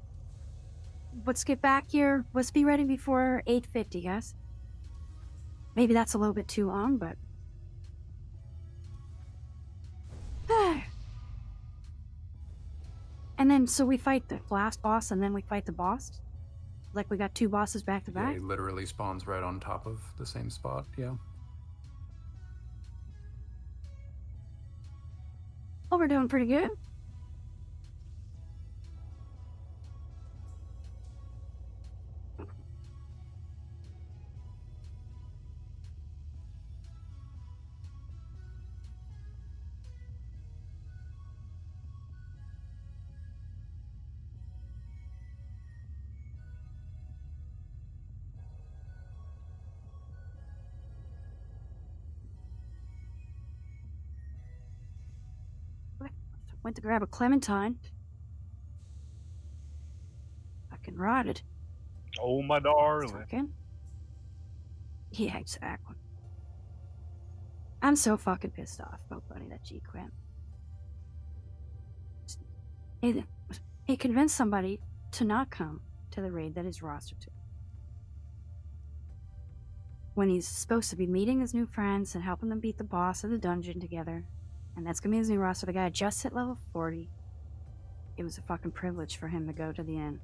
Let's get back here. Let's be ready before 8:50, guys. Maybe that's a little bit too long, but. And then, so we fight the last boss, and then we fight the boss. Like we got 2 bosses back to Yeah, back. he literally spawns right on top of the same spot. Yeah. Oh, we're doing pretty good. Went to grab a clementine. Fucking rotted. Oh, my darling. Fucking. Yeah, exactly. I'm so fucking pissed off about Buddy that G quit. He convinced somebody to not come to the raid that he's rostered to. When he's supposed to be meeting his new friends and helping them beat the boss of the dungeon together. And that's gonna be his new roster. The guy just hit level 40. It was a fucking privilege for him to go to the end.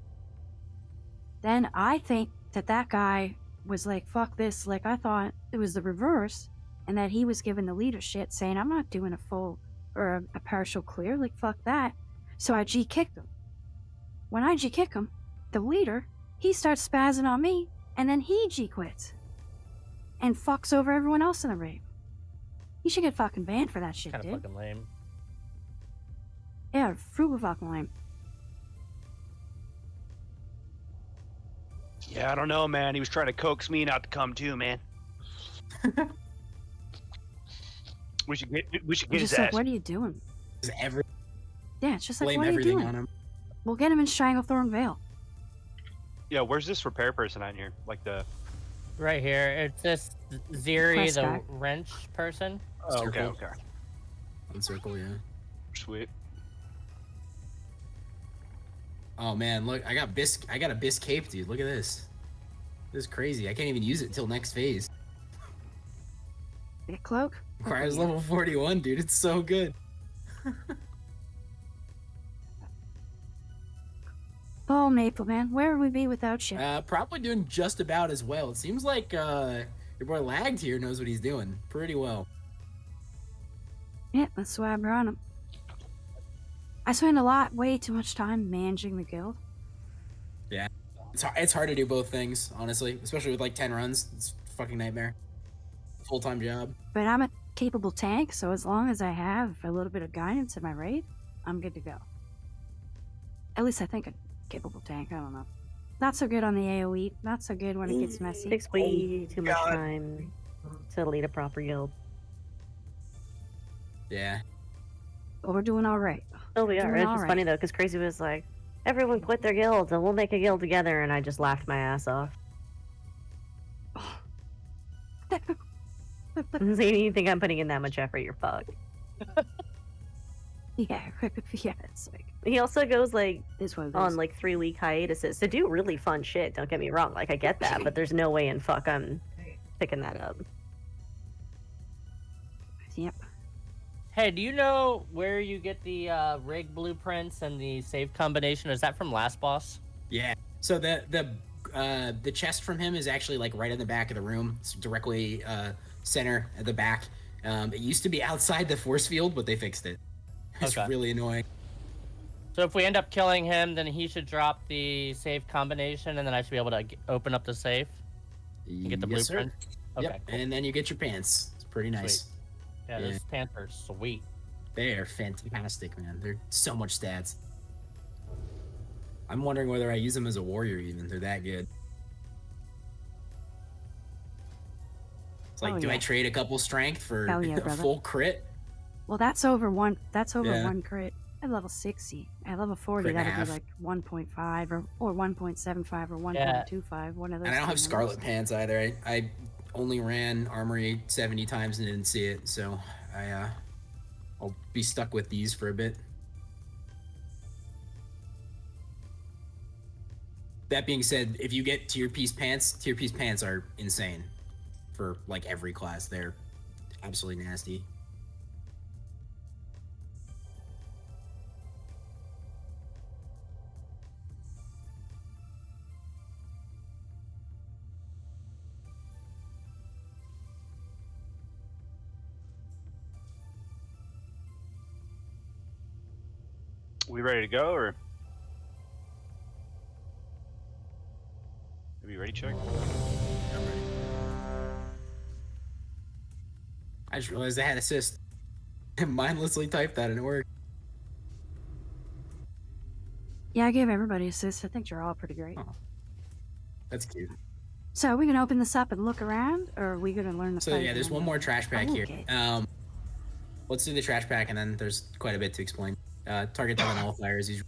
Then I think that that guy was like, fuck this. Like, I thought it was the reverse. And that he was giving the leader shit, saying, I'm not doing a full or a partial clear. Like, fuck that. So I G-kicked him. When I G-kick him, the leader, he starts spazzing on me, and then he G-quits. And fucks over everyone else in the raid. He should get fucking banned for that shit, Kind dude. of fucking lame. Yeah, frugal fucking lame. Yeah, I don't know, man. He was trying to coax me not to come too, man. we should get I'm his just like, ass. what are you doing? Yeah, it's just like, blame what are you everything doing? on him. We'll get him in Stranglethorn Vale. Yeah, where's this repair person on here? Like the. Right here. It's this Ziri, Quest the guy. wrench person. Oh, okay, Circle. okay. One circle, yeah. Sweet. Oh man, look, I got a Bis cape, dude. Look at this. This is crazy. I can't even use it till next phase. Get cloak? Requires level 41, dude. It's so good. Oh, Maple Man, where would we be without you? Probably doing just about as well. It seems like your boy Lagged here knows what he's doing pretty well. Yeah, that's why I brought him. I spend way too much time managing the guild. Yeah, it's hard to do both things, honestly, especially with like 10 runs. It's a fucking nightmare. Full-time job. But I'm a capable tank, so as long as I have a little bit of guidance in my raid, I'm good to go. At least I think a capable tank, I don't know. Not so good on the AoE, not so good when it gets messy. It takes way too much time to lead a proper guild. Yeah. But we're doing alright. Oh, we are. Doing It's all just right. funny though, because Crazy was like, everyone quit their guilds and we'll make a guild together, and I just laughed my ass off. You think I'm putting in that much effort? You're fucked. Yeah, yeah, it's like... He also goes like This one on like 3-week hiatuses to do really fun shit. Don't get me wrong, like I get that, but there's no way in fuck I'm picking that up. Yep. Hey, do you know where you get the rig blueprints and the save combination? Is that from last boss? Yeah. So the chest from him is actually like right in the back of the room. It's directly center at the back. It used to be outside the force field, but they fixed it. It's Okay. really annoying. So if we end up killing him, then he should drop the save combination, and then I should be able to get, open up the safe and get the Yes, sir. blueprint. Okay, Yep. cool. And then you get your pants. It's pretty nice. Sweet. Yeah, those pants are sweet. They are fantastic, man. They're so much stats. I'm wondering whether I use them as a warrior even. They're that good. It's like, Oh, do I yeah. trade a couple strength for Hell yeah, a brother. full crit? Well, that's over one. That's over Yeah. one crit. At level 60, at level 40, Crit and a that'd half. be like 1.5 or 1.75 or 1.25. One of those. And I don't have two scarlet numbers. pants either. I only ran armory 70 times and didn't see it, so I'll be stuck with these for a bit. That being said, if you get tier piece pants are insane for like every class. They're absolutely nasty. We ready to go, or? Are we ready, Chuck? I just realized I had assist. I mindlessly typed that and it worked. Yeah, I gave everybody assists. I think you're all pretty great. That's cute. So are we gonna open this up and look around, or are we gonna learn the So fight yeah, there's and one then- more trash pack Oh, here. okay. Let's do the trash pack and then there's quite a bit to explain. Target down nullifiers. He's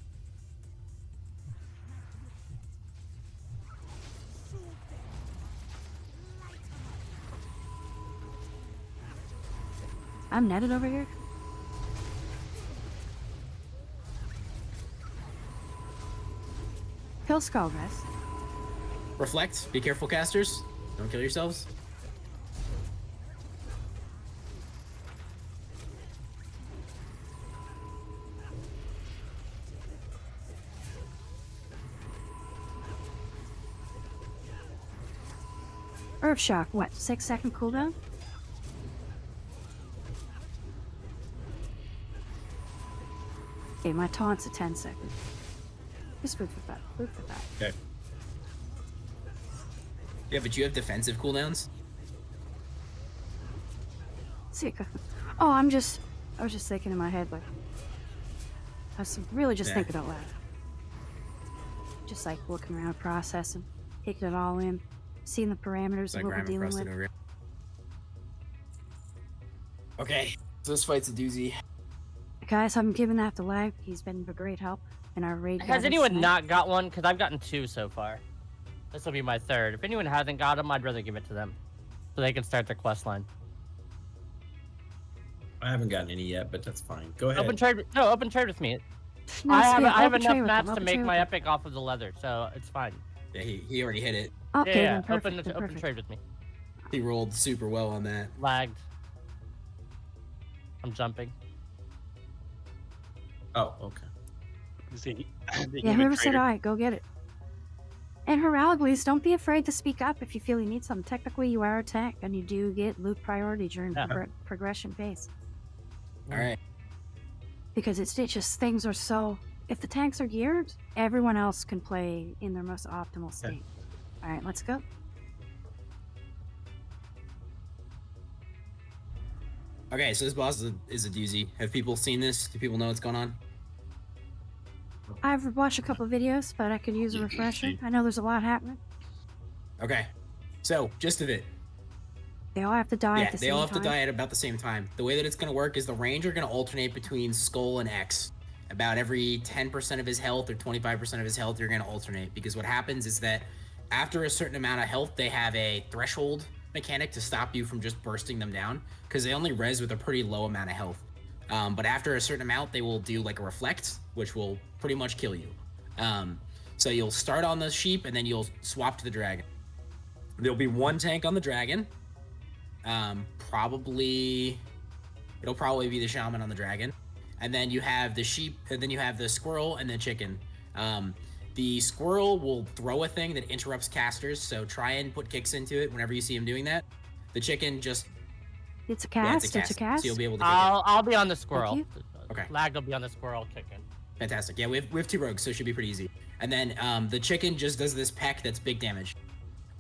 I'm netted over here. Kill skull, guys. reflect. Be careful, casters. Don't kill yourselves. Earth shock. What? 6-second cooldown? Okay, my taunt's a 10-second. Just food for that. Food for that. Okay. Yeah, but you have defensive cooldowns. See, oh, I was just thinking in my head, like, I was really just thinking out loud. Just like looking around, processing, taking it all in, seeing the parameters of what we're dealing with. Okay, so this fight's a doozy. Guys, I'm giving that to Lag. He's been a great help in our raid. Has anyone not got one? Because I've gotten 2 so far. This will be my 3rd. If anyone hasn't got them, I'd rather give it to them, so they can start their quest line. I haven't gotten any yet, but that's fine. Go ahead. Open trade. No, open trade with me. No, I have open trade enough with mats them, to open make trade my with them. epic off of the leather, so it's fine. Yeah, he already hit it. Okay, yeah, then perfect, open then open perfect. trade with me. He rolled super well on that. Lagged. I'm jumping. Oh, okay. Yeah, whoever said I, go get it. And Heralgles, don't be afraid to speak up if you feel you need something. Technically, you are a tank, and you do get loot priority during progression phase. All right. Because it's just things are so... If the tanks are geared, everyone else can play in their most optimal state. All right, let's go. Okay, so this boss is a doozy. Have people seen this? Do people know what's going on? I've watched a couple of videos, but I could use a refresher. I know there's a lot happening. Okay, so gist of it. They all have to die at the same time. they all have to die at about the same time. The way that it's going to work is the range are going to alternate between Skull and X. About every 10% of his health or 25% of his health, you're going to alternate. Because what happens is that after a certain amount of health, they have a threshold mechanic to stop you from just bursting them down. Because they only res with a pretty low amount of health. But after a certain amount, they will do like a reflect, which will pretty much kill you. So you'll start on the sheep and then you'll swap to the dragon. There'll be one tank on the dragon. It'll probably be the shaman on the dragon. And then you have the sheep, and then you have the squirrel and the chicken. The squirrel will throw a thing that interrupts casters, so try and put kicks into it whenever you see him doing that. The chicken just... It's a cast, it's a cast. So you'll be able to kick it. I'll be on the squirrel. Okay. Lag will be on the squirrel kicking. Fantastic. Yeah, we have 2 rogues, so it should be pretty easy. And then the chicken just does this peck that's big damage.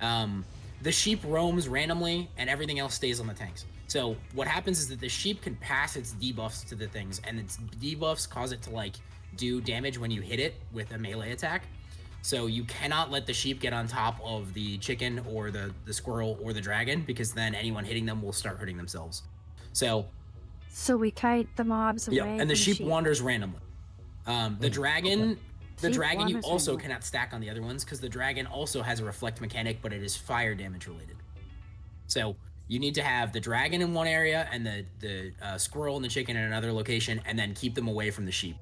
The sheep roams randomly, and everything else stays on the tanks. So what happens is that the sheep can pass its debuffs to the things, and its debuffs cause it to like do damage when you hit it with a melee attack. So you cannot let the sheep get on top of the chicken or the squirrel or the dragon, because then anyone hitting them will start hurting themselves. So we kite the mobs away. yeah, and the sheep wanders randomly. The dragon, Sheep you wanders also randomly. cannot stack on the other ones because the dragon also has a reflect mechanic, but it is fire damage related. So you need to have the dragon in one area and the squirrel and the chicken in another location, and then keep them away from the sheep.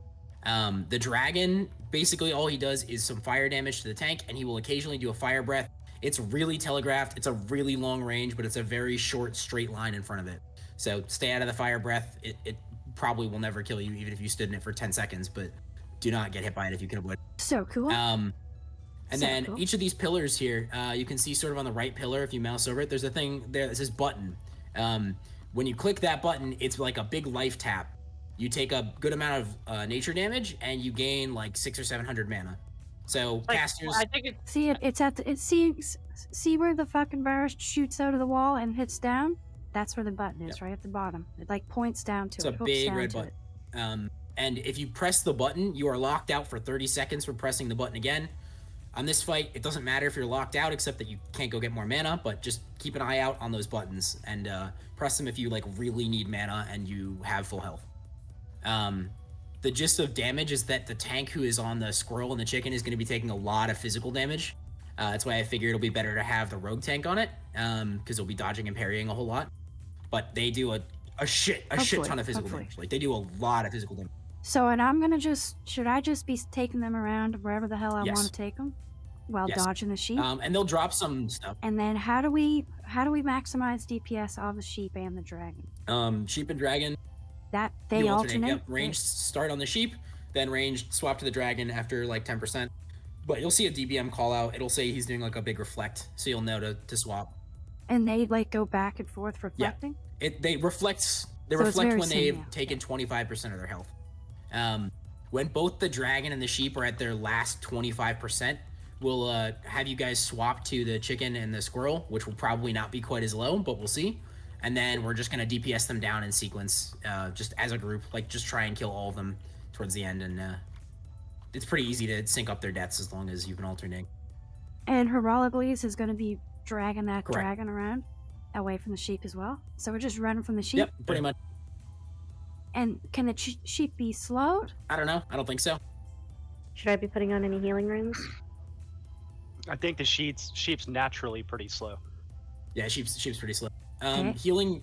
The dragon, basically all he does is some fire damage to the tank, and he will occasionally do a fire breath. It's really telegraphed. It's a really long range, but it's a very short straight line in front of it. So stay out of the fire breath. It probably will never kill you, even if you stood in it for 10 seconds, but do not get hit by it if you can avoid it. So cool. And So then cool. each of these pillars here, you can see sort of on the right pillar, if you mouse over it, there's a thing there that says button. When you click that button, it's like a big life tap. You take a good amount of nature damage, and you gain like 600 or 700 mana. So casters... I think it's... See it? It's at the... See where the fucking burst shoots out of the wall and hits down? That's where the button is, right at the bottom. It like points down to It's it. a hooks big down red to button. And if you press the button, you are locked out for 30 seconds for pressing the button again. On this fight, it doesn't matter if you're locked out, except that you can't go get more mana, but just keep an eye out on those buttons and press them if you like really need mana and you have full health. The the gist of damage is that the tank who is on the squirrel and the chicken is going to be taking a lot of physical damage. That's why I figure it'll be better to have the rogue tank on it, because they'll be dodging and parrying a whole lot. But they do a shit ton of physical damage. Like, they do a lot of physical damage. So, and I'm gonna should I just be taking them around wherever the hell I Yes. want to take them, while Yes. dodging the sheep? And they'll drop some stuff. And then how do we maximize DPS on the sheep and the dragon? Sheep and dragon. That they you alternate. Yep. Range start on the sheep, then range swap to the dragon after like 10%. But you'll see a DBM call out. It'll say he's doing like a big reflect, so you'll know to swap. And they like go back and forth reflecting. They reflect. They So it's reflect very when they've similar. taken 25% of their health. When both the dragon and the sheep are at their last 25%, we'll have you guys swap to the chicken and the squirrel, which will probably not be quite as low, but we'll see. And then we're just gonna DPS them down in sequence, just as a group, like just try and kill all of them towards the end. And it's pretty easy to sync up their deaths as long as you've been alternating. And Heroicles is going to be dragging that Correct. dragon around away from the sheep as well. So we're just running from the sheep. Yep, pretty much. And can the sheep be slowed? I don't know. I don't think so. Should I be putting on any healing runes? I think the sheep's naturally pretty slow. Yeah, sheep's pretty slow. Okay. Healing.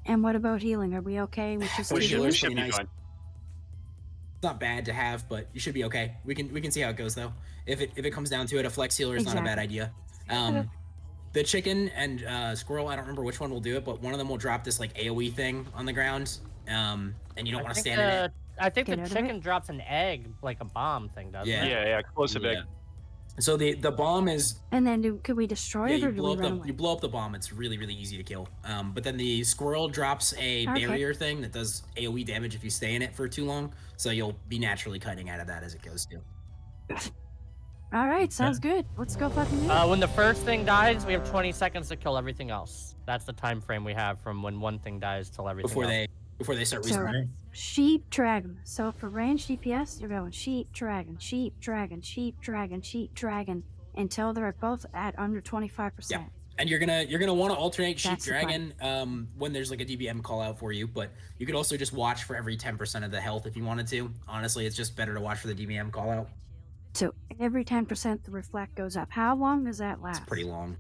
And what about healing? Are we okay with just healing? Should be nice. It's not bad to have, but you should be okay. We can see how it goes though. If it comes down to it, a flex healer is not a bad idea. The chicken and squirrel, I don't remember which one will do it, but one of them will drop this like AoE thing on the ground, and you don't want to stand in it. I think the chicken drops an egg, like a bomb thing, doesn't it? Yeah, explosive egg. So the bomb is And then could we destroy it or do we run away? you blow up the bomb. It's really easy to kill. But then the squirrel drops a Okay. barrier thing that does AoE damage if you stay in it for too long. So you'll be naturally cutting out of that as it goes too. All right, sounds good. Let's go fucking do it. When the first thing dies, we have 20 seconds to kill everything else. That's the time frame we have from when one thing dies till everything else. Before they start So, respawning. sheep, dragon. So for range DPS, you're going sheep, dragon, sheep, dragon, sheep, dragon, sheep, dragon, until they're both at under 25%. Yeah. And you're gonna want to alternate sheep That's the plan. dragon when there's like a DBM call out for you, but you could also just watch for every 10% of the health if you wanted to. Honestly, it's just better to watch for the DBM call out. So every 10% the reflect goes up. How long does that last? It's pretty long.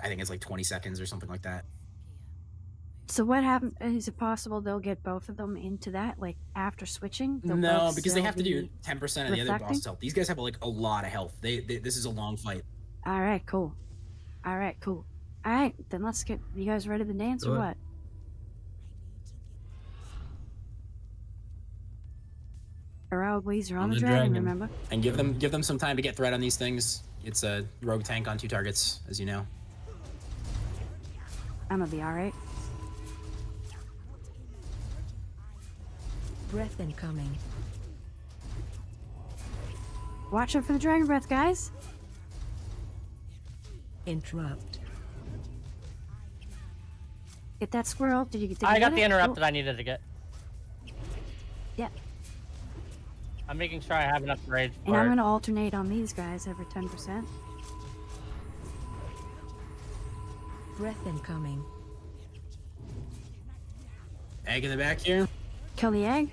I think it's like 20 seconds or something like that. So what happens? Is it possible they'll get both of them into that, like after switching? They'll No, both because they still have to do be 10% of the other reflecting? boss health. These guys have like a lot of health. This is a long fight. All right, cool. All right, then let's get. You guys ready to dance or Good. what? Heroicles are on the dragon, remember? And give them some time to get threat on these things. It's a rogue tank on 2 targets, as you know. I'm gonna be all right. Breath incoming. Watch out for the dragon breath, guys. Interrupt. Get that squirrel. Did you get? I got the it? interrupt Cool. that I needed to get. Yeah. I'm making sure I have enough rage And for I'm it. gonna alternate on these guys every 10%. Breath incoming. Egg in the back here. Kill the egg.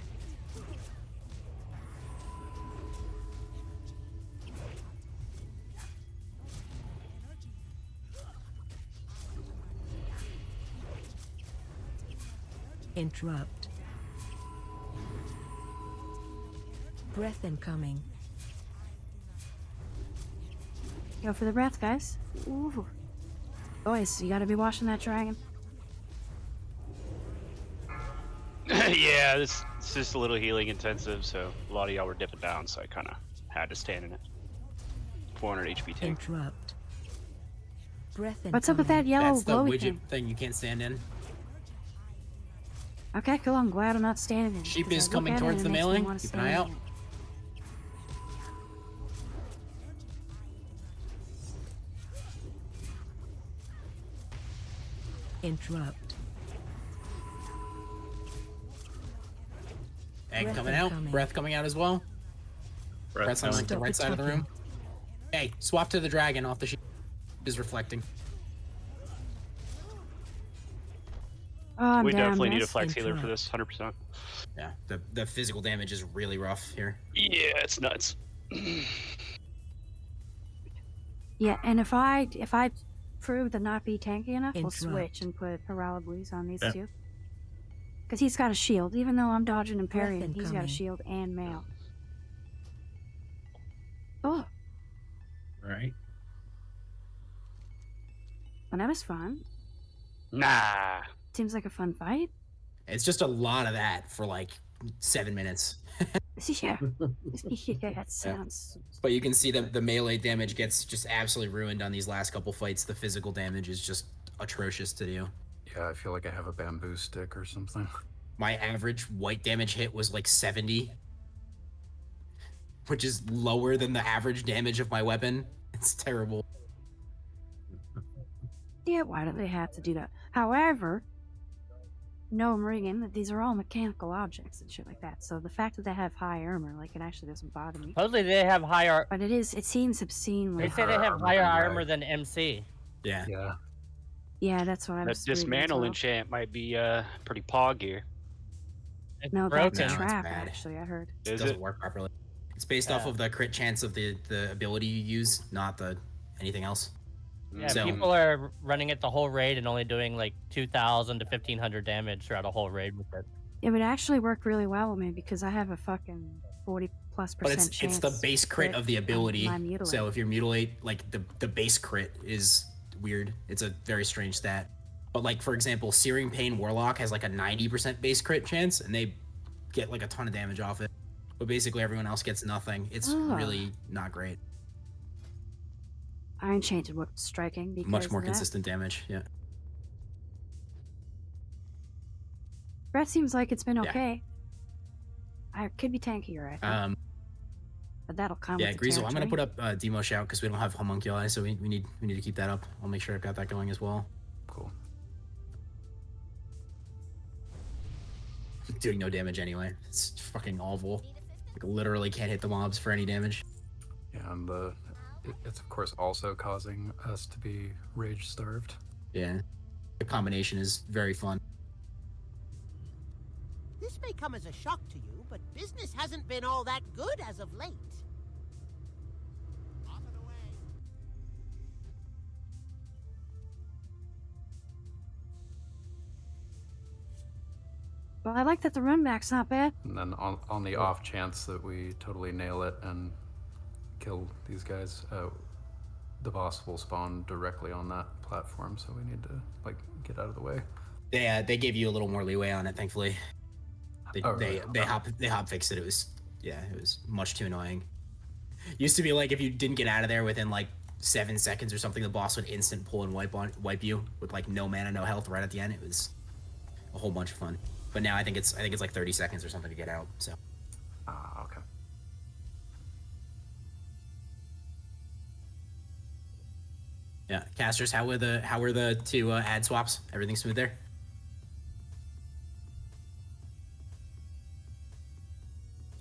Interrupt. Breath incoming. Go for the breath, guys. Ooh. Boys, you gotta be watching that dragon. Yeah, this is just a little healing intensive, so a lot of y'all were dipping down, so I kind of had to stand in it. 400 HP tank. Interrupt. Breath incoming. What's up with that yellow That's the glowy widget thing? you can't stand in. Okay, cool. I'm glad I'm not standing in it. Sheep 'cause I is look coming at it towards and the it makes me melee. wanna Keep an stand eye out. in it. Interrupt. Egg Breath coming out. incoming. Breath coming out as well. Breath's on like the Stop right side of the room. attacking. Hey, swap to the dragon off the sheep. Is reflecting. Oh, I'm We down, definitely need a miss. flex healer for this, 100%. Yeah, the physical damage is really rough here. Yeah, it's nuts. Yeah, and if I prove to not be tanky enough, we'll Interrupt. switch and put Paralablues on these Yeah. two. Because he's got a shield. Even though I'm dodging and Breath parrying, he's got a incoming. shield and mail. Oh, Right. well, that was fun. Nah. Seems like a fun fight. It's just a lot of that for like 7 minutes. Yeah. Yeah, that sounds... But you can see that the melee damage gets just absolutely ruined on these last couple fights. The physical damage is just atrocious to do. Yeah, I feel like I have a bamboo stick or something. My average white damage hit was like 70, which is lower than the average damage of my weapon. It's terrible. Yeah, why do they have to do that? However, Gnomeregan, these are all mechanical objects and shit like that. So the fact that they have high armor, like, it actually doesn't bother me. Supposedly they have higher. But it seems obscenely... They say they have higher armor than MC. Yeah. Yeah. Yeah, that's what I That was reading as dismantle well. enchant might be pretty pog here. It's No, broken. that's a No, it's trap, bad. actually, I heard. It Is doesn't it? work properly. It's based off of the crit chance of the ability you use, not the anything else. Yeah, So- people are running it the whole raid and only doing like 2,000 to 1,500 damage throughout a whole raid with it. It would actually work really well with me because I have a fucking 40+% But it's chance. the base crit of the ability. my mutilate. So if you mutilate, like the base crit is weird. It's a very strange stat. But like for example, Searing Pain Warlock has like a 90% base crit chance, and they get like a ton of damage off it. But basically everyone else gets nothing. It's Ah. really not great. Iron Chained was striking because Much more of that. consistent damage. Yeah. That seems like it's been Yeah. okay. I could be tankier, I think. But that'll come Yeah, with the Greasel, I'm gonna territory. put up Demo Shout because we don't have homunculi, so we need to keep that up. I'll make sure I've got that going as well. Cool. Doing no damage anyway. It's fucking awful. Like literally can't hit the mobs for any damage. Yeah, and it's of course also causing us to be rage starved. Yeah. The combination is very fun. This may come as a shock to you, but business hasn't been all that good as of late. Well, I like that the run back's not bad. And then on the off chance that we totally nail it and kill these guys, the boss will spawn directly on that platform, so we need to like get out of the way. They gave you a little more leeway on it, thankfully. They Oh, really? they hop fixed it. It was much too annoying. Used to be like if you didn't get out of there within like 7 seconds or something, the boss would instant pull and wipe you with like no mana, no health right at the end. It was a whole bunch of fun. But now I think it's like 30 seconds or something to get out. So Okay. yeah, casters, how were the two ad swaps? Everything smooth there?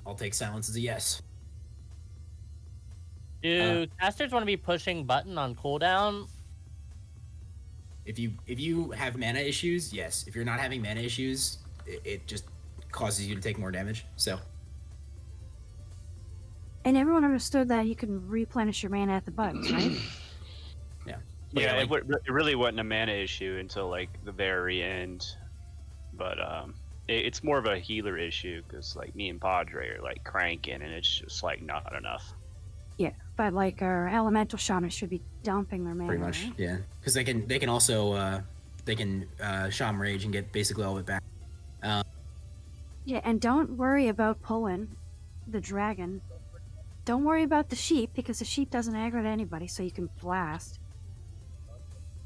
I'll take silence as a yes. Do casters want to be pushing button on cooldown? If you have mana issues, yes. If you're not having mana issues, it just causes you to take more damage. So And everyone understood that you can replenish your mana at the buttons, right? yeah. Yeah, it really wasn't a mana issue until like the very end, but it's more of a healer issue because like me and Padre are like cranking and it's just like not enough. Yeah, but like our elemental shamans should be dumping their mana. pretty much, right? yeah. Because they can also Sham Rage and get basically all of it back. Yeah, and don't worry about pulling the dragon. Don't worry about the sheep because the sheep doesn't aggro to anybody, so you can blast.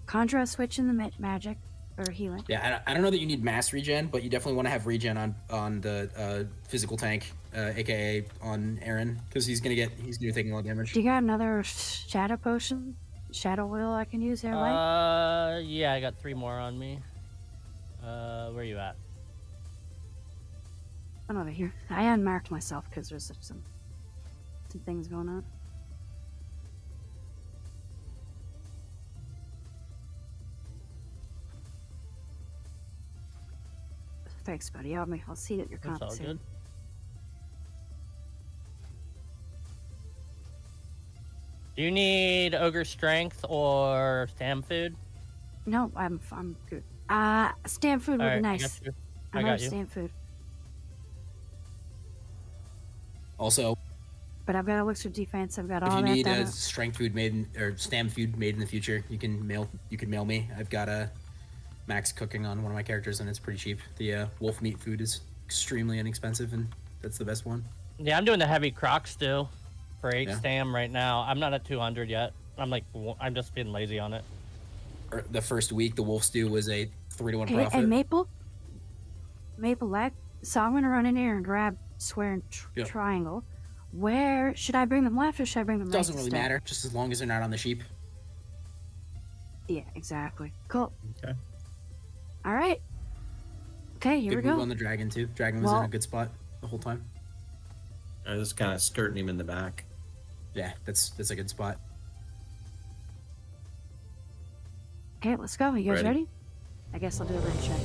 Conjure a switch in the magic or healing. Yeah, I don't know that you need mass regen, but you definitely want to have regen on the physical tank, aka on Aaron, because he's gonna be taking a lot of damage. Do you got another shadow potion, shadow oil I can use there, Light? Yeah, I got 3 more on me. Where are you at? I'm over here. I unmarked myself because there's some things going on. thanks, buddy. I'll see that you're That's all compensated. good. Do you need ogre strength or stam food? No, I'm good. Stand food would be Alright, I nice. got you. I I love got you. stand food, Also, but I've got elixir defense. I've got if all you that. need data. strength food made or stam food made in the future, you can mail me. I've got a max cooking on one of my characters, and it's pretty cheap. The wolf meat food is extremely inexpensive, and that's the best one. Yeah, I'm doing the heavy croc stew for 8 Yeah. stam right now. I'm not at 200 yet. I'm just being lazy on it. The first week, the wolf stew was a 3-to-1 Hey, profit. and Maple lag. So I'm gonna run in here and grab square and Yeah. triangle. Where should I bring them left or should I bring them right? Doesn't really instead? matter, just as long as they're not on the sheep. Yeah, exactly. Cool. Okay. All right. Okay, here Good we move go. on the dragon too. Dragon was Well- in a good spot the whole time. I was kind of skirting him in the back. Yeah, that's a good spot. Okay, let's go. You guys Ready. ready? I guess I'll do a ring check.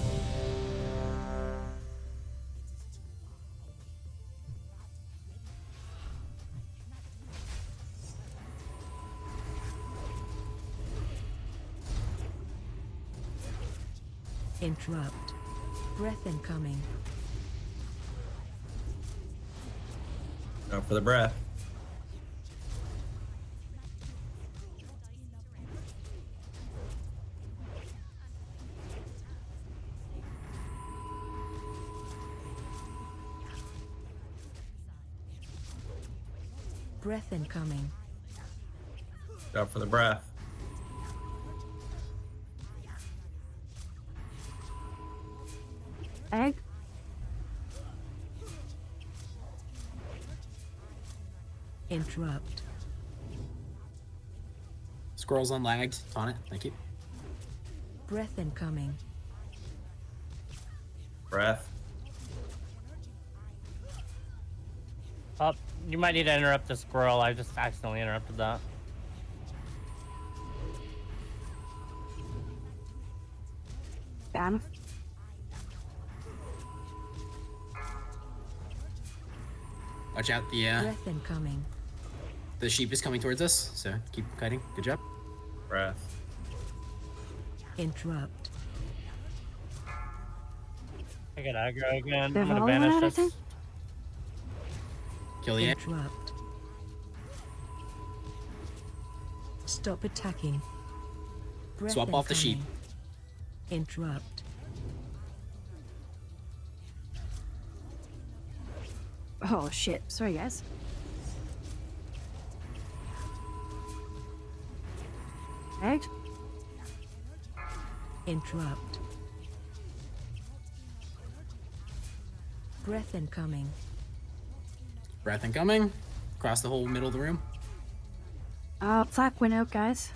Interrupt. Breath incoming. Go for the breath. Breath incoming. Go for the breath. Egg. Interrupt. Squirrels unlagged on it. Thank you. Breath incoming. Breath. Oh, you might need to interrupt the squirrel. I just accidentally interrupted that. Down. Watch out, Breath incoming. the sheep is coming towards us, so keep kiting. Good job. Breath. Interrupt. I got aggro again. They're I'm gonna volume banish out, I this. think? Kill the egg. Interrupt. Stop attacking. Breath Swap off the sheep. incoming. Interrupt. Oh shit. Sorry, guys. Egg. Interrupt. Breath incoming. Breath incoming. Across the whole middle of the room. Flak went out, guys.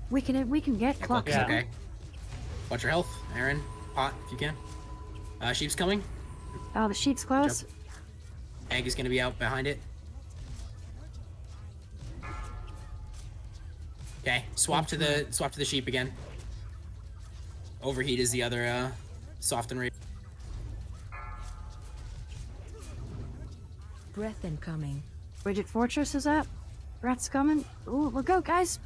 We can get Yeah, clocks. is okay. Watch your health, Aaron. Pot, if you can. Sheep's coming. Oh, the sheep's close. Egg is gonna be out behind it. Okay, swap to the sheep again. Overheat is the other soft and rate. Breath incoming. Rigid Fortress is up. Breath's coming. Ooh, we'll go, guys.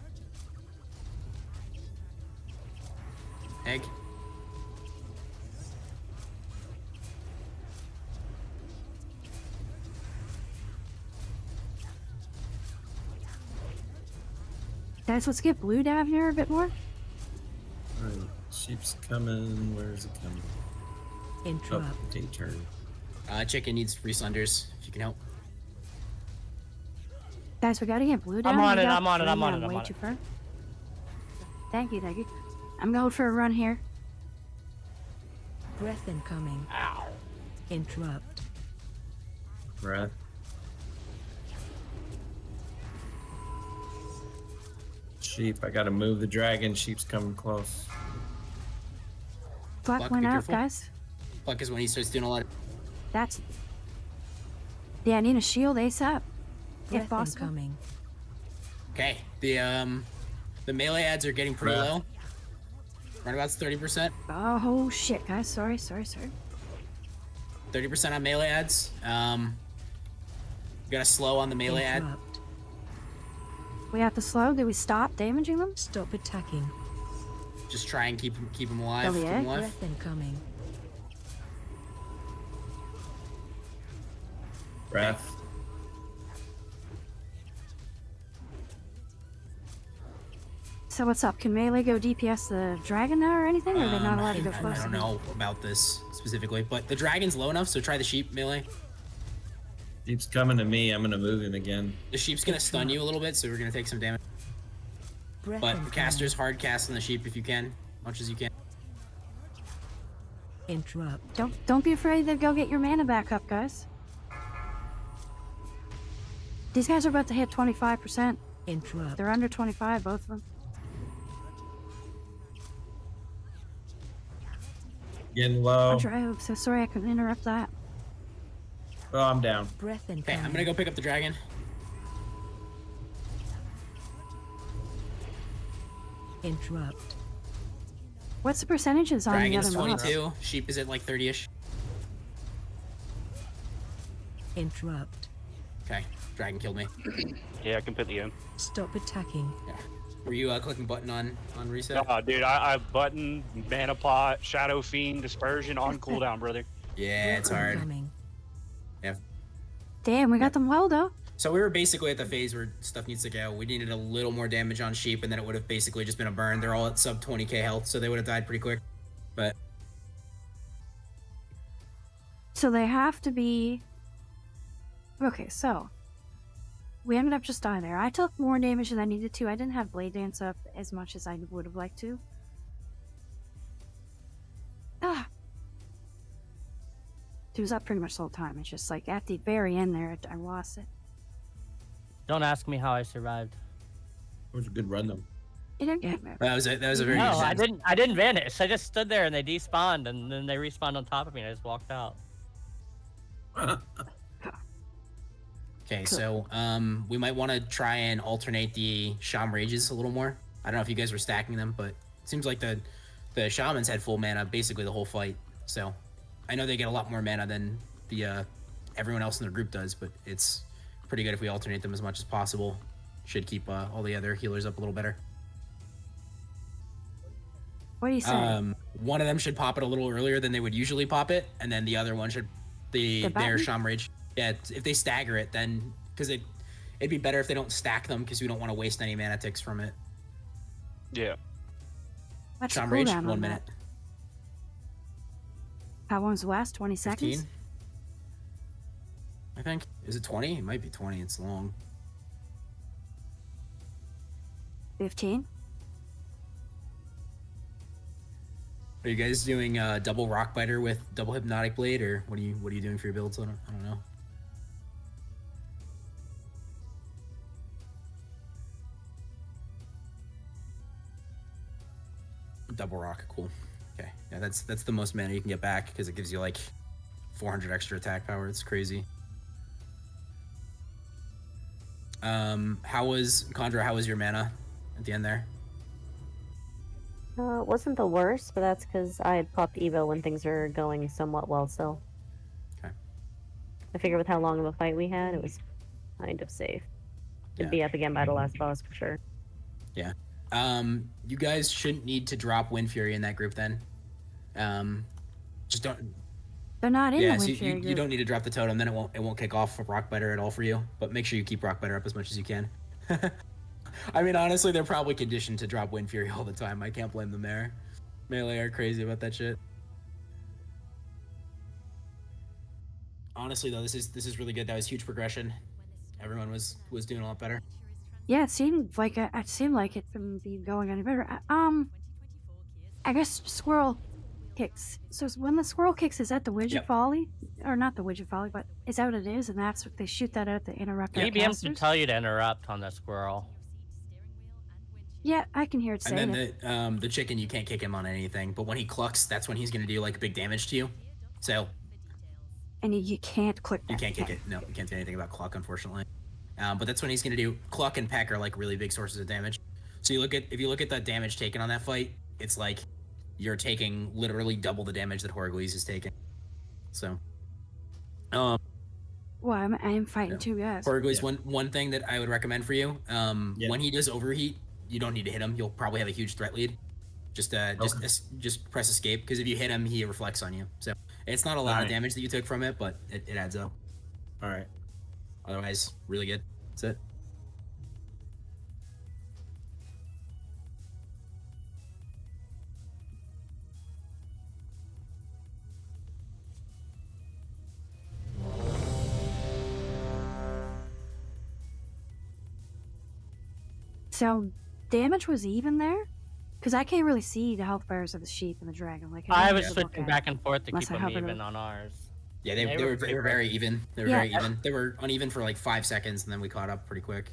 Egg. Guys, let's get blue down here a bit more. Alright, sheep's coming. Where is it coming? Interrupt. Oh, day turn. Chicken needs resunders, if you can help. Guys, we gotta get blue down. I'm on We it, got I'm on it, green I'm on down it, I'm way on too it. far. Thank you, thank you. I'm going for a run here. Breath incoming. Ow. Interrupt. Breath. Sheep, I gotta move the dragon. Sheep's coming close. Flak Pluck, went be out, careful. guys. Pluck is when he starts doing a lot of... That's. Yeah, I need a shield ASAP. Breath If possible. incoming. Okay, the melee ads are getting pretty Breath. low. Right about 30%. Oh shit, guys. Sorry. 30% on melee ads. Got a slow on the melee ad. Interrupt. We have to slow. Do we stop damaging them? Stop attacking. Just try and keep them alive. Kill the Keep 'em egg? alive. Breath incoming. Breath. So what's up? Can melee go DPS the dragon now or anything? Or are they not allowed to go I close? don't know about this specifically, but the dragon's low enough, so try the sheep melee. Sheep's coming to me. I'm gonna move him again. The sheep's gonna stun you a little bit, so we're gonna take some damage. Breath But incoming. casters hard cast on the sheep if you can, much as you can. Interrupt. Don't be afraid to go get your mana back up, guys. These guys are about to hit 25%. Interrupt. They're under 25, both of them. Getting low. Andre, I'm so sorry I couldn't interrupt that. Oh, I'm down. Breath Okay, incoming. I'm gonna go pick up the dragon. Interrupt. What's the percentages on Dragon's the other mobs? 22. Sheep is at like 30ish. Interrupt. Okay, dragon killed me. Yeah, I can put the in. Stop attacking. Were you clicking button on reset? Oh, dude, I button, mana pot, shadow fiend, dispersion on cooldown, brother. Yeah, it's hard. Incoming. Yeah. Damn, we got them well though. So we were basically at the phase where stuff needs to go. We needed a little more damage on sheep, and then it would have basically just been a burn. They're all at sub 20k health, so they would have died pretty quick. But So they have to be... Okay, so... We ended up just dying there. I took more damage than I needed to. I didn't have Blade Dance up as much as I would have liked to. Ah! It was up pretty much the whole time. It's just like at the very end there, I lost it. Don't ask me how I survived. It was a good run though. It didn't get me. that was a very No, good I didn't vanish. I just stood there and they despawned and then they respawned on top of me and I just walked out. Okay, so we might want to try and alternate the Sham Rages a little more. I don't know if you guys were stacking them, but it seems like the Shamans had full mana basically the whole fight. So I know they get a lot more mana than the everyone else in the group does, but it's pretty good if we alternate them as much as possible. Should keep all the other healers up a little better. What do you say? One of them should pop it a little earlier than they would usually pop it, and then the other one should their button? Sham Rage. Yeah, if they stagger it, then because it'd be better if they don't stack them because we don't want to waste any mana ticks from it. Yeah. What's Sham the Rage, cooldown 1 on minute. that? How long's the last? 20 seconds? 15? I think. Is it 20? It might be 20. It's long. 15? Are you guys doing double Rock Biter with double Hypnotic Blade, or what are you doing for your builds? I don't know. Double Rock, cool. Okay, yeah, that's the most mana you can get back because it gives you like 400 extra attack power. It's crazy. How was your mana at the end there? It wasn't the worst, but that's because I had popped Evo when things were going somewhat well still. Okay. I figure with how long of a fight we had, it was kind of safe. It'd be up again by the last boss for sure. Yeah. You guys shouldn't need to drop Wind Fury in that group then. Just don't. They're not in Yeah, the so Wind Fury you group. don't need to drop the totem. Then it won't kick off Rock Biter at all for you. But make sure you keep Rock Biter up as much as you can. I mean, honestly, they're probably conditioned to drop Wind Fury all the time. I can't blame them there. Melee are crazy about that shit. Honestly, though, this is really good. That was huge progression. Everyone was doing a lot better. Yeah, it seemed like it from be going any better. I guess squirrel kicks. So when the squirrel kicks, is that the widget volley, or not the widget volley, but is that what it is? And that's what they shoot that out to interrupt our EBM casters? can tell you to interrupt on the squirrel. Yeah, I can hear it And saying then it. the chicken, you can't kick him on anything. But when he clucks, that's when he's gonna do like big damage to you. So And you can't click that. you can't kick it. No, you can't do anything about cluck, unfortunately. But that's when he's gonna do cluck and peck are like really big sources of damage. So if you look at the damage taken on that fight, it's like you're taking literally double the damage that Horglees is taking. So Um, Well, I'm fighting two guys. Corgo's one thing that I would recommend for you. When he does overheat, you don't need to hit him. You'll probably have a huge threat lead. Just press escape, because if you hit him, he reflects on you. So it's not a lot of damage that you took from it, but it adds up. All right. Otherwise, really good. That's it. So damage was even there? Because I can't really see the health bars of the sheep and the dragon. Like I don't was have to look switching at back it and forth to unless keep I them hover even to- on ours. Yeah, they were very even. They were Yeah. very even. They were uneven for like 5 seconds, and then we caught up pretty quick.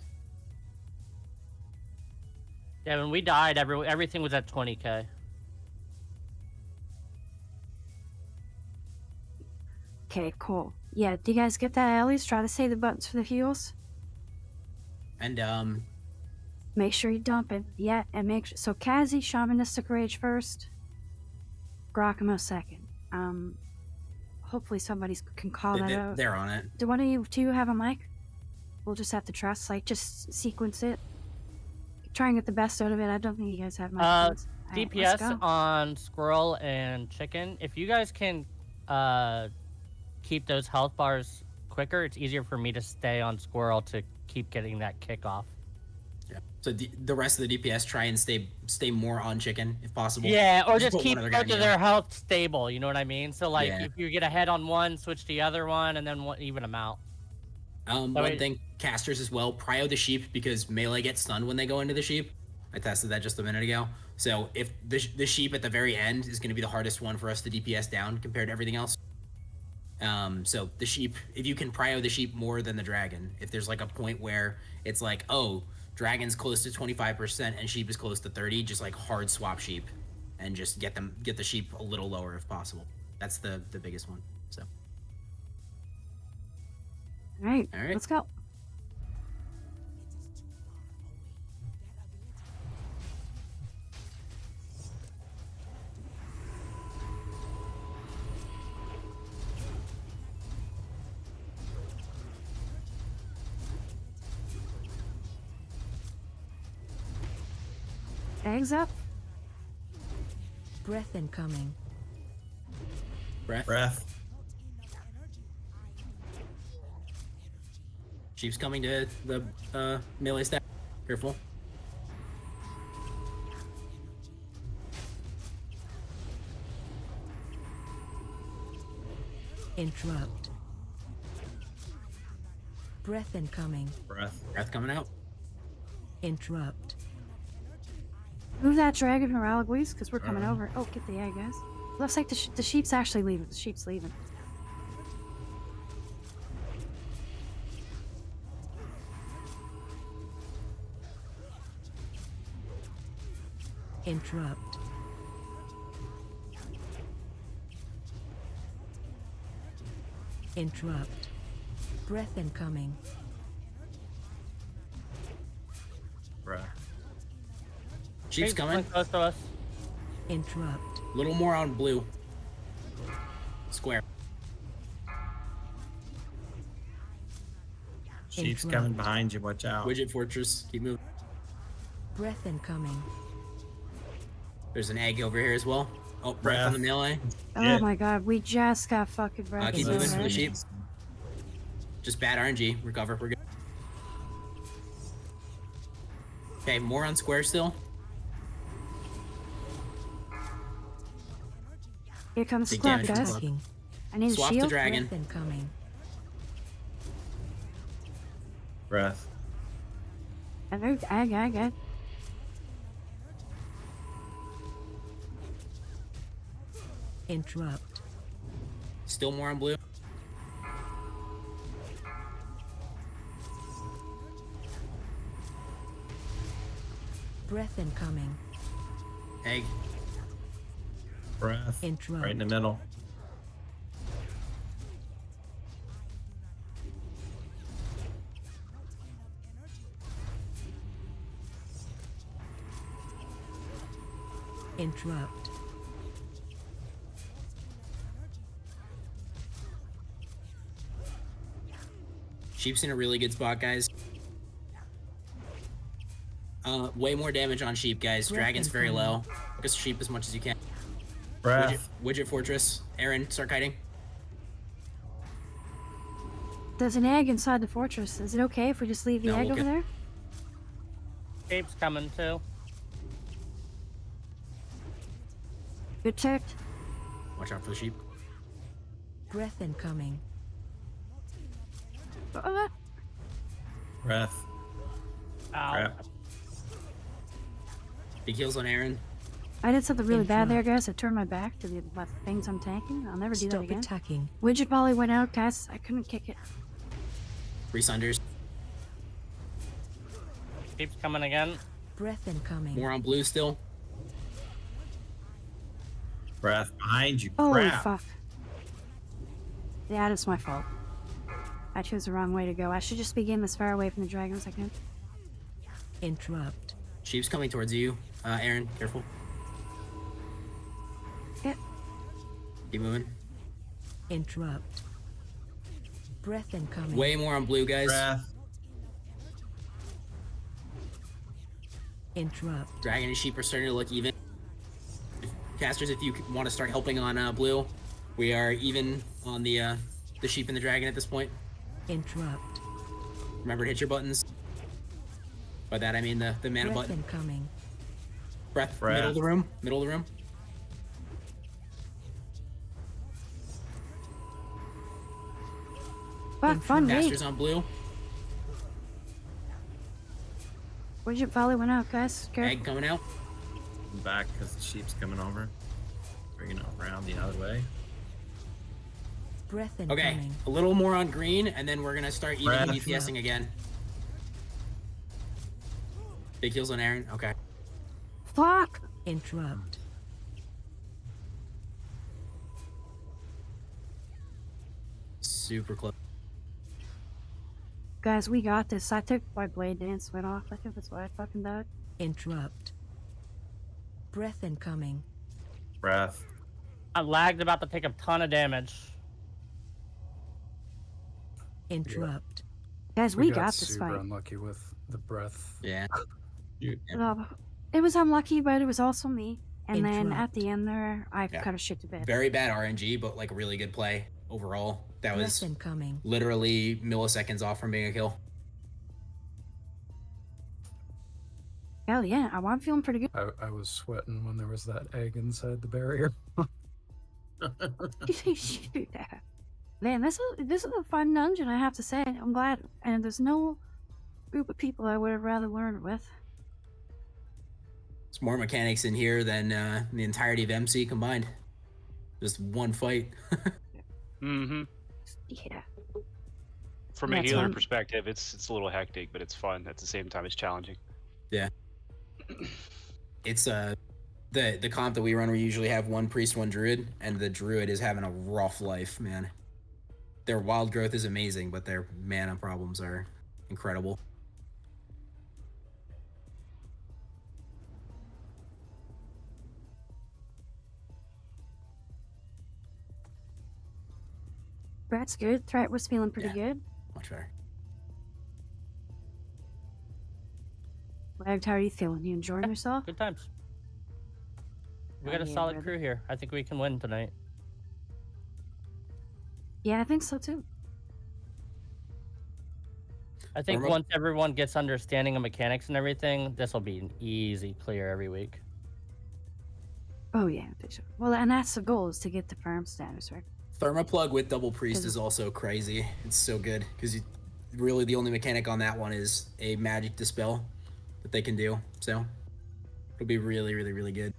Yeah, when we died, everything was at 20k. Okay, cool. Yeah, do you guys get that at least? Try to save the buttons for the heals. And Make sure you dump it. Yeah, and make sure. So Kazi, Shamanistic Rage first. Grokimo second. Hopefully somebody can call that out. they're on it. Do one of you two have a mic? We'll just have to trust. Like, just sequence it. Try and get the best out of it. I don't think you guys have microphones. All right, let's DPS go. on squirrel and chicken. If you guys can keep those health bars quicker, it's easier for me to stay on squirrel to keep getting that kick off. Yeah. So the rest of the DPS try and stay more on chicken if possible. Yeah, or just put keep one other guy both of in. their health stable. You know what I mean? So like, Yeah. if you get ahead on one, switch to the other one, and then even them out. One thing, casters as well, prio the sheep, because melee gets stunned when they go into the sheep. I tested that just a minute ago. So if the sheep at the very end is going to be the hardest one for us to DPS down compared to everything else. So the sheep, if you can prio the sheep more than the dragon, if there's like a point where it's like, oh, dragon's close to 25% and sheep is close to 30, just like hard swap sheep and just get the sheep a little lower if possible. That's the biggest one. So. All right, All right. let's go. Eggs up. Breath incoming. Breath. Sheep's coming to the melee stack. Careful. Interrupt. Breath incoming. Breath coming out. Interrupt. Move that dragon from Alaguise, because we're coming over. Oh, get the egg, guys. Looks like the sheep's actually leaving. The sheep's leaving. Interrupt. Interrupt. Breath incoming. Sheep's coming. Close to us. Interrupt. A little more on blue. Square. Sheep's Interrupt. coming behind you. Watch out. Widget Fortress. Keep moving. Breath incoming. There's an egg over here as well. Oh, breath on the melee. Oh my god, we just got fucking breath. Keep so moving for the bad. sheep. Just bad RNG. Recover. We're good. Okay, more on square still. Here comes the Big club, damage from guys. the club. I need a Swap the shield. dragon. Breath incoming. Breath. Egg. Interrupt. Still more on blue. Breath incoming. Egg. Breath. Interrupt. Right in the middle. Interrupt. Sheep's in a really good spot, guys. Way more damage on sheep, guys. Dragon's very low. Focus sheep as much as you can. Breath. Widget fortress. Aaron, start kiting. There's an egg inside the fortress. Is it okay if we just leave the No, egg we'll over get- there? Sheep's coming too. Good checked. Watch out for the sheep. Breath incoming. Breath. Ow. Crap. Big heals on Aaron. I did something really bad there, guys. I turned my back to the things I'm tanking. I'll never do that Stop again. attacking. Widget volley went out, guys. I couldn't kick it. 3 sunders. Sheep's coming again. Breath incoming. More on blue still. Breath behind you. Holy Crap. fuck. Yeah, it's my fault. I chose the wrong way to go. I should just be getting as far away from the dragon as I can. Interrupt. Sheep's coming towards you. Aaron, careful. Yep. Keep moving. Interrupt. Breath incoming. Way more on blue, guys. Breath. Interrupt. Dragon and sheep are starting to look even. Casters, if you want to start helping on blue, we are even on the sheep and the dragon at this point. Interrupt. Remember to hit your buttons. By that I mean the mana Breath button. incoming. Breath. Breath. Middle of the room. Middle of the room. Fuck, fun me. Casters on blue. Widget volley went out, guys. Careful. Egg coming out. I'm back because the sheep's coming over. Bringing it around the other way. Breath Okay, incoming. a little more on green, and then we're gonna start even Breath. DPSing again. Big heals on Aaron. Okay. Fuck! Interrupt. Super close. Guys, we got this. I took my blade dance went off. I think that's why I fucking died. Interrupt. Breath incoming. Breath. I lagged about to take a ton of damage. Interrupt. Guys, we got this super fight. unlucky with the breath. Yeah. It was unlucky, but it was also me. And then Interrupt. at the end there, I Yeah. kind of shit to bed. Very bad RNG, but like really good play overall. That Breath was incoming. literally milliseconds off from being a kill. Hell yeah, I'm feeling pretty good. I was sweating when there was that egg inside the barrier. Shoot that. Man, this is a fun dungeon, I have to say. I'm glad. And there's no group of people I would have rather learned with. There's more mechanics in here than the entirety of MC combined. Just one fight. Mm-hmm. Yeah. From a That's healer fun. perspective, it's a little hectic, but it's fun. At the same time, it's challenging. Yeah. It's the comp that we run, we usually have one priest, one druid, and the druid is having a rough life, man. Their wild growth is amazing, but their mana problems are incredible. That's good. Threat was feeling pretty good. Much better. Lagged, how are you feeling? You enjoying yourself? Good times. We got a Yeah, solid brother. crew here. I think we can win tonight. Yeah, I think so too. I think Normal- once everyone gets understanding of mechanics and everything, this will be an easy clear every week. Oh yeah, for sure. Well, and that's the goal, is to get the farm status, right? Thermoplug with double priest is also crazy. It's so good because really the only mechanic on that one is a magic dispel that they can do. So it'll be really, really, really good.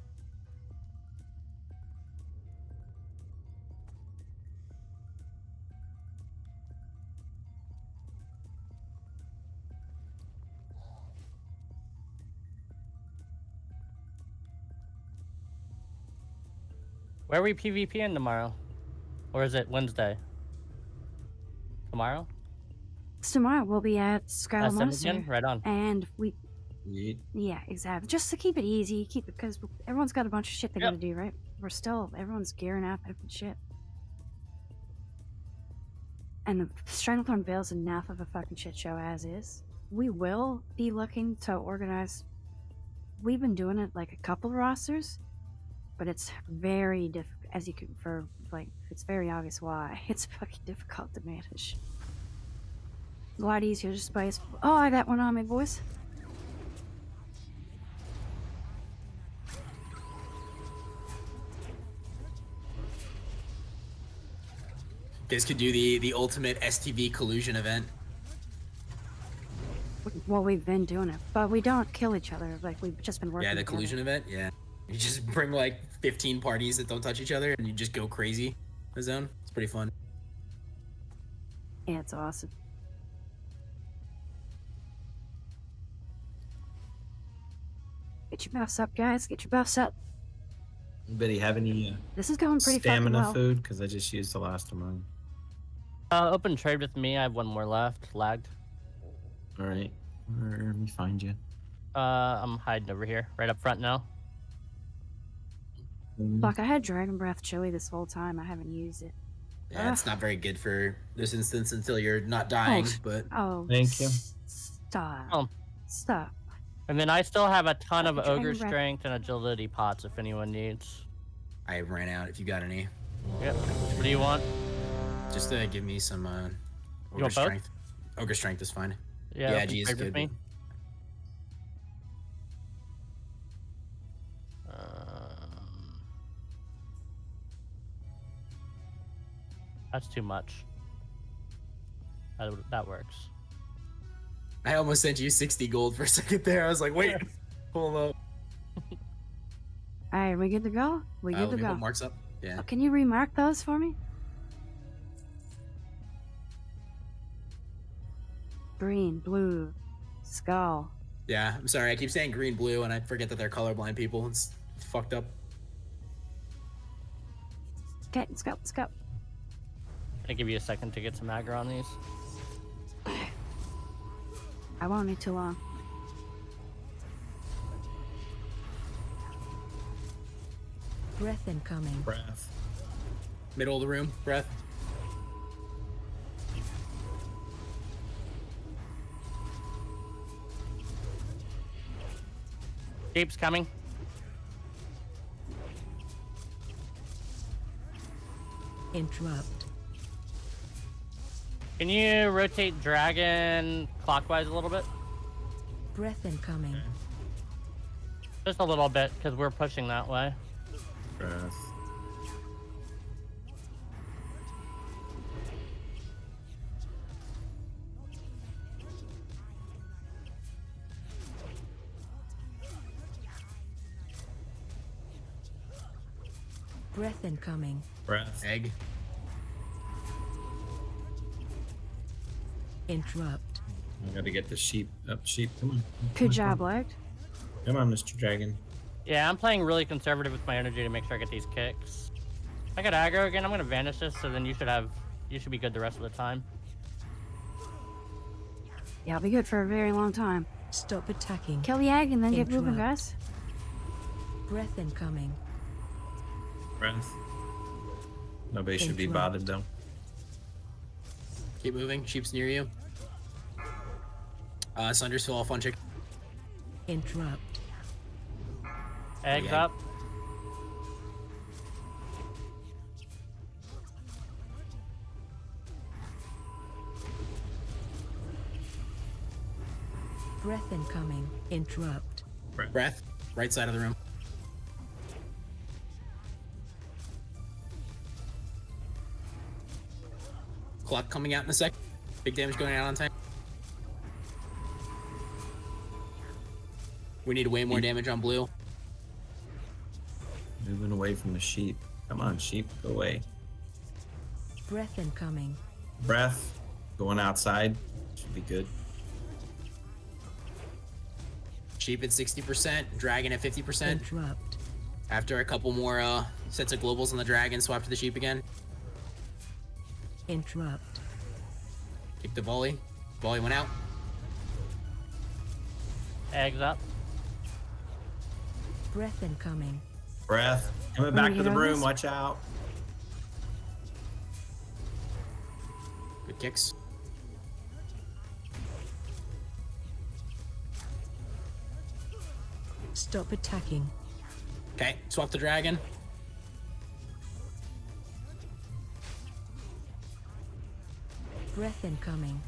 Where are we PvPing tomorrow? Or is it Wednesday? Tomorrow? So tomorrow we'll be at Skylar Sim Monastery. again? Right on. And yeah, exactly. Just to keep it easy, keep it, because everyone's got a bunch of shit they gotta do, right? Everyone's gearing up and shit. and the Stranglethorn Vale's enough of a fucking shit show as is. We will be looking to organize. We've been doing it like a couple rosters, but it's very difficult. As you can, it's very obvious why. It's fucking difficult to manage. A lot easier to spice. Oh, I got one on me, boys. You guys could do the ultimate STV collusion event. Well, we've been doing it, but we don't kill each other. Like, we've just been working Yeah, the together. collusion event. Yeah, you just bring like 15 parties that don't touch each other, and you just go crazy. In the zone. It's pretty fun. Yeah, it's awesome. Get your buffs up, guys. Get your buffs up. Anybody have any This is going pretty fucking stamina well. food? Because I just used the last of mine. Open trade with me. I have one more left. Lagged. All right. Let me find you. I'm hiding over here, right up front now. Fuck, I had Dragon Breath Chili this whole time. I haven't used it. Yeah, it's not very good for this instance until you're not dying. But Thank you. Stop. Oh. Stop. And then I still have a ton of Dragon ogre Breath. strength and agility pots if anyone needs. I ran out. If you got any, Yep. What do you want? just give me some ogre want both? strength. Ogre strength is fine. Yeah, Yeah, open G is trade with good. me. That's too much. That works. I almost sent you 60 gold for a second there. I was like, wait, hold up. Alright, we good to go? We good Let to me go. put marks up. Yeah. Oh, can you remark those for me? Green, blue, skull. Yeah, I'm sorry. I keep saying green, blue, and I forget that they're colorblind people. It's fucked up. Okay, let's go, let's go. I'll give you a second to get some aggro on these. I won't need too long. Breath incoming. Breath. Middle of the room, breath. Keeps coming. Interrupt. Can you rotate dragon clockwise a little bit? Breath incoming. Just a little bit, because we're pushing that way. Breath. Breath incoming. Breath. Egg. Interrupt. I gotta get the sheep up. Sheep, come on. Good job, Lagged. Come on, Mr. Dragon. Yeah, I'm playing really conservative with my energy to make sure I get these kicks. I got aggro again. I'm gonna vanish this, so then you should be good the rest of the time. Yeah, I'll be good for a very long time. Stop attacking. Kill the egg and then get moving, Interrupt. guys. Breath incoming. Breath. Nobody should be Interrupt. bothered though. Keep moving. Sheep's near you. Sunder's still off on chick. Interrupt. Eggs Yeah. up. Breath incoming. Interrupt. Breath. Right side of the room. Clock coming out in a sec. Big damage going out on time. We need way more damage on blue. Moving away from the sheep. Come on, sheep, go away. Breath incoming. Breath. Going outside. Should be good. Sheep at 60%, dragon at 50%. Interrupt. After a couple more sets of globals on the dragon, swap to the sheep again. Interrupt. Kick the volley. Volley went out. Eggs up. Breath incoming. Breath. Coming Wanna back to get the on room, this? watch out. Good kicks. Stop attacking. Okay, swap the dragon. Breath incoming.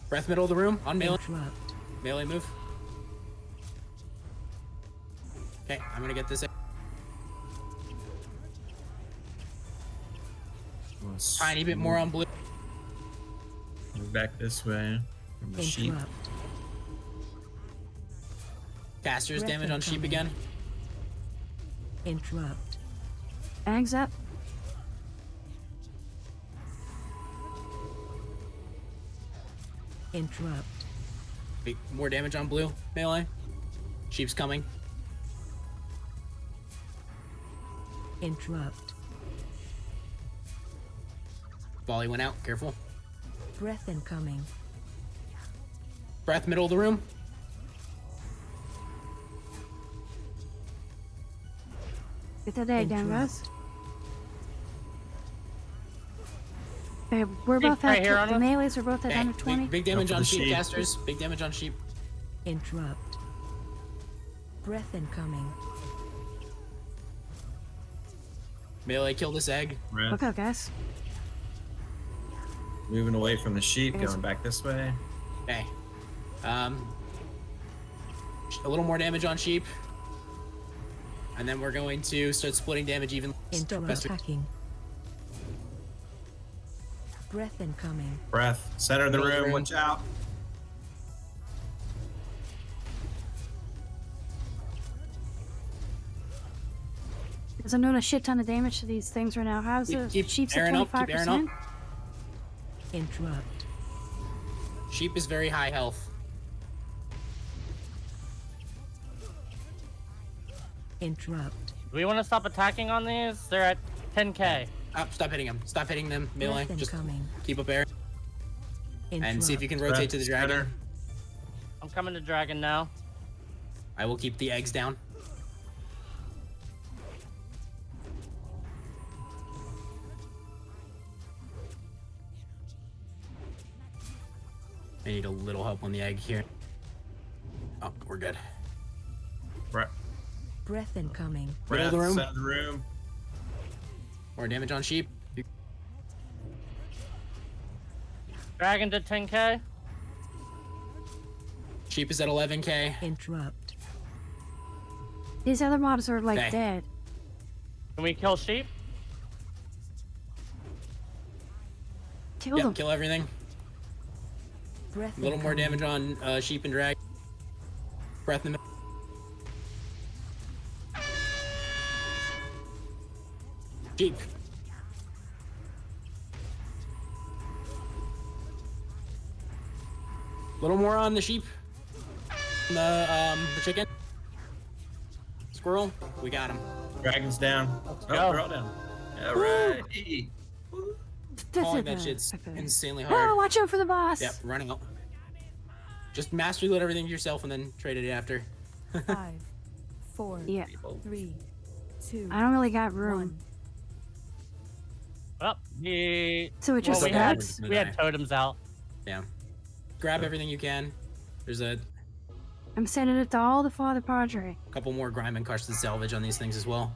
Breath middle of the room on melee. Interrupt. Melee move. Okay, I'm gonna get this. Tiny bit more on blue. Move back this way from the sheep. Interrupt. Caster's Breath damage on sheep incoming. again. Interrupt. Eggs up. Interrupt. Big, more damage on blue. Melee. Sheep's coming. Interrupt. Volley went out. Careful. Breath incoming. Breath middle of the room. Get that egg down, Interrupt. guys. Okay, we're Sheep both right at here on the us. melees are both at Okay, under 20. big damage for on the sheep, sheep. casters. Big damage on sheep. Interrupt. Breath incoming. Melee, kill this egg. Breath. Look out, guys. Moving away from the sheep, Yes. going back this way. Okay. A little more damage on sheep. And then we're going to start splitting damage even. Interrupt. Best we- Attacking. Breath incoming. Breath. Center of the Middle of the room. room. Watch out. Because I'm doing a shit ton of damage to these things right now. How's the Keep sheep's at airing up, keep airing 25%? up. Interrupt. Sheep is very high health. Interrupt. Do we want to stop attacking on these? They're at 10k. Stop hitting them. Stop hitting them. Melee. Breath Just incoming. keep up air. Interrupt. And see if you can rotate to the dragon. Center. I'm coming to dragon now. I will keep the eggs down. I need a little help on the egg here. Oh, we're good. Breath. Breath incoming. Middle of the room. Center of the room. More damage on sheep. Dragon to 10k. Sheep is at 11k. Interrupt. These other mobs are like Okay. dead. Can we kill sheep? Kill Yep, them. kill everything. Breath A little more incoming. damage on sheep and dragon. Breath in the middle. Sheep. A little more on the sheep. The chicken. Squirrel. We got him. Dragon's down. Oh, go. they're all down. All right. Calling that shit's insanely Oh, hard. watch out for the boss. Yep, running out. Just mastery load everything yourself and then trade it after. 5, 4, Yeah. 3, 2. I don't really got room. Well, So it just we had, starts? we had totems out. Yeah. Grab everything you can. There's a I'm sending it to all the Father Padre. couple more grime and crush the salvage on these things as well.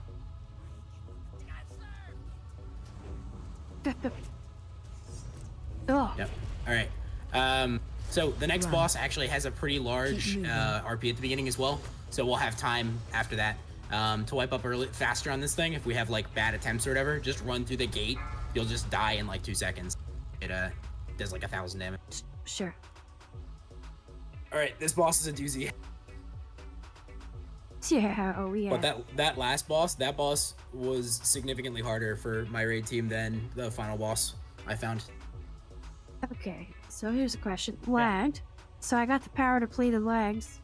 Oh, Yep. All right. So the next Run. boss actually has a pretty large Keep moving. RP at the beginning as well. So we'll have time after that to wipe up early, faster on this thing. If we have like bad attempts or whatever, just run through the gate. You'll just die in like 2 seconds. It does like 1,000 damage. sure. All right, this boss is a doozy. Yeah, oh yeah. But that last boss, that boss was significantly harder for my raid team than the final boss I found. Okay, so here's a question. Lagged. So I got the power to pleated legs.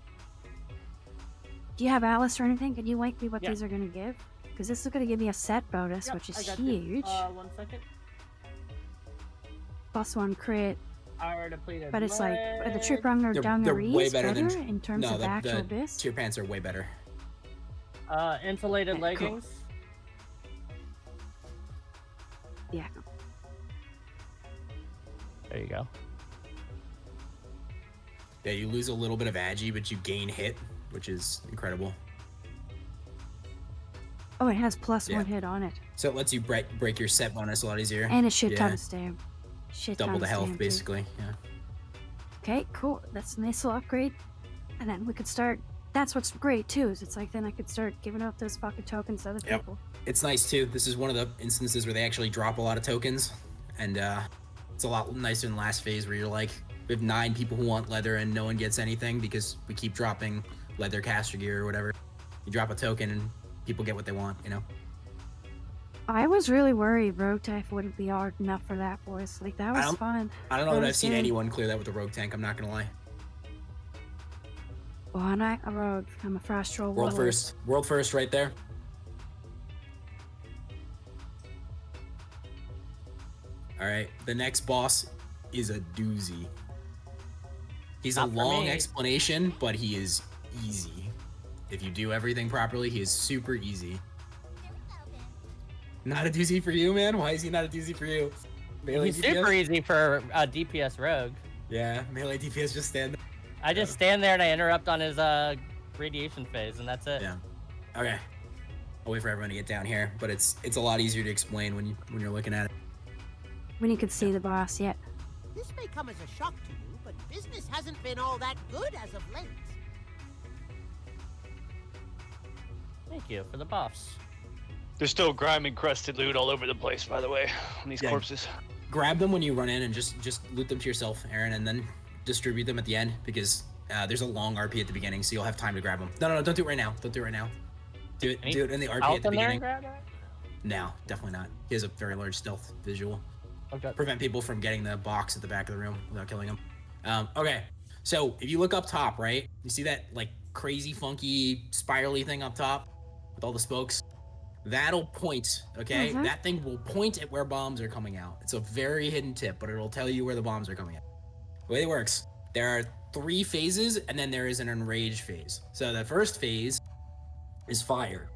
Do you have Alice or anything? Can you link me what Yeah. these are gonna give? Because this is gonna give me a set bonus, Yep, which is I got you. huge. 1 second. +1 crit. Power depleted. But it's like the trip runner They're dungaree way is better better than in terms no, of actual the bis. tier pants are way better. Insulated Okay, cool. leggings. Yeah. There you go. Yeah, you lose a little bit of agi, but you gain hit, which is incredible. Oh, it has +1 Yeah. hit on it. So it lets you break your set bonus a lot easier. And a shit ton Yeah. of stam. Shit Double ton the of health, stam, too. basically. Yeah. Okay, cool. That's a nice little upgrade. And then we could start... That's what's great, too, is it's like then I could start giving up those fucking tokens to other Yep. people. It's nice too. This is one of the instances where they actually drop a lot of tokens, and it's a lot nicer than last phase where you're like, we have 9 people who want leather and no one gets anything because we keep dropping leather caster gear or whatever. You drop a token and people get what they want, you know? I was really worried Rogue Type wouldn't be hard enough for that, boys. Like, that was fun. I don't know that I've seen Honestly. anyone clear that with the rogue tank, I'm not gonna lie. Well, I'm not a rogue. I'm a frost troll World warlord. first. World first right there. Alright, the next boss is a doozy. He's Not a for long me. explanation, but he is easy. If you do everything properly, he is super easy. Not a doozy for you, man? Why is he not a doozy for you? Melee He's DPS? super easy for a DPS rogue. Yeah, melee DPS just stand there. I just stand there and I interrupt on his radiation phase, and that's it. Yeah. Okay. I'll wait for everyone to get down here, but it's a lot easier to explain when you're looking at it. When you could see the boss, yeah. This may come as a shock to you, but business hasn't been all that good as of late. Thank you for the buffs. There's still grime encrusted loot all over the place, by the way, on these Yeah. corpses. Grab them when you run in and just loot them to yourself, Aaron, and then distribute them at the end because there's a long RP at the beginning, so you'll have time to grab them. No, don't do it right now. Don't do it right now. Do it in the RP at the beginning. No, definitely not. He has a very large stealth visual. Okay. Prevent people from getting the box at the back of the room without killing them. Okay, so if you look up top, right, you see that like crazy funky spirally thing up top with all the spokes? That'll point, okay? Mhm. That thing will point at where bombs are coming out. It's a very hidden tip, but it'll tell you where the bombs are coming out. The way it works, there are 3 phases, and then there is an enraged phase. So the first phase is fire.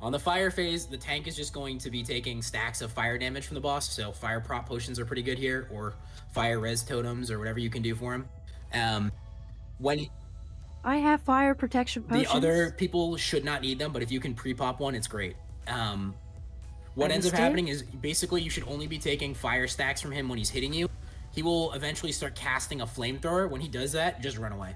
On the fire phase, the tank is just going to be taking stacks of fire damage from the boss, so fire prop potions are pretty good here, or fire res totems, or whatever you can do for him. When I have fire protection potions. the other people should not need them, but if you can pre-pop one, it's great. What ends up Understood. happening is basically you should only be taking fire stacks from him when he's hitting you. He will eventually start casting a flamethrower. When he does that, just run away.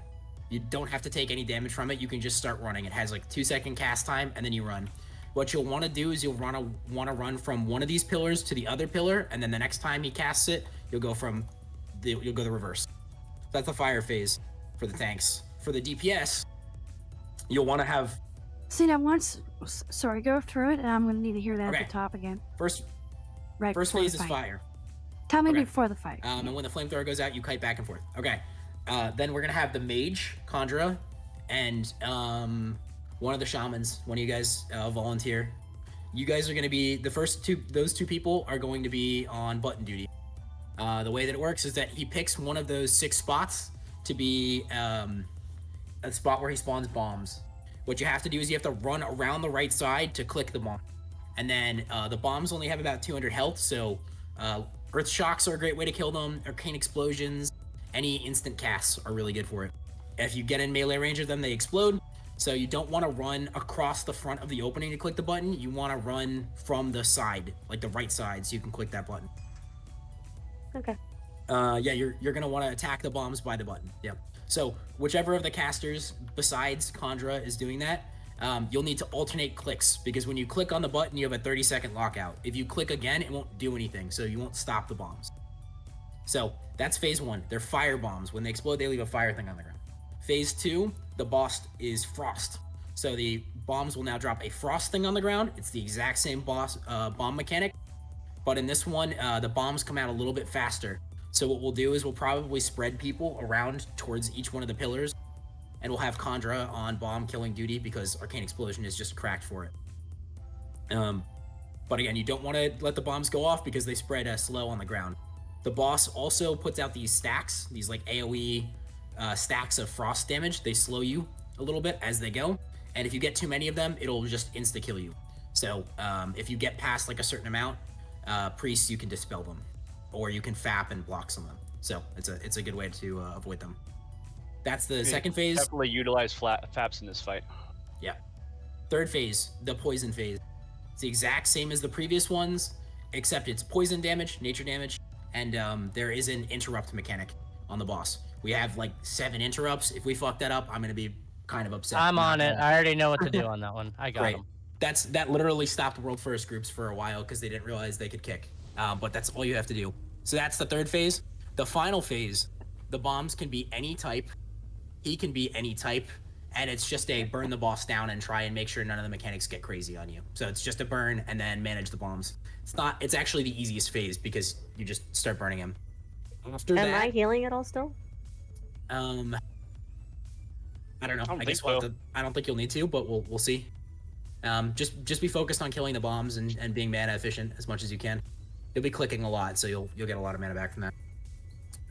You don't have to take any damage from it. You can just start running. It has like 2-second cast time, and then you run. What you'll want to do is you'll want to run from one of these pillars to the other pillar, and then the next time he casts it, you'll go the reverse. That's the fire phase for the tanks. For the DPS, you'll want to have See, now once... Sorry, go through it, and I'm going to need to hear that Okay. at the top again. first Right first before the phase is fight. fire. Tell me Okay. before the fight. And when the flamethrower goes out, you kite back and forth. Okay. Then we're gonna have the mage, Conjura, and one of the shamans. One of you guys volunteer. You guys are gonna be the first two. Those 2 people are going to be on button duty. The way that it works is that he picks one of those 6 spots to be a spot where he spawns bombs. What you have to do is you have to run around the right side to click the bomb. And then the bombs only have about 200 health, so earth shocks are a great way to kill them. Arcane explosions, any instant casts are really good for it. If you get in melee range of them, they explode. So you don't want to run across the front of the opening to click the button. You want to run from the side, like the right side, so you can click that button. Okay. Yeah, you're gonna want to attack the bombs by the button. Yep. So whichever of the casters besides Conjura is doing that, you'll need to alternate clicks because when you click on the button, you have a 30-second lockout. If you click again, it won't do anything, so you won't stop the bombs. So that's phase 1. They're fire bombs. When they explode, they leave a fire thing on the ground. Phase 2, the boss is frost. So the bombs will now drop a frost thing on the ground. It's the exact same bomb mechanic, but in this one, the bombs come out a little bit faster. So what we'll do is we'll probably spread people around towards each one of the pillars, and we'll have Conjura on bomb killing duty because Arcane Explosion is just cracked for it. But again, you don't want to let the bombs go off because they spread slow on the ground. The boss also puts out these stacks, these like AoE stacks of frost damage. They slow you a little bit as they go, and if you get too many of them, it'll just insta-kill you. So if you get past like a certain amount, priests, you can dispel them, or you can FAP and block some of them. So it's a good way to avoid them. That's the Yeah, second phase. Definitely utilize FAPs in this fight. Yeah. Third phase, the poison phase. It's the exact same as the previous ones, except it's poison damage, nature damage, and there is an interrupt mechanic on the boss. We have like 7 interrupts. If we fuck that up, I'm gonna be kind of upset. I'm on it. I already know what to do on that one. I got Great. him. That literally stopped world first groups for a while because they didn't realize they could kick. But that's all you have to do. So that's the third phase. The final phase, the bombs can be any type. He can be any type. And it's just a burn the boss down and try and make sure none of the mechanics get crazy on you. So it's just a burn and then manage the bombs. It's actually the easiest phase because you just start burning him. After Am that, I healing at all still? I don't know. don't I guess think so. I don't think you'll need to, but we'll see. Just be focused on killing the bombs and being mana efficient as much as you can. You'll be clicking a lot, so you'll get a lot of mana back from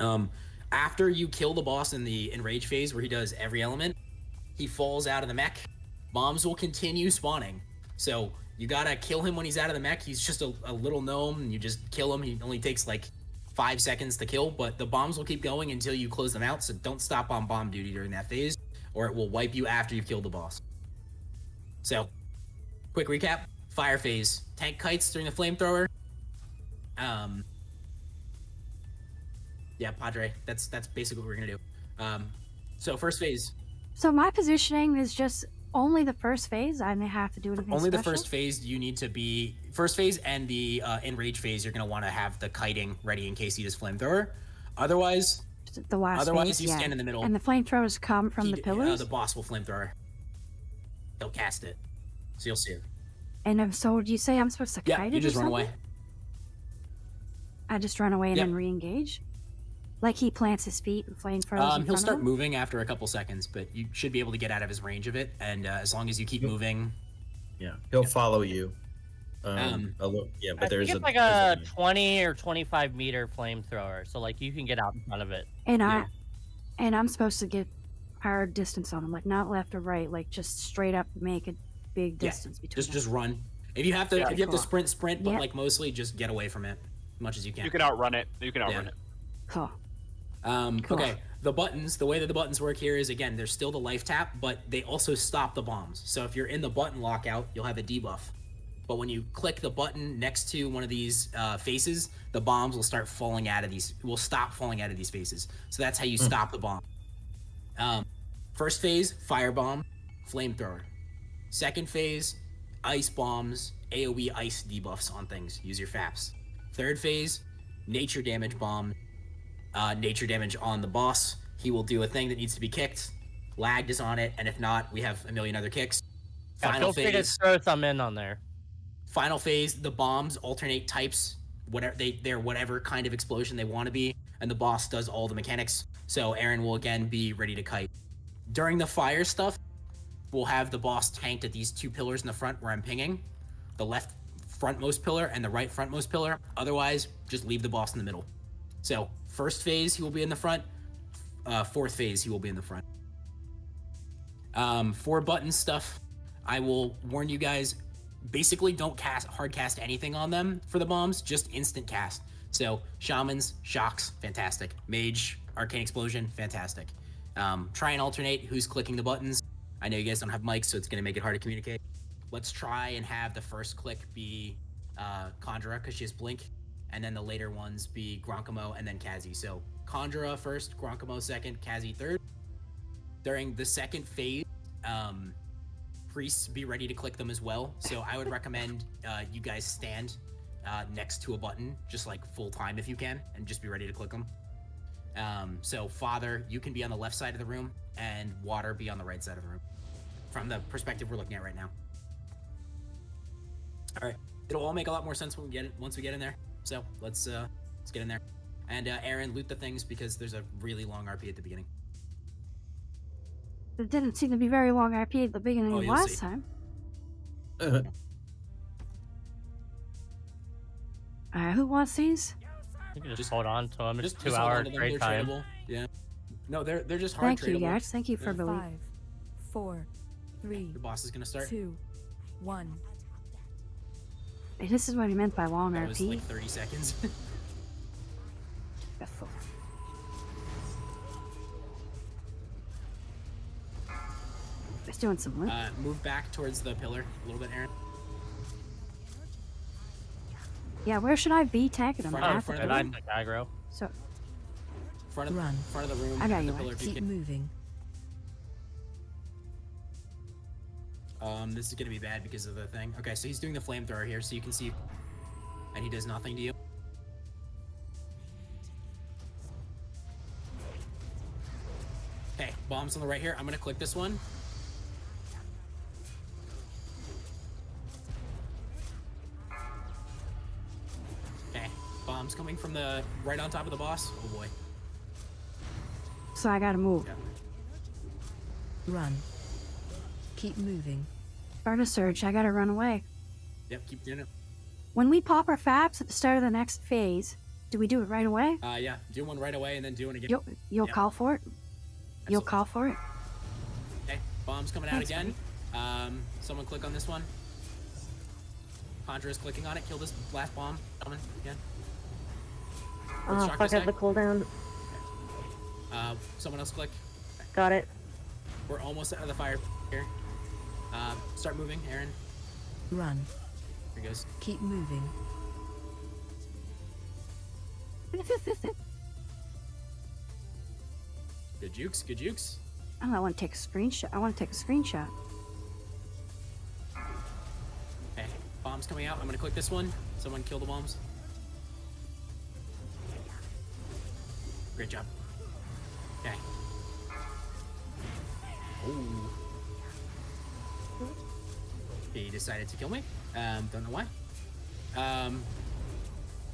that. After you kill the boss in the enrage phase where he does every element, he falls out of the mech. Bombs will continue spawning. So you gotta kill him when he's out of the mech. He's just a little gnome, and you just kill him. He only takes like 5 seconds to kill, but the bombs will keep going until you close them out, so don't stop on bomb duty during that phase, or it will wipe you after you've killed the boss. So, quick recap. Fire phase. Tank kites during the flamethrower. Yeah, Padre. That's basically what we're gonna do. So first phase. So my positioning is just only the first phase. I may have to do anything Only the special? first phase. You need to be first phase and the enrage phase. You're gonna want to have the kiting ready in case he does flamethrower. Otherwise, The last phase, you yeah. stand in the middle. And the flamethrowers come from the pillars? The boss will flamethrower. He'll cast it, so you'll see it. And so do you say I'm supposed to Yeah, kite you it just or run something? away. I just run away and Yep. then re-engage? Like he plants his feet and flame throws in He'll front start of him? moving after a couple seconds, but you should be able to get out of his range of it. And as long as you keep moving, Yeah, he'll follow you. Yeah, but I there's think it's like there's a 20 or 25 meter flamethrower, so like you can get out in front of it. And I'm supposed to get our distance on him, like not left or right, like just straight up make a big distance between just run. If you have to, Yeah. if you have to sprint, but Yeah. like mostly just get away from it as much as you can. You can outrun it. You can outrun Yeah. it. Cool. Cool. Okay, the buttons, the way that the buttons work here is, again, there's still the life tap, but they also stop the bombs. So if you're in the button lockout, you'll have a debuff. But when you click the button next to one of these faces, the bombs will start falling out of these, will stop falling out of these faces. So that's how you stop the bomb. First phase, firebomb, flamethrower. Second phase, ice bombs, AoE ice debuffs on things. Use your FAPs. Third phase, nature damage bomb, nature damage on the boss. He will do a thing that needs to be kicked. Lagged is on it, and if not, we have a million other kicks. Yeah, Final feel free to phase. throw some in on there. Final phase, the bombs alternate types, whatever they're whatever kind of explosion they want to be, and the boss does all the mechanics. So Aaron will again be ready to kite. During the fire stuff, we'll have the boss tanked at these 2 pillars in the front where I'm pinging, the left frontmost pillar and the right frontmost pillar. Otherwise, just leave the boss in the middle. So first phase, he will be in the front. Fourth phase, he will be in the front. For button stuff, I will warn you guys, basically don't hard cast anything on them for the bombs, just instant cast. So shamans, shocks, fantastic. Mage, arcane explosion, fantastic. Try and alternate who's clicking the buttons. I know you guys don't have mics, so it's gonna make it hard to communicate. Let's try and have the first click be Conjura, because she has blink, and then the later ones be Gronkamo and then Kazi. So Conjura first, Gronkamo second, Kazi third. During the second phase, priests be ready to click them as well. So I would recommend you guys stand next to a button, just like full time if you can, and just be ready to click them. So Father, you can be on the left side of the room, and Water be on the right side of the room, from the perspective we're looking at right now. All right, it'll all make a lot more sense when we get it once we get in there. So let's get in there, and Aaron, loot the things because there's a really long RP at the beginning. It didn't seem to be very long RP at the beginning Oh, of you'll last see. time. Who wants these? You can just hold on to them. It's Just 2 hold hour on to them, trade they're time. tradable. Yeah. No, they're just hard Thank you, tradable. guys. Thank you for Yeah. believing. 5, 4, 3, The boss is gonna start. 2, 1. This is what he meant by long That was RP. like 30 seconds. Just doing some loot. Move back towards the pillar a little bit, Aaron. Yeah, where should I be tanking them? Front At of the the door? line. Aggro. So, Front of the room. I got at you, the pillar if you Keep can. moving. This is gonna be bad because of the thing. Okay, so he's doing the flamethrower here, so you can see, and he does nothing to you. Okay, bombs on the right here. I'm gonna click this one. Okay, bombs coming from the right on top of the boss. Oh boy. so I gotta move. Run. Keep moving. Start a surge. I gotta run away. Yep, keep doing it. When we pop our fabs at the start of the next phase, do we do it right away? Yeah, do one right away and then do one again. You'll Yep. call for it? You'll call for it? Okay, bombs coming out Thanks, again. Someone click on this one. Conjurer's clicking on it. Kill this last bomb. Coming again. Oh, Construct fuck, this I have the guy. cooldown. Someone else click. Got it. We're almost out of the fire here. Start moving, Aaron. Run. Here he goes. Keep moving. Good jukes, good jukes. I want to take a screenshot. I want to take a screenshot. Okay, bombs coming out. I'm gonna click this one. Someone kill the bombs. Great job. Okay. Ooh. He decided to kill me. Don't know why.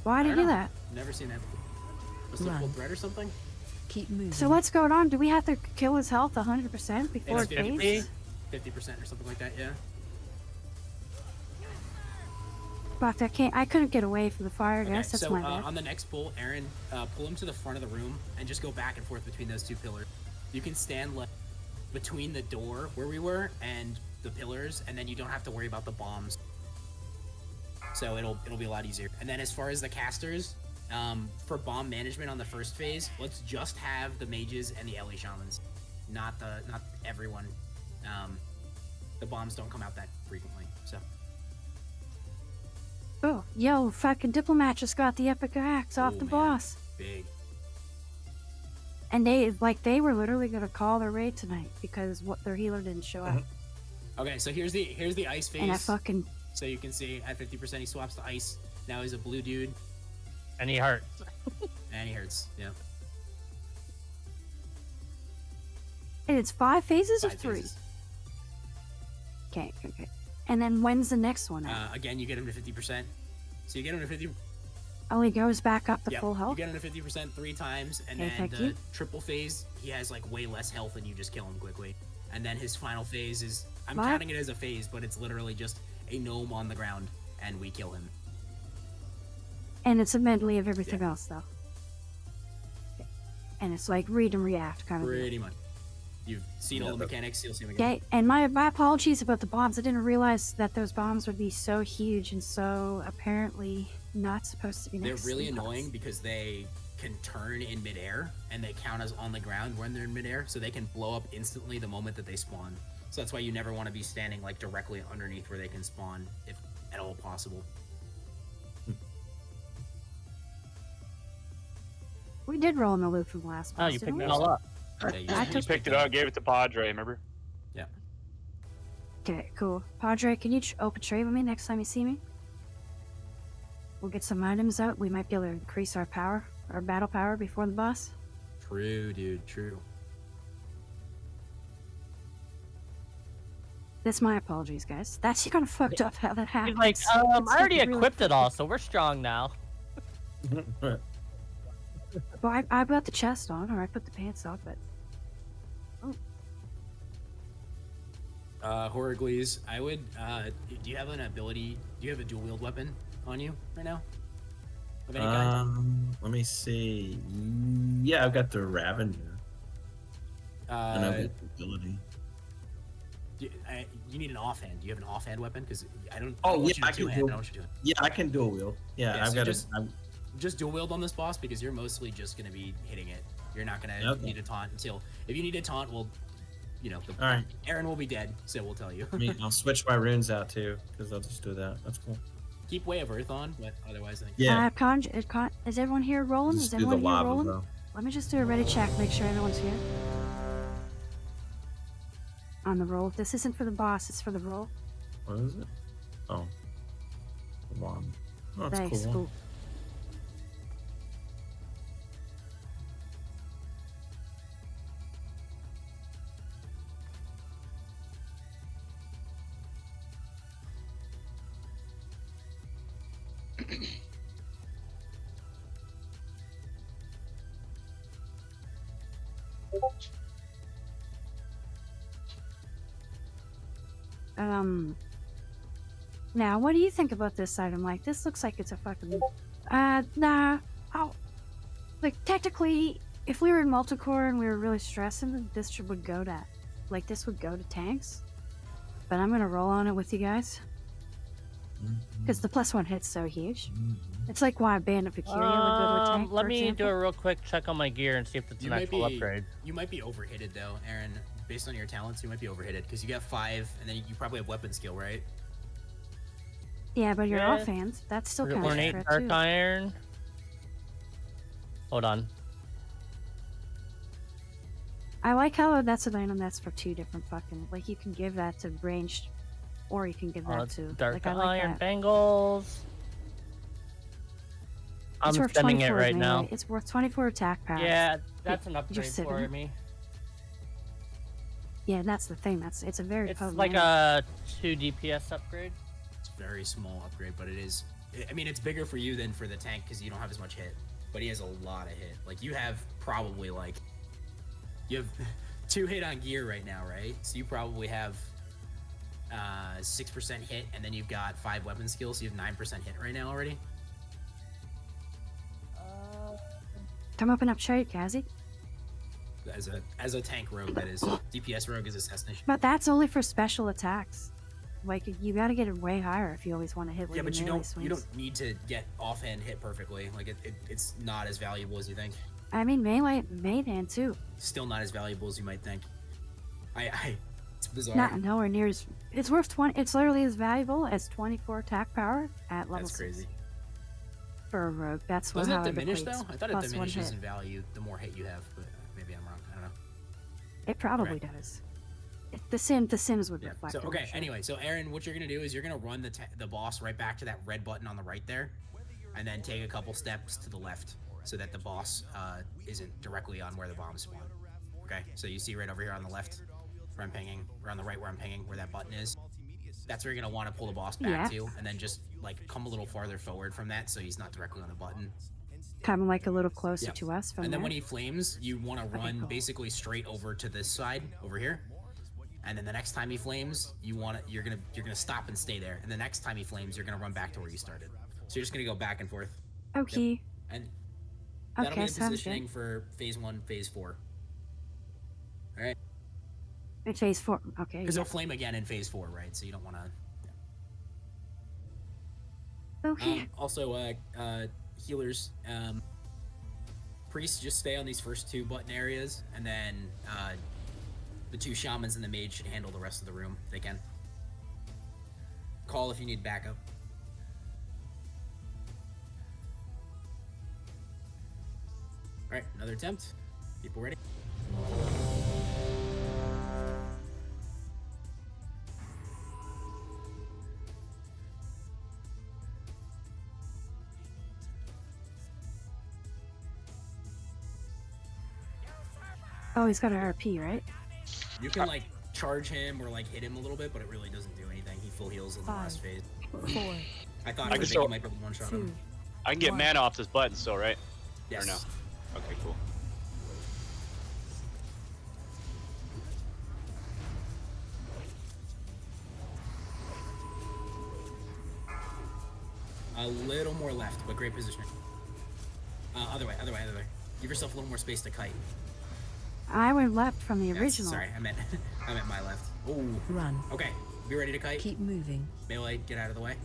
Why did he do that? Never seen that. Must have Run. pulled thread or something. Keep moving. So what's going on? Do we have to kill his health 100% before it It's 50, fades? 50% or something like that. Yeah. Fuck, I couldn't get away from the fire, I guess. That's so my bad. on the next pull, Aaron, pull him to the front of the room and just go back and forth between those two pillars. You can stand like between the door where we were and the pillars, and then you don't have to worry about the bombs. So it'll be a lot easier. And then as far as the casters, for bomb management on the first phase, let's just have the mages and the LA shamans, not everyone. The bombs don't come out that frequently, so. Oh, yo, fucking Diplomat just got the epic axe off Oh, the man. boss. Big. And they were literally gonna call their raid tonight because their healer didn't show up. Okay, so here's the ice phase. And I fucking So you can see at 50% he swaps to ice. Now he's a blue dude. And he hurts. And he hurts, yeah. and it's 5 phases or 5 3? phases. Okay. And then when's the next one? Again, you get him to 50%. So you get him to 50. Oh, he goes back up to Yep, full health? You get him to 50% 3 times, and Okay, then thank the you. triple phase, he has like way less health and you just kill him quickly. And then his final phase is, I'm What? counting it as a phase, but it's literally just a gnome on the ground and we kill him. And it's a medley of everything else, though. Okay. And it's like read and react kind of deal. Pretty much. You've seen all the mechanics, you'll see them again. Okay, and my apologies about the bombs. I didn't realize that those bombs would be so huge and so apparently not supposed to be They're next to really the boss. annoying because they can turn in midair and they count as on the ground when they're in midair, so they can blow up instantly the moment that they spawn. So that's why you never want to be standing like directly underneath where they can spawn, if at all possible. We did roll in the loot from the last boss. you didn't picked we? it all up. I You took picked it up, gave it to Padre, remember? Yeah. Okay, cool. Padre, can you open trade with me next time you see me? We'll get some items out. We might be able to increase our power, our battle power before the boss. True, dude, true. That's my apologies, guys. That's kind of fucked up how that happened. He's like, I already equipped it all, so we're strong now. Well, I put the chest on, or I put the pants on, but... Oh. Horrigles, I would, do you have an ability, do you have a dual wield weapon on you right now? Of any kind? Let me see. Yeah, I've got the Ravenger. And I've got the ability. You need an offhand. Do you have an offhand weapon? Because I don't. Oh, want yeah, you to two-hand. I don't want you to. Yeah, I can dual wield. Yeah, I've so got just dual wield on this boss because you're mostly just gonna be hitting it. You're not gonna need a taunt until if you need a taunt, we'll you know, All right. Aaron will be dead, so we'll tell you. I'll switch my runes out too, because I'll just do that. That's cool. Keep Way of Earth on, but otherwise I think. Yeah. Is everyone here rolling? Just Is do the everyone here lava, rolling? bro. Let me just do a ready check, make sure everyone's here. On the roll. This isn't for the boss, it's for the roll. What is it? Oh. Come on. Oh, that's Thanks, cool. cool. Now, what do you think about this item? Like, this looks like it's a fucking... nah. Oh. Like, technically, if we were in multicore and we were really stressing, this would go to... Like, this would go to tanks. But I'm gonna roll on it with you guys. Because the +1 hit's so huge. It's like why Bandit Peculiar would go to a tank, Let for me example. do a real quick check on my gear and see if it's an actual upgrade. You might be overhitted though, Aaron. Based on your talents, you might be overhitted because you got 5, and then you probably have weapon skill, right? Yeah, but you're Yeah. offhand. That's still kind of Ornate straight Dark too. Iron. Hold on. I like how that's an item that's for 2 different fucking... Like, you can give that to ranged, or you can give that to... Dark like, I like Iron that. Bangles. I'm It's worth spending it 24 right melee. now. It's worth 24 attack powers. Yeah, that's an You're upgrade sitting. for me. Yeah, that's the thing. It's a very It's potent like item. a 2 DPS upgrade. It's a very small upgrade, but it is. I mean, it's bigger for you than for the tank because you don't have as much hit. But he has a lot of hit. Like you have probably like, you have 2 hit on gear right now, right? So you probably have 6% hit, and then you've got 5 weapon skills. So you have 9% hit right now already. Come up and up straight, Kazi. As a tank rogue, that is. DPS rogue is assassination. But that's only for special attacks. Like, you gotta get it way higher if you always want to hit with Yeah, your but you melee don't swings. need to get offhand hit perfectly. Like it's not as valuable as you think. I mean, melee hand too. Still not as valuable as you might think. It's bizarre. Not nowhere near as... It's worth 20... It's literally as valuable as 24 attack power at level That's 6. crazy. For a rogue. That's Doesn't how it it diminish equates. though? I thought it Plus 1 diminishes hit. in value the more hit you have, but maybe I'm wrong. I don't know. It probably does. The Sims would reflect So it, I'm okay. sure. Anyway, so Aaron, what you're gonna do is you're gonna run the boss right back to that red button on the right there, and then take a couple steps to the left so that the boss isn't directly on where the bombs spawn. Okay. So you see right over here on the left where I'm pinging, or on the right where I'm pinging, where that button is. That's where you're gonna want to pull the boss back Yeah. to, and then just like come a little farther forward from that so he's not directly on the button. Come like a little closer Yeah. to us from And then there. when he flames, you want to run cool. basically straight over to this side over here. And then the next time he flames, you're gonna stop and stay there. And the next time he flames, you're gonna run back to where you started. So you're just gonna go back and forth. Okay. Yep. And that'll Okay, be in sounds positioning good. for phase 1, phase 4. All right. In phase 4. Okay. Because Yeah. he'll flame again in phase 4, right? So you don't want to. Okay. Also, healers, priests just stay on these first 2 button areas, and then the 2 shamans and the mage should handle the rest of the room if they can. Call if you need backup. All right, another attempt. People ready? Oh, he's got an RP, right? You can like charge him or like hit him a little bit, but it really doesn't do anything. He full heals in the last phase. 4, I thought I for can a bit still- you might be able to one-shot him. I can get 1. mana off this button still, right? Yes. Or no? Okay, cool. A little more left, but great positioning. Other way. Give yourself a little more space to kite. I went left from the Yes, original. sorry, I meant my left. Oh. Run. Okay, be ready to kite. Keep moving. Melee, get out of the way.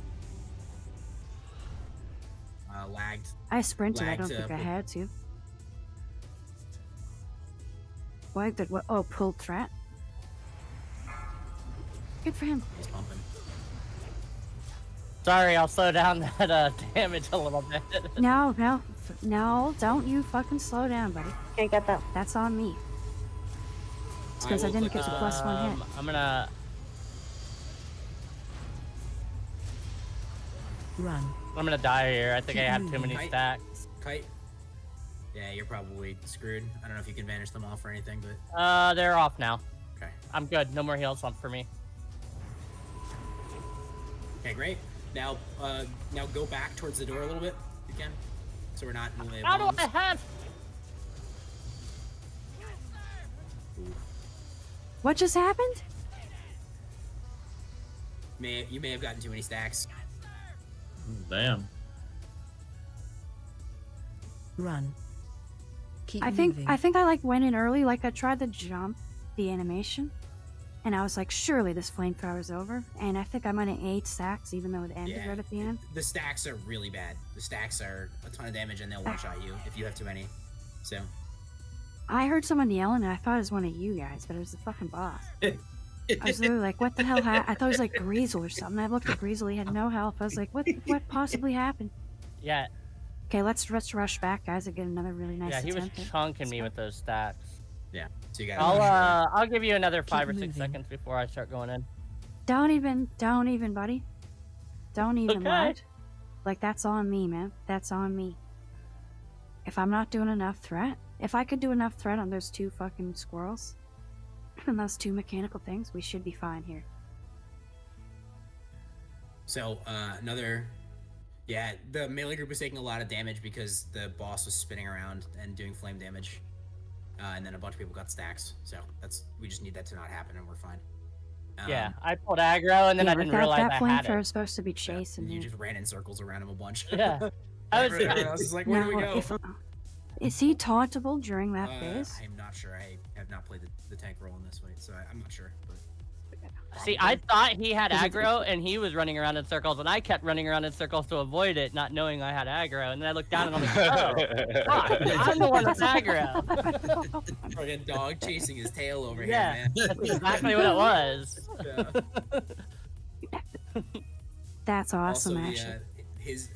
Lagged. I sprinted. I Lagged, don't think I pull- had to. What? Oh, pulled threat? Good for him. He's pumping. Sorry, I'll slow down that damage a little bit. No, don't you fucking slow down, buddy. Can't get that. That's on me. It's because I didn't get the +1 hit. I'm gonna Run. I'm gonna die here. I think Keep I have too moving. many Kite. stacks. Kite. Yeah, you're probably screwed. I don't know if you can vanish them off or anything, but They're off now. okay. I'm good. No more heals on for me. Okay, great. Now, now go back towards the door a little bit, if you can, so we're not in the way of How do bombs. I have? What just happened? You may have gotten too many stacks. Damn. Run. Keep I think moving. I like went in early. Like I tried to jump the animation, and I was like, surely this flamethrower's over. And I think I might have 8 stacks, even though it ended Yeah. right at the end. The stacks are really bad. The stacks are a ton of damage, and they'll one-shot you if you have too many. So. I heard someone yelling, and I thought it was one of you guys, but it was the fucking boss. I was literally like, what the hell I thought it was like Greasel or something. I looked at Greasel, he had no health. I was like, what possibly happened? Yeah. Okay, let's rush back, guys, and get another really nice Yeah, he was attempt at- chunking me with those stacks. Yeah. So you got. I'll give you another 5 or 6 moving. seconds before I start going in. Don't even, buddy. Don't even, Okay. lad. Like, that's on me, man. That's on me. If I'm not doing enough threat, if I could do enough threat on those 2 fucking squirrels and those 2 mechanical things, we should be fine here. So another. Yeah, the melee group was taking a lot of damage because the boss was spinning around and doing flame damage, and then a bunch of people got stacks. So we just need that to not happen, and we're fine. Yeah, I pulled aggro and then Yeah, I but didn't that realize I had flamethrower it. is supposed to be chasing You me. just ran in circles around him a bunch. Yeah. I was. Everyone else is like, where do we Now, go? Is he tauntable during that phase? I'm not sure. I have not played the tank role in this fight, so I'm not sure. But See, I thought he had aggro and he was running around in circles, and I kept running around in circles to avoid it, not knowing I had aggro. And then I looked down and I'm like, oh, fuck, I'm the one with aggro. Fucking dog chasing his tail over Yeah, here, man. that's exactly what it was. That's awesome, Also, actually.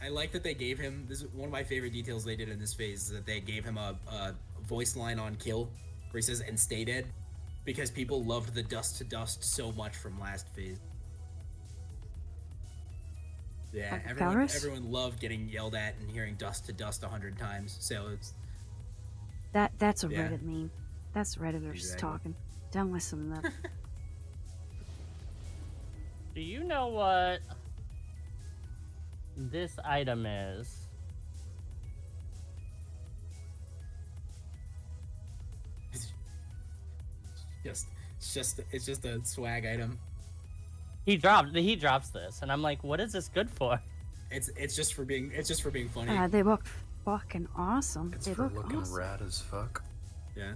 I like that they gave him. This is one of my favorite details they did in this phase. Is that they gave him a voice line on kill, where he says "and stay dead," because people loved the dust to dust so much from last phase. Yeah, Like everyone Flourished? everyone loved getting yelled at and hearing dust to dust 100 times. So it's That's a Yeah. Reddit meme. That's Redditors Exactly. talking. Don't listen to them. Do you know what this item is? it's just a swag item. He drops this, and I'm like, what is this good for? It's just for being funny. They look fucking awesome. It's They for look looking awesome. rad as fuck. Yeah.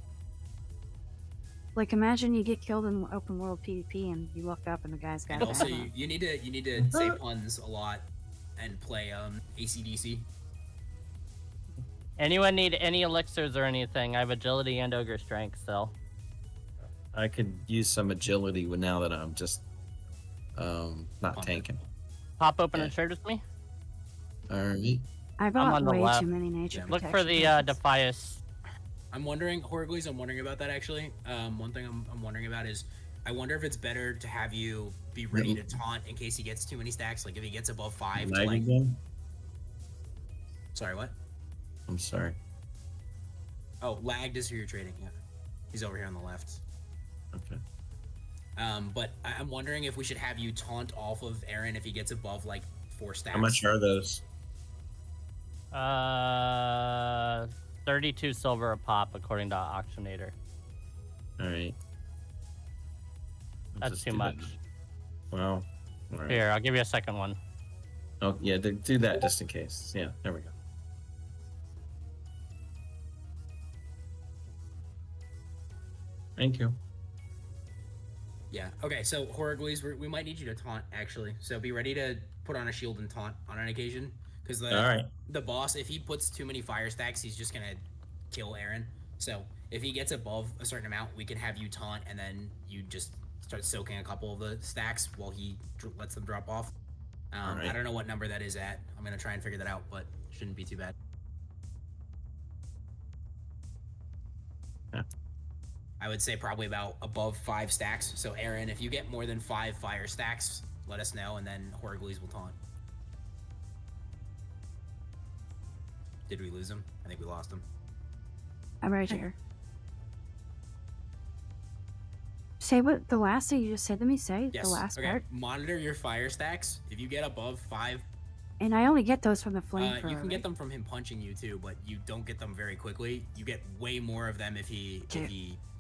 Like, imagine you get killed in open world PvP and you look up and the guy's got And a also, hammer. you need to say puns a lot and play AC/DC. Anyone need any elixirs or anything? I have agility and ogre strength still. I could use some agility now that I'm just not tanking. Pop open and trade with me. Alright. I I'm bought on the way left. too many nature Look for protection the weapons. Defias. I'm wondering, Horgleys, I'm wondering about that actually. One thing I'm wondering about is, I wonder if it's better to have you be ready to taunt in case he gets too many stacks. Like if he gets above 5 to Lag like. again? Sorry, what? I'm sorry. Oh, lagged is who you're trading. Yeah, he's over here on the left. Okay. But I'm wondering if we should have you taunt off of Aaron if he gets above like 4 stacks. How much are those? 32 silver a pop according to Auctionator. Alright. That's too much. Wow. All right. Here, I'll give you a second one. Oh, yeah, do that just in case. Yeah, there we go. Thank you. Yeah. Okay. So Horgleys, we might need you to taunt actually. So be ready to put on a shield and taunt on an occasion, because the boss, if he puts too many fire stacks, he's just gonna kill Aaron. So if he gets above a certain amount, we can have you taunt, and then you just start soaking a couple of the stacks while he lets them drop off. Alright. I don't know what number that is at. I'm gonna try and figure that out, but shouldn't be too bad. Yeah. I would say probably about above 5 stacks. So Aaron, if you get more than 5 fire stacks, let us know, and then Horgleys will taunt. Did we lose him? I think we lost him. I'm right here. Say what the last thing you just said to me. Say Yes. the last Okay. part. Monitor your fire stacks. If you get above 5, And I only get those from the flamethrower. you can get right? them from him punching you too, but you don't get them very quickly. You get way more of them if he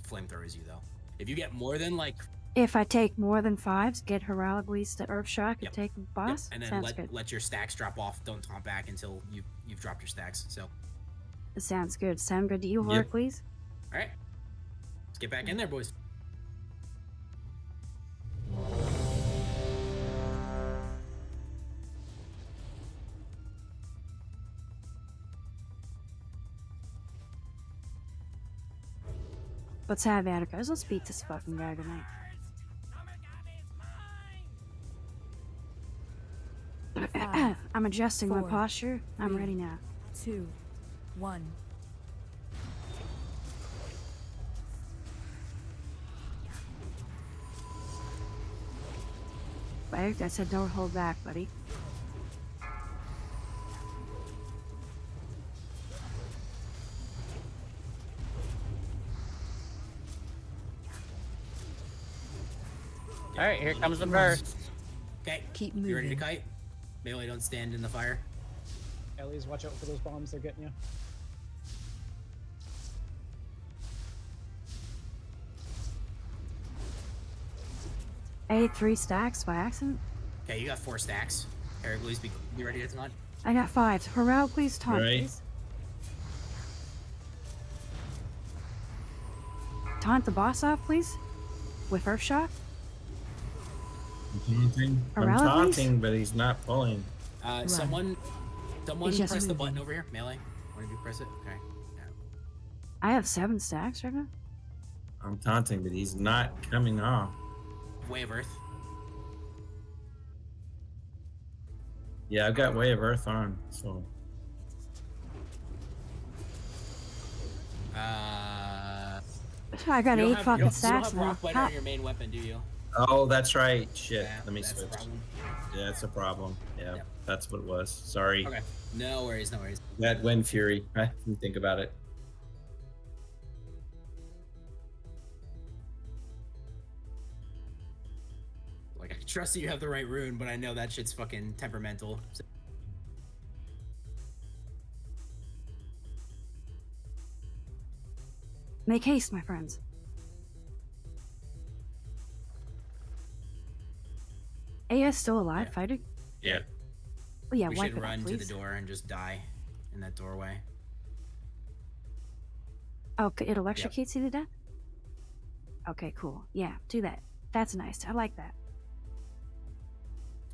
flamethrowers you though. If you get more than like If I take more than 5s, get Heraldries to Earth Shock and take the Yep, boss. and then Sounds good. let your stacks drop off. Don't taunt back until you've dropped your stacks. So, Sounds good. Sound good to you, Yep. please? all right, let's get back in there, boys. Let's have at it, guys. Let's beat this fucking guy tonight. I'm adjusting my 4, posture. I'm 3, ready now. 2, 1. Right? I said don't hold back, buddy. All right, here comes the burst. Okay, Keep you ready to moving. kite? Melee, don't stand in the fire. Ellies, watch out for those bombs. They're getting you. I ate 3 stacks by accident. Okay, you got 4 stacks. Heracles, be ready to taunt. I got 5. Heraldries, taunt, Right. please. Taunt the boss off, please. With Earth Shock. I'm Heraldries? taunting, but he's not pulling. Someone He's just press the moving. button over here. Melee, one of you press it. Okay. I have 7 stacks right now. I'm taunting, but he's not coming off. Way of Earth. Yeah, I've got Way of Earth on, so. I got You don't 8 have- fucking you don't stacks have now. rock biter on your main weapon, do you? Oh, that's right. Shit. Yeah, Let me that's the switch. problem. Yeah, that's a problem. Yeah, that's what it was. Sorry. Okay. No worries, no worries. That Wind Fury. I didn't think about it. Like, I trust that you have the right rune, but I know that shit's fucking temperamental. So- Make haste, my friends. AS still alive, fighting? Yeah. Oh yeah, we wipe should it run up, to please. the door and just die in that doorway. Oh, it electrocutes you to death? Okay, cool. Yeah, do that. That's nice. I like that.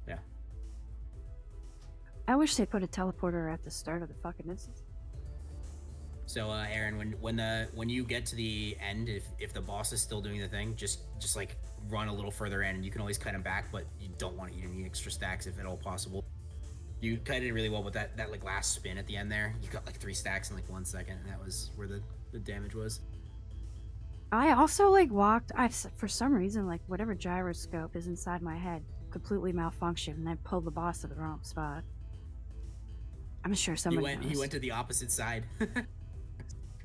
Yeah. I wish they put a teleporter at the start of the fucking instance. So, Aaron, when you get to the end, if the boss is still doing the thing, just like run a little further in, and you can always cut him back, but you don't want to eat any extra stacks if at all possible. You kited it really well with that like last spin at the end there. You got like 3 stacks in like 1 second, and that was where the damage was. I also like walked. For some reason, like whatever gyroscope is inside my head completely malfunctioned, and I pulled the boss to the wrong spot. I'm sure somebody He knows. went to the opposite side.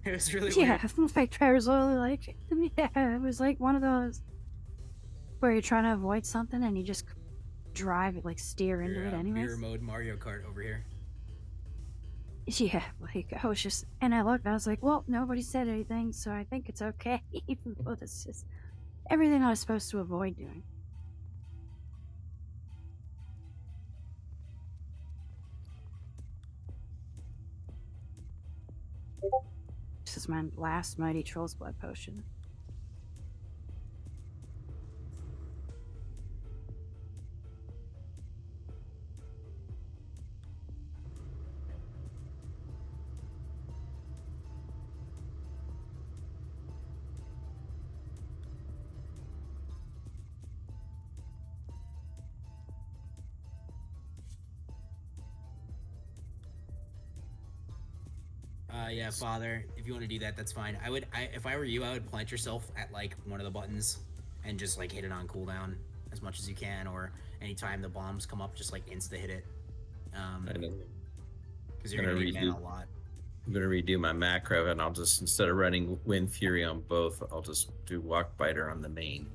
It was really Yeah, weird. my tires really like. Yeah, it was like one of those where you're trying to avoid something and you just drive it, like steer into it anyways. Mirror mode Mario Kart over here. Yeah, like I was just, and I looked, I was like, well, nobody said anything, so I think it's okay, even though it's just everything I was supposed to avoid doing. This is my last Mighty Troll's Blood potion. Yeah, Father. If you want to do that, that's fine. If I were you, I would plant yourself at like one of the buttons, and just like hit it on cooldown as much as you can, or anytime the bombs come up, just like insta hit it. I know. Because you're gonna need mana a lot. I'm gonna redo my macro, and I'll just, instead of running Wind Fury on both, I'll just do Walk Biter on the main.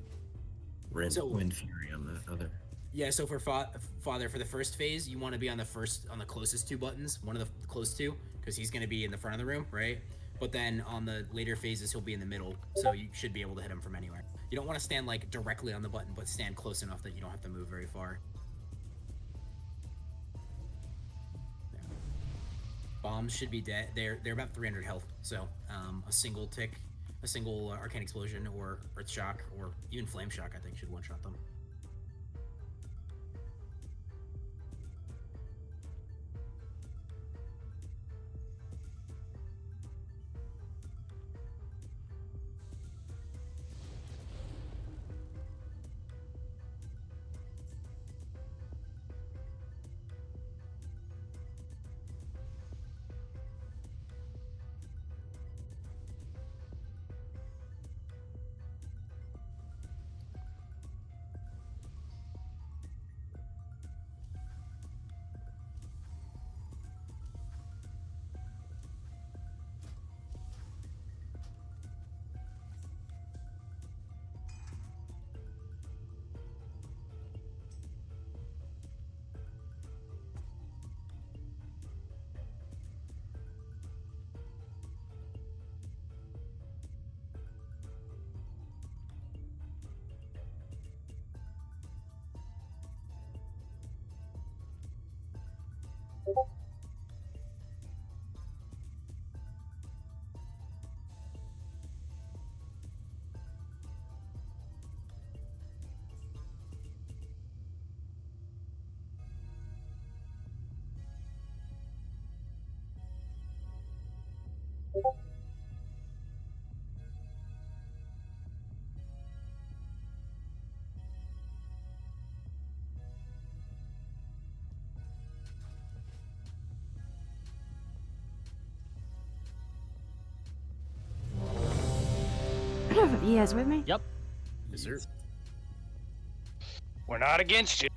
Wind Fury on the other. Yeah, so for Father, for the first phase, you want to be on the closest two buttons, one of the close two, because he's going to be in the front of the room, right? But then on the later phases, he'll be in the middle, so you should be able to hit him from anywhere. You don't want to stand like directly on the button, but stand close enough that you don't have to move very far. Yeah. Bombs should be dead. They're about 300 health, so a single Arcane Explosion or Earth Shock or even Flame Shock, I think, should one-shot them. You guys with me? Yep. Yes, sir. We're not against you.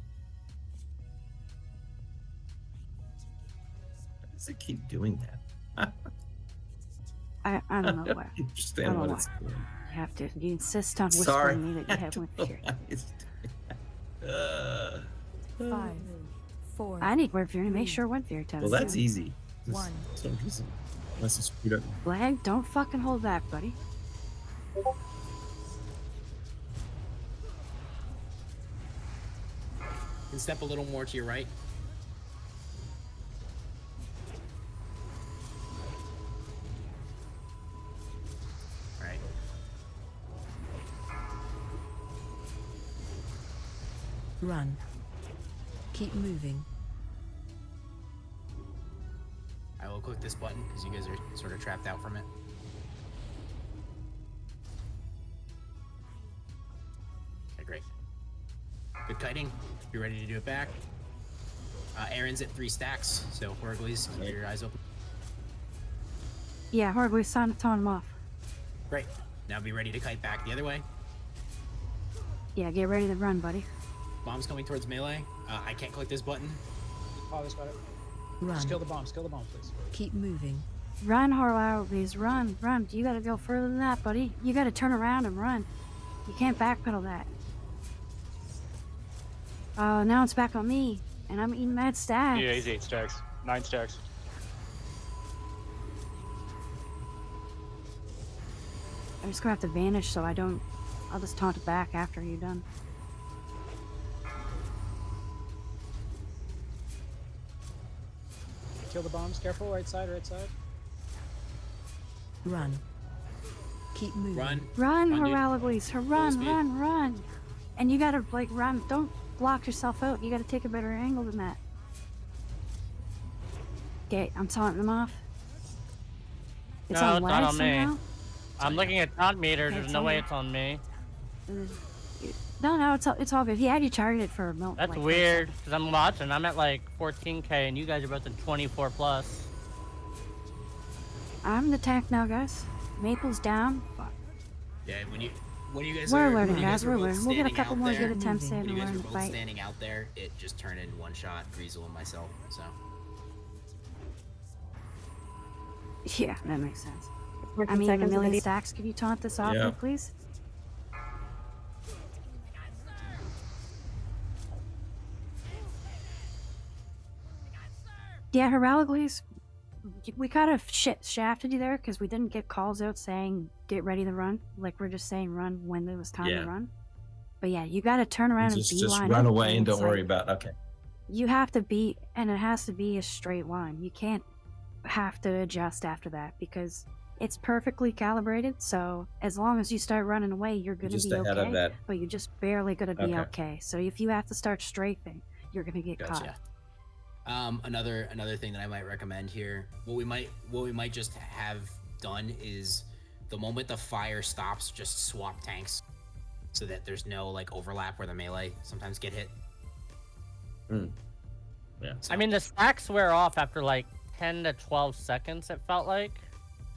Why does it keep doing that? I don't know why. I understand what it's doing. You have to. You insist on whispering Sorry. me that you have Wind Fury. 5, 4. I need Wind Fury. Make sure Wind Fury tells Well, that's easy. 1. Unless it's screwed up. Flag, don't fucking hold back, buddy. And step a little more to your right. Right. Run. Keep moving. I will click this button because you guys are sort of trapped out from it. Okay, great. Good kiting. You're ready to do it back. Aaron's at 3 stacks, so Horglies, keep your eyes open. Yeah, Horgly, sign him off. Great. Now be ready to kite back the other way. Yeah, get ready to run, buddy. Bomb's coming towards melee. I can't click this button. Oh, this got it. Run. Just kill the bombs, please. Keep moving. Run, Horgly, run, run. You gotta go further than that, buddy. You gotta turn around and run. You can't backpedal that. Now it's back on me, and I'm eating mad stacks. Yeah, he's 8 stacks. 9 stacks. I'm just gonna have to vanish so I don't. I'll just taunt it back after you're done. Kill the bombs. Careful, right side, right side. Run. Keep moving. Run. Run, Run, dude. Horalibles. Full Run, speed. run, run. And you gotta, like, run. Don't block yourself out. You gotta take a better angle than that. Okay, I'm taunting them off. It's No, on it's lag not on me. somehow? I'm looking at taunt meter. Okay, There's it's no on way me. it's on me. No, it's all good. He had you targeted for a moment. That's weird, because I'm watching. I'm at like 14k, and you guys are both at 24 plus. I'm the tank now, guys. Maple's down. Fuck. Yeah, when you guys We're are learning, when you guys. are We're both learning. We'll get a standing couple out more there- good attempts in When you and guys learn were to both fight. standing out there, it just turned in one shot. Greasel and myself. So. Yeah, that makes sense. Working I mean, a seconds, million maybe. stacks. Can you taunt this off Yeah. me, please? Yeah, Heralogles, we kind of shafted you there because we didn't get calls out saying get ready to run. Like we're just saying run when it was time Yeah. to run. But yeah, you got to turn around Just and beeline run it, away and it's don't worry like, about. Okay. You have to beat, and it has to be a straight line. You can't have to adjust after that because it's perfectly calibrated. So as long as you start running away, you're gonna Just be ahead okay. of that. But you're just barely gonna be Okay. okay. So if you have to start strafing, you're gonna get caught. Gotcha. Another thing that I might recommend here, what we might just have done is the moment the fire stops, just swap tanks, so that there's no like overlap where the melee sometimes get hit. Yeah. I mean, the stacks wear off after like 10 to 12 seconds. It felt like.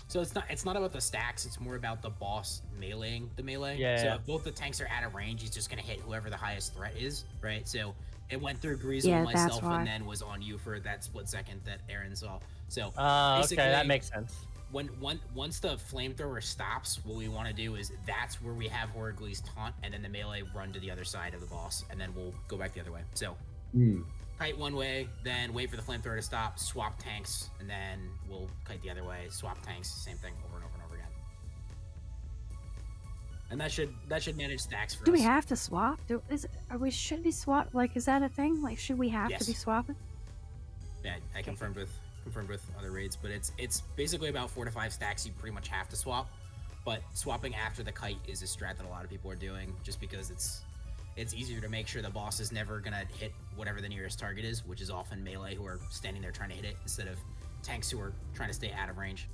So it's not about the stacks. It's more about the boss meleeing the melee. Yeah. So if both the tanks are out of range, he's just gonna hit whoever the highest threat is, right? So it went through Greasel Yeah, and that's myself, why. and then was on you for that split second that Aaron saw. So Okay, basically, that makes sense. Once the flamethrower stops, what we want to do is that's where we have Horgle's taunt, and then the melee run to the other side of the boss, and then we'll go back the other way. So kite one way, then wait for the flamethrower to stop, swap tanks, and then we'll kite the other way, swap tanks, same thing over and over and over again. And that should manage stacks for Do us. we have to swap? Should we swap? Like, is that a thing? Like, should we have Yes. to be swapping? Yeah, I confirmed with other raids, but it's basically about 4 to 5 stacks you pretty much have to swap. But swapping after the kite is a strat that a lot of people are doing, just because it's easier to make sure the boss is never gonna hit whatever the nearest target is, which is often melee who are standing there trying to hit it, instead of tanks who are trying to stay out of range.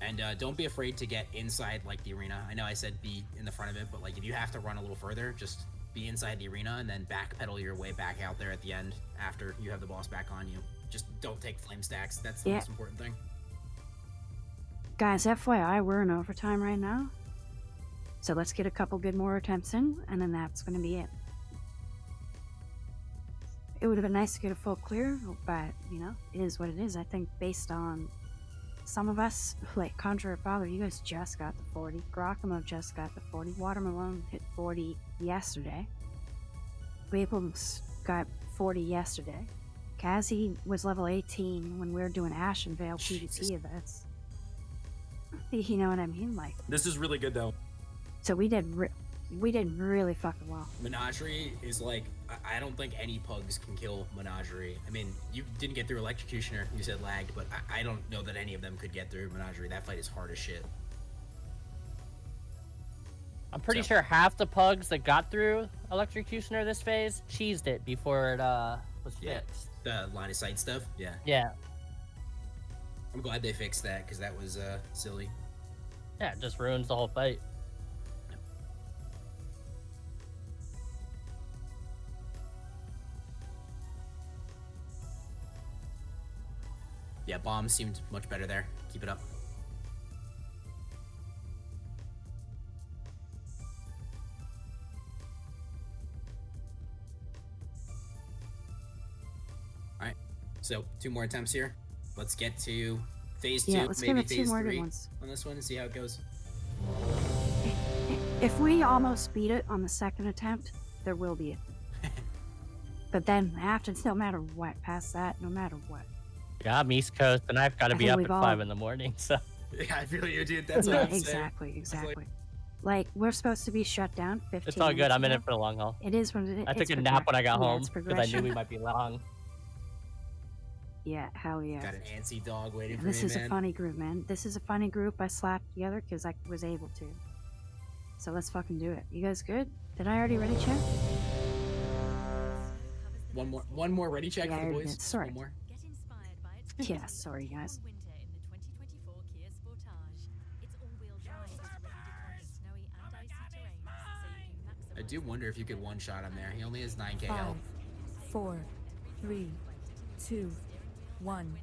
And don't be afraid to get inside like the arena. I know I said be in the front of it, but like if you have to run a little further, just be inside the arena and then backpedal your way back out there at the end after you have the boss back on you. Just don't take flame stacks. That's the Yeah. most important thing. Guys, FYI, we're in overtime right now. So let's get a couple good more attempts in, and then that's going to be it. It would have been nice to get a full clear, but, you know, it is what it is. I think based on some of us, like Conjurer Father, you guys just got the 40. Grockamo just got the 40. Watermelon hit 40 yesterday. Maples got 40 yesterday. Kazi was level 18 when we were doing Ashen Veil PvP events. You know what I mean? Like, This is really good though. so we did really fucking well. Menagerie is like, I don't think any pugs can kill Menagerie. I mean, you didn't get through Electrocutioner, you said lagged, but I don't know that any of them could get through Menagerie. That fight is hard as shit. I'm pretty sure half the pugs that got through Electrocutioner this phase cheesed it before it was fixed. The line of sight stuff, yeah. Yeah. I'm glad they fixed that, because that was silly. Yeah, it just ruins the whole fight. Yeah, bombs seemed much better there. Keep it up. Alright, so 2 more attempts here. Let's get to phase 2, Yeah, let's give maybe it 2 phase more 3 good ones. on this one and see how it goes. If we almost beat it on the second attempt, there will be it. But then after, no matter what, past that, no matter what. Yeah, I'm East Coast, and I've got to I be think up we've at all- 5 in the morning, so. Yeah, I feel you, dude. That's Yeah, what I'm exactly, saying. exactly. Like, we're supposed to be shut down 15 It's all good. minutes I'm in ago. it for the long haul. It is what it is. I took It's a nap when I got progression. Yeah, home it's because I knew progression. we might be long. Yeah, hell yeah. Got an antsy dog waiting for This me, is man. a funny group, man. This is a funny group I slapped together because I was able to. So let's fucking do it. You guys good? Did I already ready check? One more ready check Yeah, I for the already boys. did. Sorry. One more. Yeah, sorry guys. I do wonder if you could one-shot him there. He only has 9k 5, health. 4, 3, 2, 1.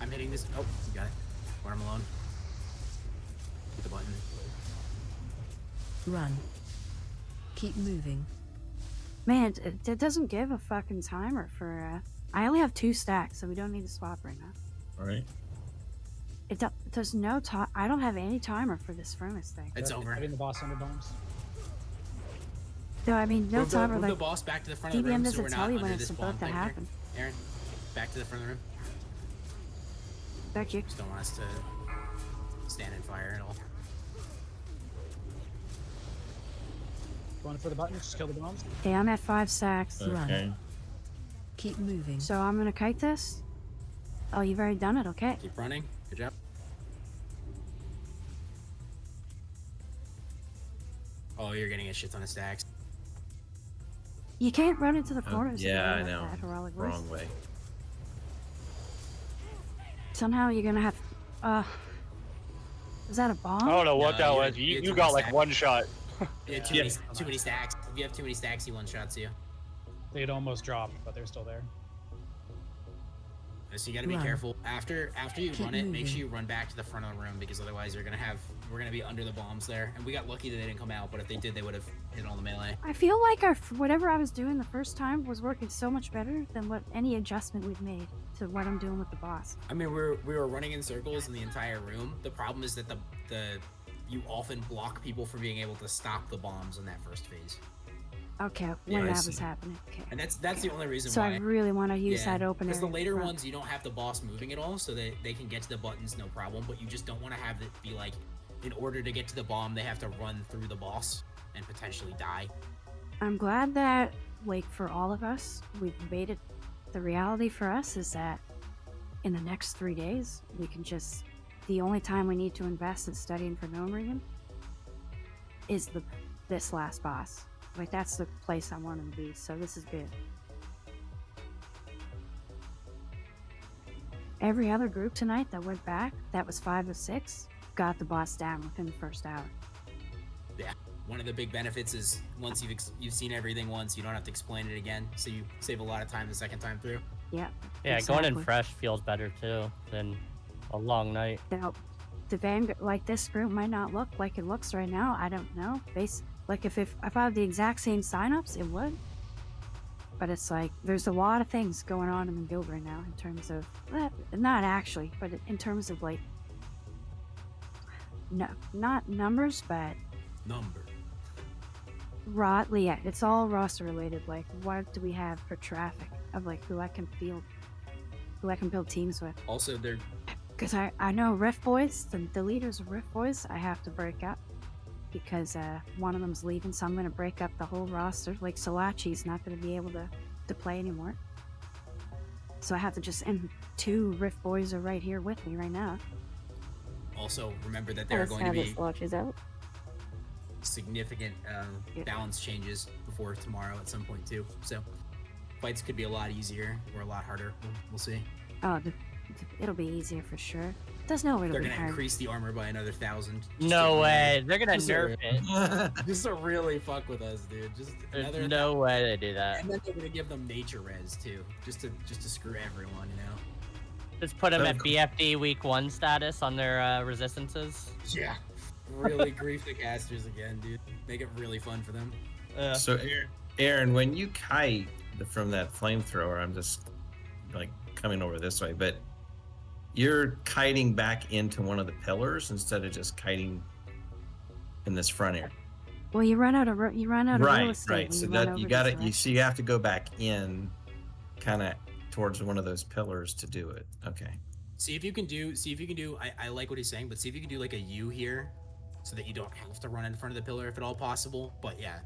I'm hitting this. Oh, you got it. Arm alone. Hit the button. Run. Keep moving. Man, it doesn't give a fucking timer for. I only have 2 stacks, so we don't need to swap right now. All right. There's no time. I don't have any timer for this furnace thing. It's over. Having the boss under bombs. No, I mean no Move timer. the like boss back to the front of the DBM room so doesn't we're tell not you when under it's this bomb supposed to thing here. happen. Aaron, back to the front of the room. Back here. Just don't want us to stand in fire at all. Going for the button, just kill the bombs. Okay, I'm at 5 stacks. Run. Keep moving. So I'm gonna kite this. Oh, you've already done it. Okay. Keep running. Good job. Oh, you're getting a shit ton of stacks. You can't run into the corners. Yeah, I of know. that heroic voice. Wrong way. Somehow you're gonna have. Is that a bomb? I don't know what No, that you're- was. you're You too got many like 1 shot. Yeah, too many stacks. If you have too many stacks, he one-shots you. They'd almost dropped, but they're still there. So you gotta be Run. careful. After you Keep run it, make moving. sure you run back to the front of the room because otherwise we're gonna be under the bombs there. And we got lucky that they didn't come out, but if they did, they would have hit all the melee. I feel like whatever I was doing the first time was working so much better than what any adjustment we've made to what I'm doing with the boss. I mean, we were running in circles in the entire room. The problem is that you often block people from being able to stop the bombs in that first phase. Okay, Yeah, when I that see. was happening. Okay. And that's the only reason So why. I really want to use that opener. Because the in later front. ones, you don't have the boss moving at all, so that they can get to the buttons no problem. But you just don't want to have it be like, in order to get to the bomb, they have to run through the boss and potentially die. I'm glad that, like, for all of us, we've made it. The reality for us is that in the next 3 days, we can just. The only time we need to invest in studying for Gnomeregan is this last boss. Like, that's the place I want him to be, so this is good. Every other group tonight that went back, that was 5 of 6, got the boss down within the first hour. Yeah. One of the big benefits is once you've seen everything once, you don't have to explain it again, so you save a lot of time the second time through. Yeah. Yeah, going in fresh feels better too than a long night. Now, the Vanguard, like, this group might not look like it looks right now. I don't know. Like, if I had the exact same signups, it would. But it's like, there's a lot of things going on in the guild right now in terms of, not actually, but in terms of, like, no, not numbers, but Number. yeah, it's all roster related. Like, what do we have for traffic of, like, who I can build teams with? Also, they're Because I know Rift Boys, the leaders of Rift Boys, I have to break up. Because one of them's leaving, so I'm going to break up the whole roster. Like, Salachi's not going to be able to play anymore. So I have to just, and 2 Rift Boys are right here with me right now. also remember that there are going to be out. significant balance changes before tomorrow at some point too. So fights could be a lot easier or a lot harder. We'll see. Oh, it'll be easier for sure. There's no way it'll They're be gonna hard. increase the armor by another 1,000. No way. They're gonna nerf it. Just to really fuck with us, dude. Just There's another no way they do that. And then they're gonna give them nature res too, just to screw everyone, you know. Just put them at BFD week 1 status on their resistances. Yeah. Really grief the casters again, dude. Make it really fun for them. So, Aaron, when you kite from that flamethrower, I'm just like coming over this way, but you're kiting back into one of the pillars instead of just kiting in this front area. Well, you run out of real estate. Right. when So you run that over you this got to way. you have to go back in, kind of towards one of those pillars to do it. Okay. See if you can do. I like what he's saying, but see if you can do like a U here, so that you don't have to run in front of the pillar if at all possible. But yeah,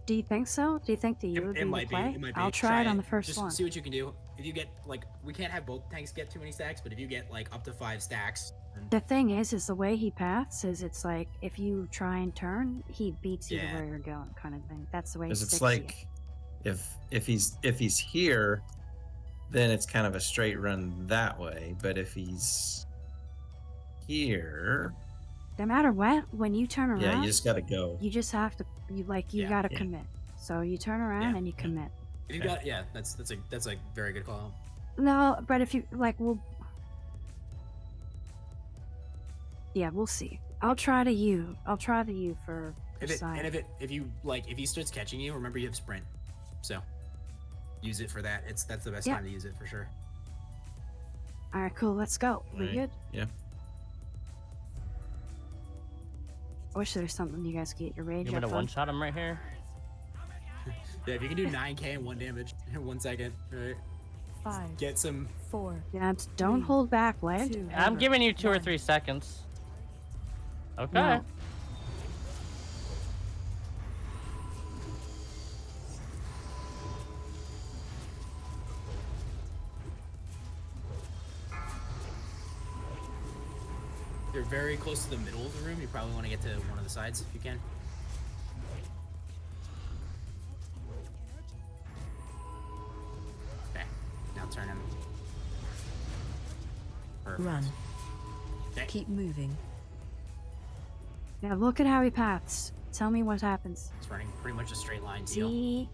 Do you think so? Do you think the U would be it the might be. play? It might be. I'll try it on the Just first one. See what you can do. If you get like, we can't have both tanks get too many stacks, but if you get like up to 5 stacks. The thing is the way he paths is it's like if you try and turn, he beats you to where you're going, kind of thing. That's the way. Because he it's sticks you. like, if he's here, then it's kind of a straight run that way. But if he's here, No matter what, when you turn around, yeah, you just gotta go. you just have to. You gotta commit. So you turn around and you commit. If you got, yeah, that's a very good call. No, but if you yeah, we'll see. I'll try the U for side. If he starts catching you, remember you have sprint, so use it for that. That's the best time to use it for sure. All right, cool. Let's go. We Right. good? Yeah. I wish there was something you guys get your rage You want up to on. one-shot him right here? Yeah, if you can do 9k and 1 damage in 1 second, right? 5, Get some. 4. Yeah, don't hold back, Wade. 2, I'm giving you 2 or 3 seconds. Okay. No. You're very close to the middle of the room. You probably want to get to one of the sides if you can. Okay, now turn him. Perfect. Run. Okay. Keep moving. Now look at how he paths. Tell me what happens. It's running pretty much a straight line deal. See?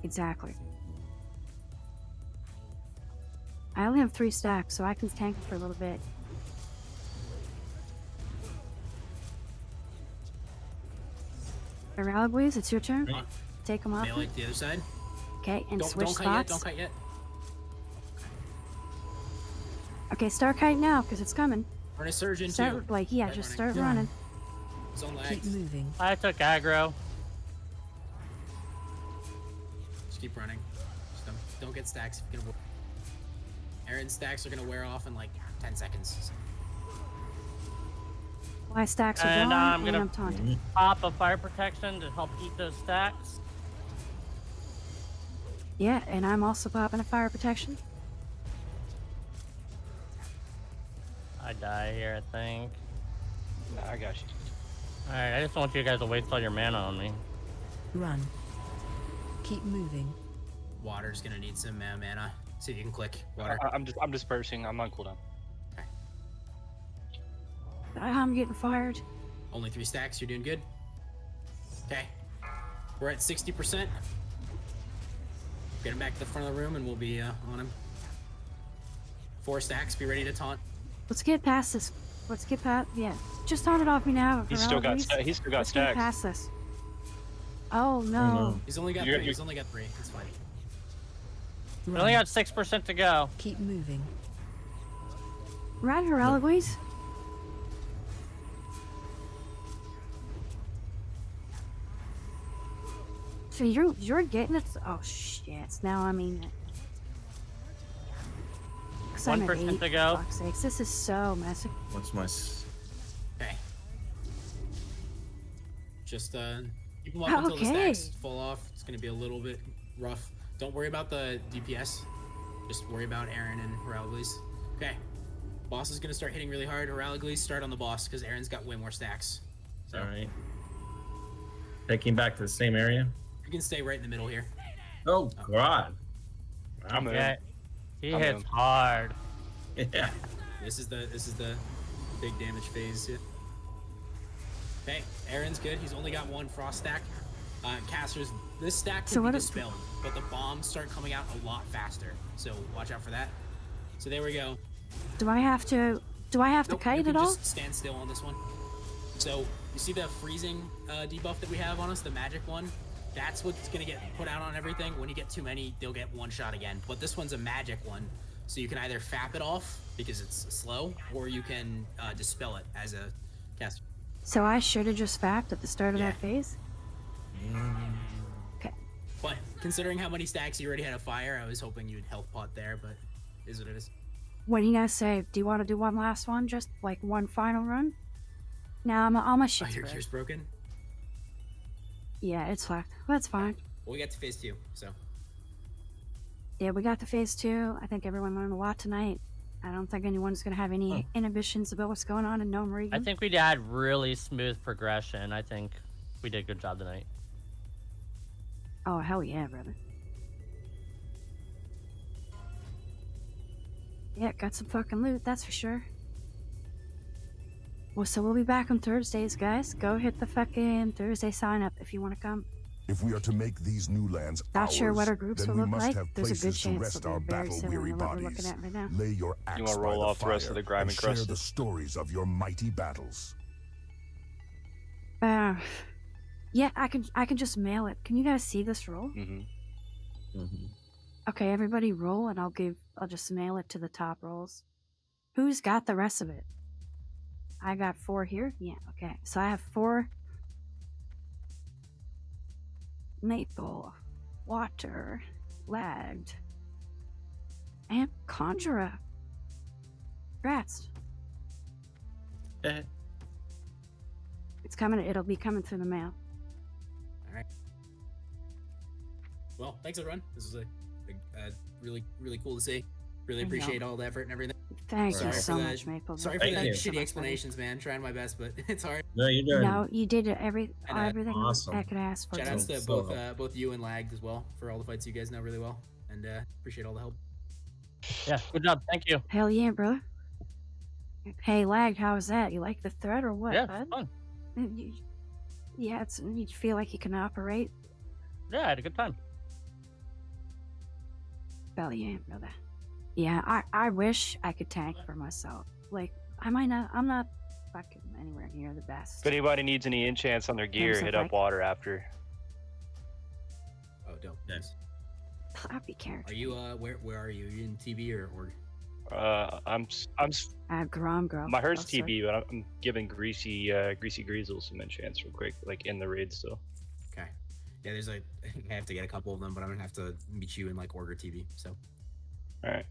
Exactly. I only have 3 stacks, so I can tank it for a little bit. Aralgues, it's your turn. Right. Take them off. Melee to the other side. Okay, and switch don't kite spots. yet. Don't kite yet. Okay, start kite now, because it's coming. Run a surge into. Start, just start running. Zone Keep lags. moving. I took aggro. Just keep running. Just don't get stacks if you're gonna. Aaron's stacks are gonna wear off in like 10 seconds. My stacks are And gone, I'm and gonna I'm taunting. pop a fire protection to help eat those stacks. Yeah, and I'm also popping a fire protection. I die here, I think. Nah, I got you. Alright, I just want you guys to waste all your mana on me. Run. Keep moving. Water's gonna need some mana. See if you can click water. I'm dispersing. I'm on cooldown. I'm getting fired. Only 3 stacks. You're doing good. Okay. We're at 60%. Get him back to the front of the room and we'll be on him. 4 stacks. Be ready to taunt. Let's get past this. Let's get past. Yeah, just taunt it off me now. He's still got. Aralgues. He's still got Let's get stacks. past this. Oh no. He's only got You're- 3. He's only got 3. It's fine. We only got 6% to go. Keep moving. Right, Aralgues. So you're getting it. Oh shit! Now I mean it. 'Cause I'm at 1% 8, to go. For fuck's sakes, this is so messy. What's my? Okay. Just keep him up until the Okay. stacks fall off. It's gonna be a little bit rough. Don't worry about the DPS. Just worry about Aaron and Heralgles. Okay. Boss is gonna start hitting really hard. Heralgles, start on the boss because Aaron's got way more stacks. So All right. Taking back to the same area. you can stay right in the middle here. Oh God. I'm in. Yeah, he I'm hits in. hard. Yeah. This is the big damage phase. Yeah. Okay, Aaron's good. He's only got 1 frost stack. Casters, this stack could So be what if- dispelled, but the bombs start coming out a lot faster. So watch out for that. So there we go. Do I have to Nope, kite you at can all? just stand still on this one. So you see the freezing debuff that we have on us, the magic one? That's what's gonna get put out on everything. When you get too many, they'll get 1 shot again. But this one's a magic one, so you can either fap it off because it's slow, or you can dispel it as a caster. So I should have just fapped at the start of Yeah. that phase. Okay. But considering how many stacks you already had a fire, I was hoping you'd health pot there, but is what it is. What do you guys say? Do you want to do one last one? Just like one final run? Now all my Oh, shit's your red. cure's broken? Yeah, it's fucked. That's fine. Well, we got to phase 2, so. Yeah, we got to phase 2. I think everyone learned a lot tonight. I don't think anyone's gonna have any inhibitions about what's going on in Gnomeregan. I think we had really smooth progression. I think we did a good job tonight. Oh hell yeah, brother. Yeah, got some fucking loot, that's for sure. Well, so we'll be back on Thursdays, guys. Go hit the fucking Thursday sign up if you want to come. If we are to make these new lands Not ours, sure what our groups then will we look must like. have There's a good places to chance rest they'll our be very similar battle-weary to what we're bodies. looking at right now. Lay your axe wanna by roll the off the fire rest of the grime and share encrusted? the stories of your mighty battles. Yeah, I can just mail it. Can you guys see this roll? Okay, everybody roll, and I'll just mail it to the top rolls. Who's got the rest of it? I got 4 here. Yeah, okay. So I have 4 maple, water, lagged, and conjurer. Congrats. It's coming. It'll be coming through the mail. All right. Well, thanks everyone. This was a really cool to see. Really Thank you. appreciate all the effort and everything. Thank Sorry you for so the- much, Maple. Sorry for Thank the you. shitty explanations, man. Trying my best, but it's hard. No, you're doing No, you did everything awesome. I could ask for. Shout outs too. to both you and Lagged as well for all the fights you guys know really well, and appreciate all the help. Yeah, good job. Thank you. Hell yeah, bro. Hey, Lagged, how was that? You like the thread or what, Yeah, bud? it's fun. Yeah, you feel like you can operate? Yeah, I had a good time. Hell yeah, brother. Yeah, I wish I could tank for myself. Like, I'm not fucking anywhere near the best. If anybody needs any enchants on their gear, Thanks, hit like- up Water after. Oh, dope. Nice. Happy character. Are you where are you? Are you in TB or org? I'm I have Grom Girl. my herd's also. TB, but I'm giving Greasy Greasel some enchants real quick, like in the raid still. Okay. Yeah, there's I have to get a couple of them, but I'm gonna have to meet you in like org or TB. So. All right.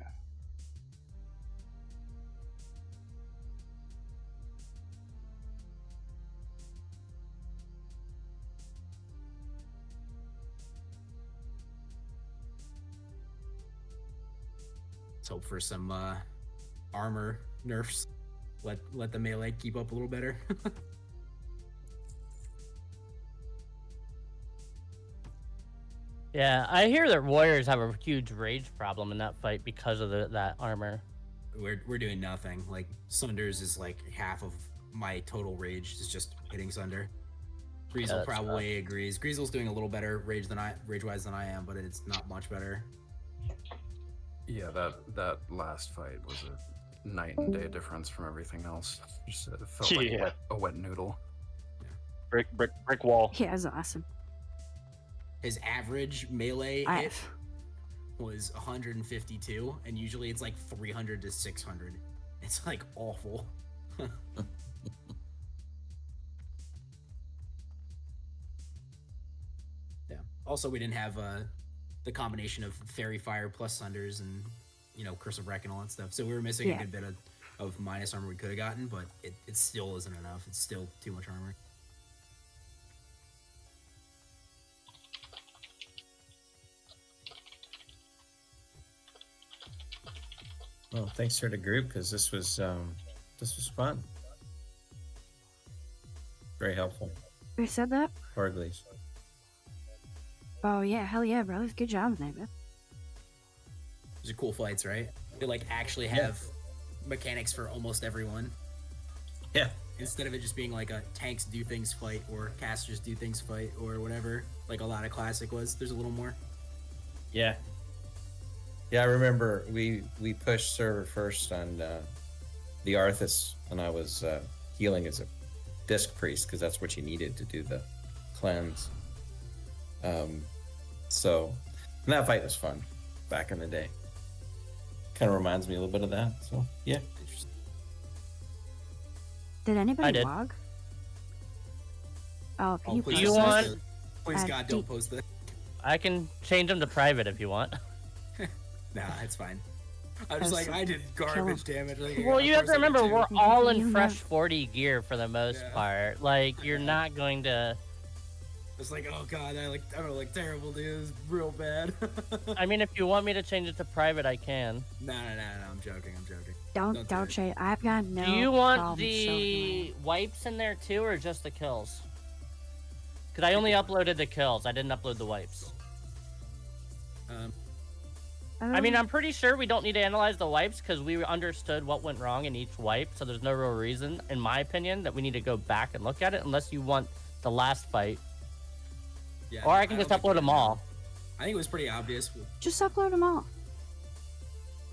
Let's hope for some armor nerfs. Let the melee keep up a little better. Yeah, I hear that warriors have a huge rage problem in that fight because of that armor. We're doing nothing. Like Sunders is like half of my total rage is just hitting Sunder. Greasel that's probably agrees. Greasel's doing a little better rage-wise than I am, but it's not much better. Yeah, that last fight was a night and day difference from everything else. Just it felt like Yeah. a wet noodle. Brick wall. Yeah, it was awesome. His average melee I- hit was 152, and usually it's like 300 to 600. It's like awful. Yeah. Also, we didn't have the combination of Fairy Fire plus Sunders and Curse of Wreck and all that stuff. So we were missing a good bit of minus armor we could have gotten, but it still isn't enough. It's still too much armor. Well, thanks for the group because this was fun. Very helpful. Who said that? Hardly's. Oh yeah, hell yeah, brothers. Good job, David. These are cool fights, right? They like actually have mechanics for almost everyone. Yeah. Instead of it just being like a tanks do things fight or casters do things fight or whatever, like a lot of classic was. There's a little more. Yeah. Yeah, I remember we pushed server first on the Arthas, and I was healing as a disc priest because that's what you needed to do the cleanse. So and that fight was fun back in the day. Kind of reminds me a little bit of that. So yeah. Did anybody did. log? Oh, can Oh, you please post you don't this? want- post it. Please God, don't post that. I can change them to private if you want. Nah, it's fine. I was like, I did garbage damage. Like, Well, of you have course to I did remember, too. we're all in You fresh know- 40 gear for the most part. Like, you're not going to... It's like, oh god, I look terrible, dude. It was real bad. I mean, if you want me to change it to private, I can. No, I'm joking. Don't change. I've got no. Do you want problem showing the wipes in there too, or just the kills? Because I only uploaded the kills. I didn't upload the wipes. I mean, I'm pretty sure we don't need to analyze the wipes because we understood what went wrong in each wipe. So there's no real reason, in my opinion, that we need to go back and look at it unless you want the last fight. Yeah, Or I can just upload them all. I think it was pretty obvious. Just upload them all.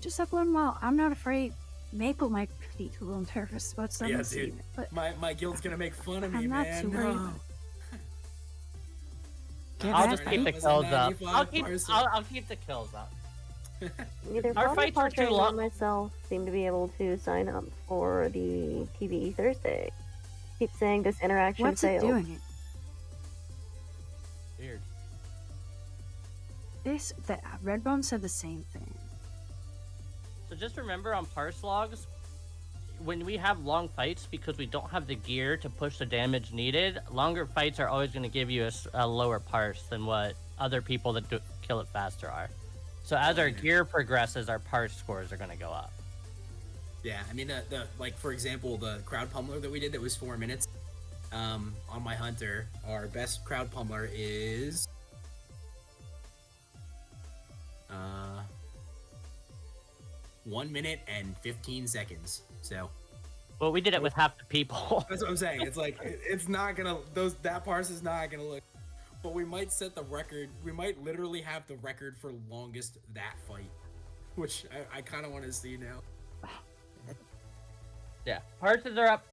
Just upload them all. I'm not afraid. Maple might be a little nervous about some Yeah, of dude. it, but My guild's gonna make fun of me, I'm not man. too worried. No. Get I'll that just keep the was a kills up. 95 I'll keep the kills up. Neither Our Father fights are Padre too nor long. myself seem to be able to sign up for the PvE Thursday. Keep saying this interaction what's it failed. doing? Weird. The Redbone said the same thing. So just remember on parse logs, when we have long fights, because we don't have the gear to push the damage needed, longer fights are always going to give you a lower parse than what other people that kill it faster are. So as our gear progresses, our parse scores are going to go up. Yeah, I mean, the like for example, the crowd pummeler that we did that was 4 minutes. On my hunter, our best crowd pummeler is 1 minute and 15 seconds. So, well, we did it with half the people. That's what I'm saying. It's like it's not gonna that parse is not gonna look. But we might set the record. We might literally have the record for longest that fight, which I kind of want to see now. Yeah, parses are up